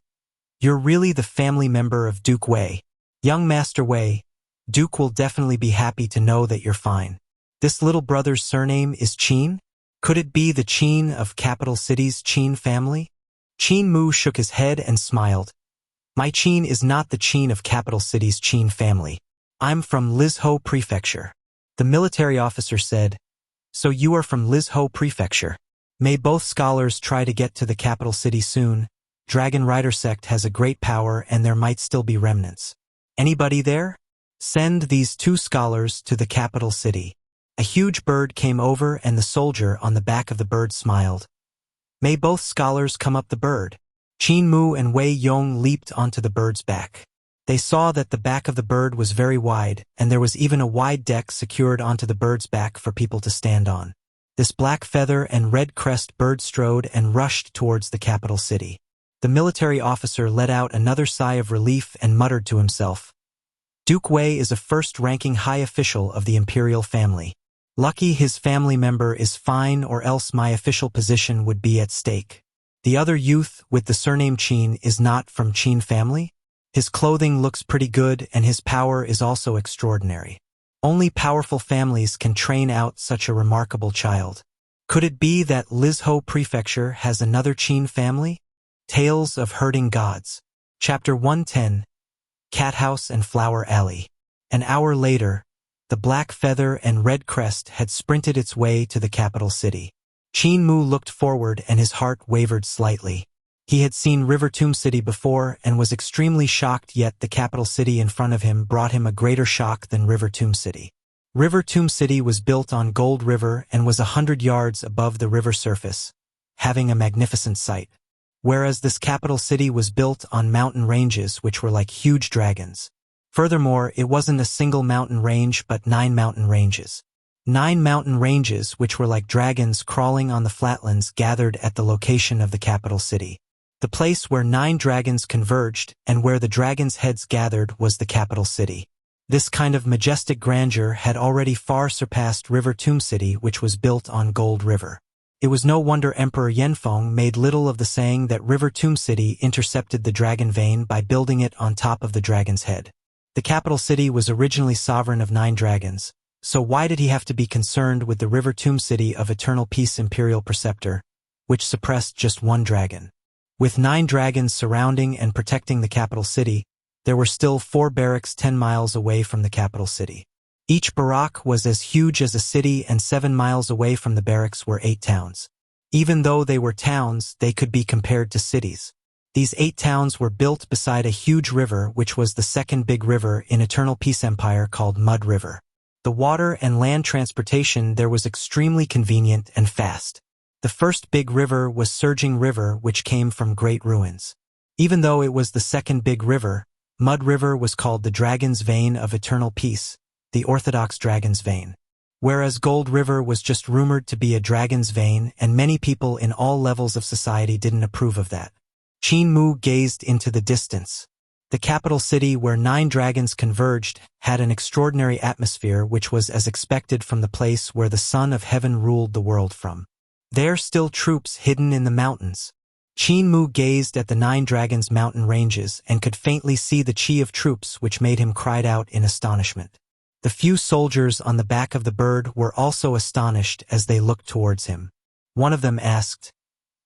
You're really the family member of Duke Wei. Young Master Wei, Duke will definitely be happy to know that you're fine. This little brother's surname is Qin? Could it be the Qin of capital city's Qin family? Qin Mu shook his head and smiled. My Qin is not the Qin of capital city's Qin family. I'm from Lizhou Prefecture. The military officer said, So you are from Lizhou Prefecture. May both scholars try to get to the capital city soon. Dragon Rider sect has a great power and there might still be remnants. Anybody there? Send these two scholars to the capital city. A huge bird came over and the soldier on the back of the bird smiled. May both scholars come up the bird. Qin Mu and Wei Yong leaped onto the bird's back. They saw that the back of the bird was very wide, and there was even a wide deck secured onto the bird's back for people to stand on. This black feather and red crest bird strode and rushed towards the capital city. The military officer let out another sigh of relief and muttered to himself, Duke Wei is a first-ranking high official of the imperial family. Lucky his family member is fine or else my official position would be at stake. The other youth with the surname Qin is not from Qin family? His clothing looks pretty good and his power is also extraordinary. Only powerful families can train out such a remarkable child. Could it be that Lizhou Prefecture has another Qin family? Tales of Herding Gods. Chapter 110. Cat House and Flower Alley. An hour later, the black feather and red crest had sprinted its way to the capital city. Qin Mu looked forward and his heart wavered slightly. He had seen River Tomb City before and was extremely shocked, yet the capital city in front of him brought him a greater shock than River Tomb City. River Tomb City was built on Gold River and was 100 yards above the river surface, having a magnificent sight. Whereas this capital city was built on mountain ranges which were like huge dragons. Furthermore, it wasn't a single mountain range but 9 mountain ranges. 9 mountain ranges which were like dragons crawling on the flatlands gathered at the location of the capital city. The place where 9 dragons converged and where the dragons' heads gathered was the capital city. This kind of majestic grandeur had already far surpassed River Tomb City, which was built on Gold River. It was no wonder Emperor Yanfeng made little of the saying that River Tomb City intercepted the dragon vein by building it on top of the dragon's head. The capital city was originally sovereign of 9 dragons, so why did he have to be concerned with the River Tomb City of Eternal Peace Imperial Preceptor, which suppressed just 1 dragon? With 9 dragons surrounding and protecting the capital city, there were still 4 barracks 10 miles away from the capital city. Each barrack was as huge as a city and 7 miles away from the barracks were 8 towns. Even though they were towns, they could be compared to cities. These 8 towns were built beside a huge river which was the second big river in Eternal Peace Empire called Mud River. The water and land transportation there was extremely convenient and fast. The first big river was Surging River, which came from Great Ruins. Even though it was the second big river, Mud River was called the Dragon's Vein of Eternal Peace, the Orthodox Dragon's Vein. whereas Gold River was just rumored to be a dragon's vein, and many people in all levels of society didn't approve of that. Qin Mu gazed into the distance. The capital city where 9 dragons converged had an extraordinary atmosphere which was as expected from the place where the Son of Heaven ruled the world from. There still troops hidden in the mountains. Qin Mu gazed at the 9 dragons' mountain ranges and could faintly see the chi of troops which made him cry out in astonishment. The few soldiers on the back of the bird were also astonished as they looked towards him. One of them asked,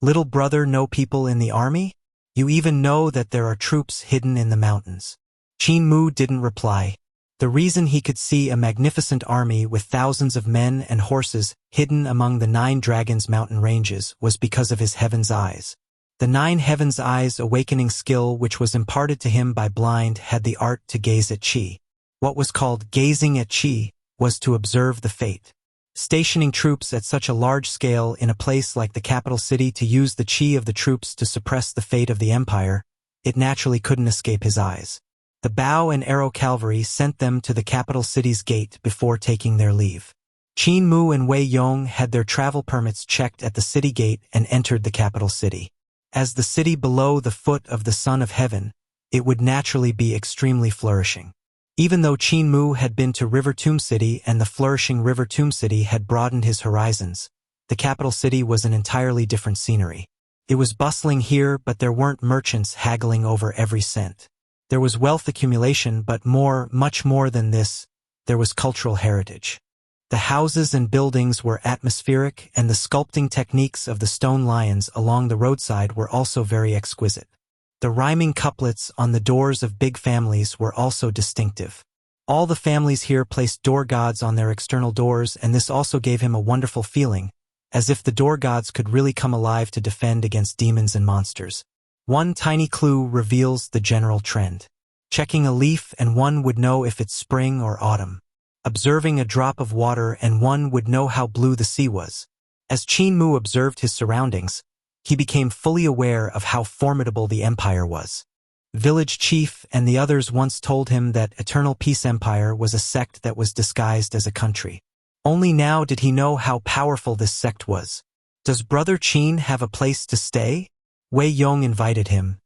"Little brother, know people in the army? You even know that there are troops hidden in the mountains?" Qin Mu didn't reply. The reason he could see a magnificent army with thousands of men and horses hidden among the 9 dragons' mountain ranges was because of his heaven's eyes. The 9 heaven's eyes awakening skill which was imparted to him by blind had the art to gaze at chi. What was called gazing at chi was to observe the fate. Stationing troops at such a large scale in a place like the capital city to use the chi of the troops to suppress the fate of the empire, it naturally couldn't escape his eyes. The bow and arrow cavalry sent them to the capital city's gate before taking their leave. Qin Mu and Wei Yong had their travel permits checked at the city gate and entered the capital city. As the city below the foot of the Son of Heaven, it would naturally be extremely flourishing. Even though Qin Mu had been to River Tomb City and the flourishing River Tomb City had broadened his horizons, the capital city was an entirely different scenery. It was bustling here, but there weren't merchants haggling over every cent. There was wealth accumulation, but much more than this, there was cultural heritage. The houses and buildings were atmospheric, and the sculpting techniques of the stone lions along the roadside were also very exquisite. The rhyming couplets on the doors of big families were also distinctive. All the families here placed door gods on their external doors, and this also gave him a wonderful feeling, as if the door gods could really come alive to defend against demons and monsters. One tiny clue reveals the general trend. Checking a leaf and one would know if it's spring or autumn. Observing a drop of water and one would know how blue the sea was. As Qin Mu observed his surroundings, he became fully aware of how formidable the empire was. Village chief and the others once told him that Eternal Peace Empire was a sect that was disguised as a country. Only now did he know how powerful this sect was. "Does Brother Qin have a place to stay?" Wei Yong invited him.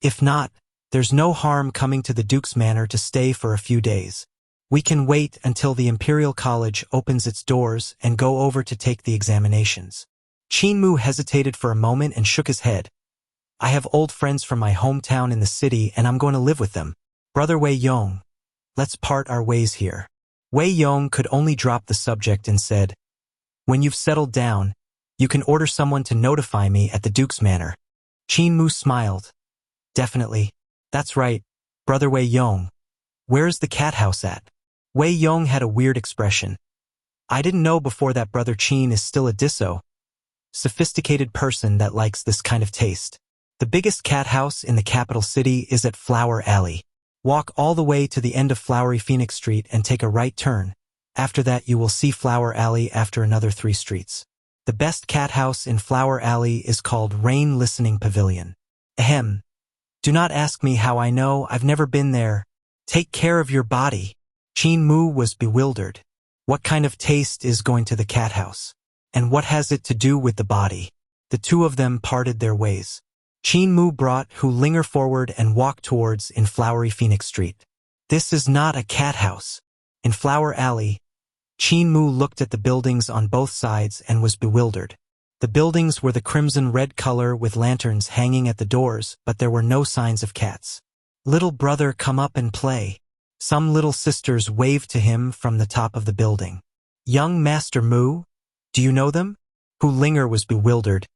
"If not, there's no harm coming to the Duke's Manor to stay for a few days. We can wait until the Imperial College opens its doors and go over to take the examinations." Qin Mu hesitated for a moment and shook his head. "I have old friends from my hometown in the city and I'm going to live with them. Brother Wei Yong, let's part our ways here." Wei Yong could only drop the subject and said, "When you've settled down, you can order someone to notify me at the Duke's Manor." Qin Mu smiled. "Definitely. That's right, Brother Wei Yong. Where's the cat house at?" Wei Yong had a weird expression. "I didn't know before that Brother Qin is still a sophisticated person that likes this kind of taste. The biggest cat house in the capital city is at Flower Alley. Walk all the way to the end of Flowery Phoenix Street and take a right turn. After that you will see Flower Alley after another 3 streets. The best cat house in Flower Alley is called Rain Listening Pavilion." "Ahem. Do not ask me how I know, I've never been there. Take care of your body." Qin Mu was bewildered. What kind of taste is going to the cat house? And what has it to do with the body? The two of them parted their ways. Qin Mu brought Hu Linger forward and walked towards in Flowery Phoenix Street. "This is not a cat house." In Flower Alley, Qin Mu looked at the buildings on both sides and was bewildered. The buildings were the crimson-red color with lanterns hanging at the doors, but there were no signs of cats. "Little brother, come up and play." Some little sisters waved to him from the top of the building. "Young Master Mu? Do you know them?" Hu Linger was bewildered.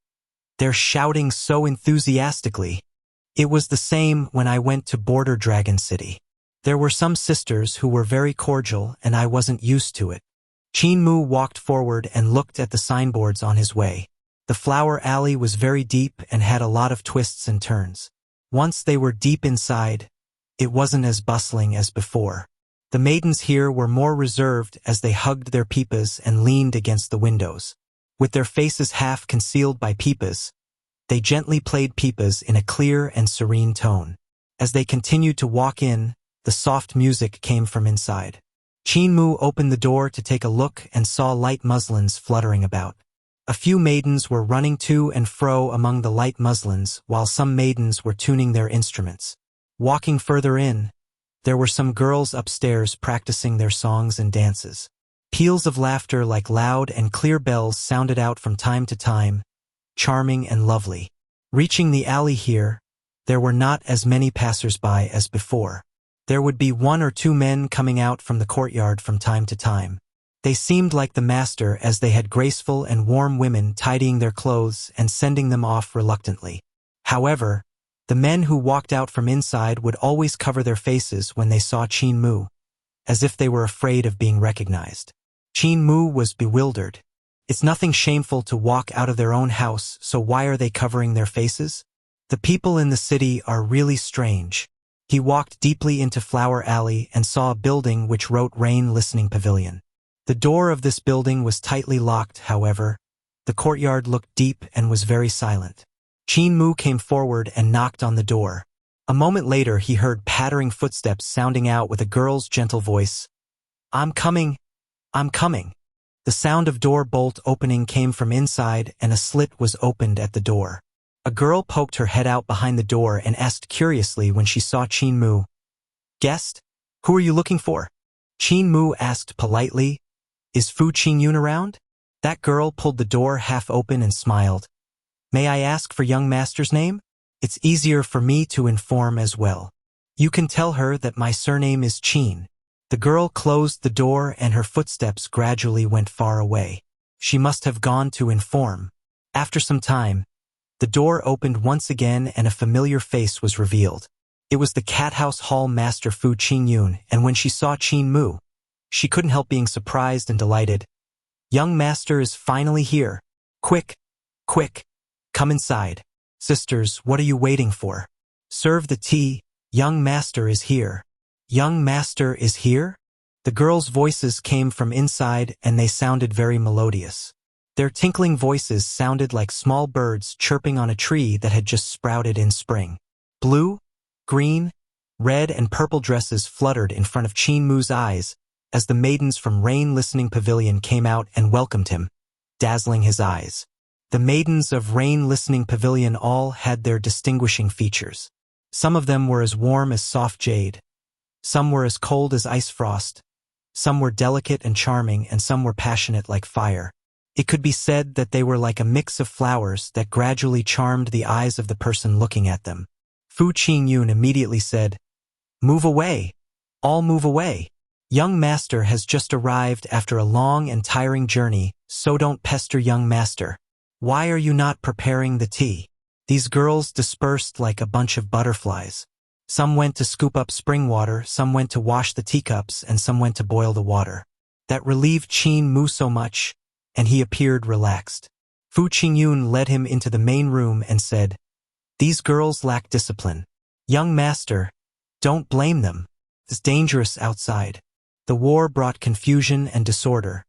"They're shouting so enthusiastically." "It was the same when I went to Border Dragon City. There were some sisters who were very cordial and I wasn't used to it." Qin Mu walked forward and looked at the signboards on his way. The Flower Alley was very deep and had a lot of twists and turns. Once they were deep inside, it wasn't as bustling as before. The maidens here were more reserved as they hugged their peepas and leaned against the windows. With their faces half concealed by peepas, they gently played peepas in a clear and serene tone. As they continued to walk in, the soft music came from inside. Qin Mu opened the door to take a look and saw light muslins fluttering about. A few maidens were running to and fro among the light muslins, while some maidens were tuning their instruments. Walking further in, there were some girls upstairs practicing their songs and dances. Peals of laughter like loud and clear bells sounded out from time to time, charming and lovely. Reaching the alley here, there were not as many passers-by as before. There would be 1 or 2 men coming out from the courtyard from time to time. They seemed like the master, as they had graceful and warm women tidying their clothes and sending them off reluctantly. However, the men who walked out from inside would always cover their faces when they saw Qin Mu, as if they were afraid of being recognized. Qin Mu was bewildered. It's nothing shameful to walk out of their own house, so why are they covering their faces? The people in the city are really strange. He walked deeply into Flower Alley and saw a building which wrote Rain Listening Pavilion. The door of this building was tightly locked, however. The courtyard looked deep and was very silent. Qin Mu came forward and knocked on the door. A moment later he heard pattering footsteps sounding out with a girl's gentle voice. "I'm coming. I'm coming." The sound of door bolt opening came from inside and a slit was opened at the door. A girl poked her head out behind the door and asked curiously when she saw Qin Mu. "Guest? Who are you looking for?" Qin Mu asked politely. "Is Fu Qingyun around?" That girl pulled the door half open and smiled. "May I ask for young master's name? It's easier for me to inform as well. You can tell her that my surname is Qin." The girl closed the door and her footsteps gradually went far away. She must have gone to inform. After some time, the door opened once again and a familiar face was revealed. It was the cat house hall master Fu Qingyun, and when she saw Qin Mu, she couldn't help being surprised and delighted. "Young master is finally here. Quick, quick, come inside. Sisters, what are you waiting for? Serve the tea. Young master is here." "Young master is here?" The girls' voices came from inside and they sounded very melodious. Their tinkling voices sounded like small birds chirping on a tree that had just sprouted in spring. Blue, green, red and purple dresses fluttered in front of Qin Mu's eyes as the maidens from Rain Listening Pavilion came out and welcomed him, dazzling his eyes. The maidens of Rain Listening Pavilion all had their distinguishing features. Some of them were as warm as soft jade. Some were as cold as ice frost. Some were delicate and charming, and some were passionate like fire. It could be said that they were like a mix of flowers that gradually charmed the eyes of the person looking at them. Fu Qingyun immediately said, "Move away. All move away. Young master has just arrived after a long and tiring journey, so don't pester young master. Why are you not preparing the tea?" These girls dispersed like a bunch of butterflies. Some went to scoop up spring water, some went to wash the teacups, and some went to boil the water. That relieved Qin Mu so much, and he appeared relaxed. Fu Qingyun led him into the main room and said, "These girls lack discipline. Young master, don't blame them. It's dangerous outside. The war brought confusion and disorder,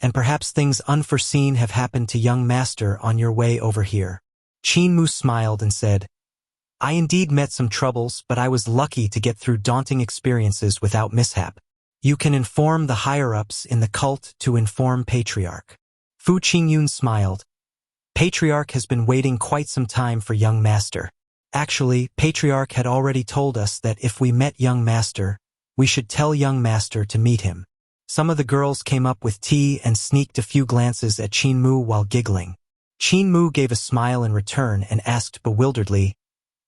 and perhaps things unforeseen have happened to young master on your way over here." Qin Mu smiled and said, "I indeed met some troubles, but I was lucky to get through daunting experiences without mishap. You can inform the higher-ups in the cult to inform Patriarch." Fu Qingyun smiled. "Patriarch has been waiting quite some time for young master. Actually, Patriarch had already told us that if we met young master, we should tell young master to meet him." Some of the girls came up with tea and sneaked a few glances at Qin Mu while giggling. Qin Mu gave a smile in return and asked bewilderedly,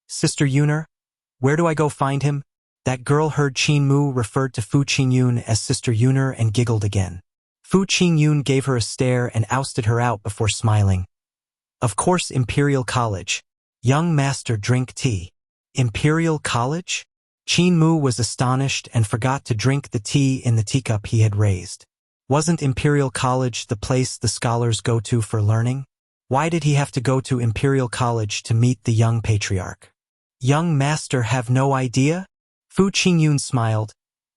"Sister Yuner, where do I go find him?" That girl heard Qin Mu referred to Fu Qingyun as Sister Yuner and giggled again. Fu Qingyun gave her a stare and ousted her out before smiling. "Of course, Imperial College. Young master drink tea." Imperial College? Qin Mu was astonished and forgot to drink the tea in the teacup he had raised. Wasn't Imperial College the place the scholars go to for learning? Why did he have to go to Imperial College to meet the young patriarch? Young master have no idea? Fu Qingyun smiled.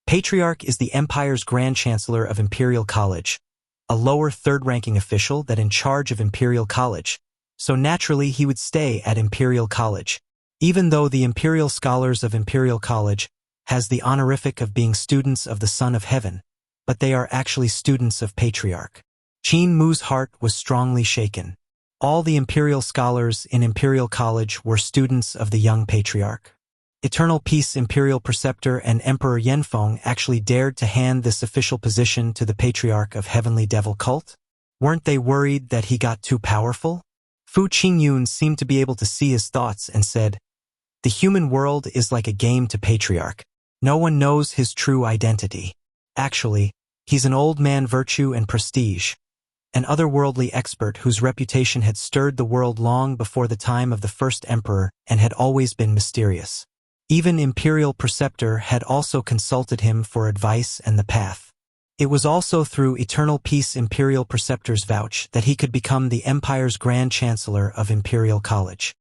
Patriarch is the Empire's Grand Chancellor of Imperial College, a lower third-ranking official that in charge of Imperial College, so naturally he would stay at Imperial College. Even though the Imperial Scholars of Imperial College has the honorific of being students of the Son of Heaven, but they are actually students of Patriarch. Qin Mu's heart was strongly shaken. All the imperial scholars in Imperial College were students of the young Patriarch. Eternal Peace Imperial Preceptor and Emperor Yanfeng actually dared to hand this official position to the Patriarch of Heavenly Devil Cult? Weren't they worried that he got too powerful? Fu Qingyun seemed to be able to see his thoughts and said, "The human world is like a game to Patriarch. No one knows his true identity. Actually, he's an old man virtue and prestige, an otherworldly expert whose reputation had stirred the world long before the time of the first emperor and had always been mysterious. Even Imperial Preceptor had also consulted him for advice and the path. It was also through Eternal Peace Imperial Preceptor's vouch that he could become the Empire's Grand Chancellor of Imperial College.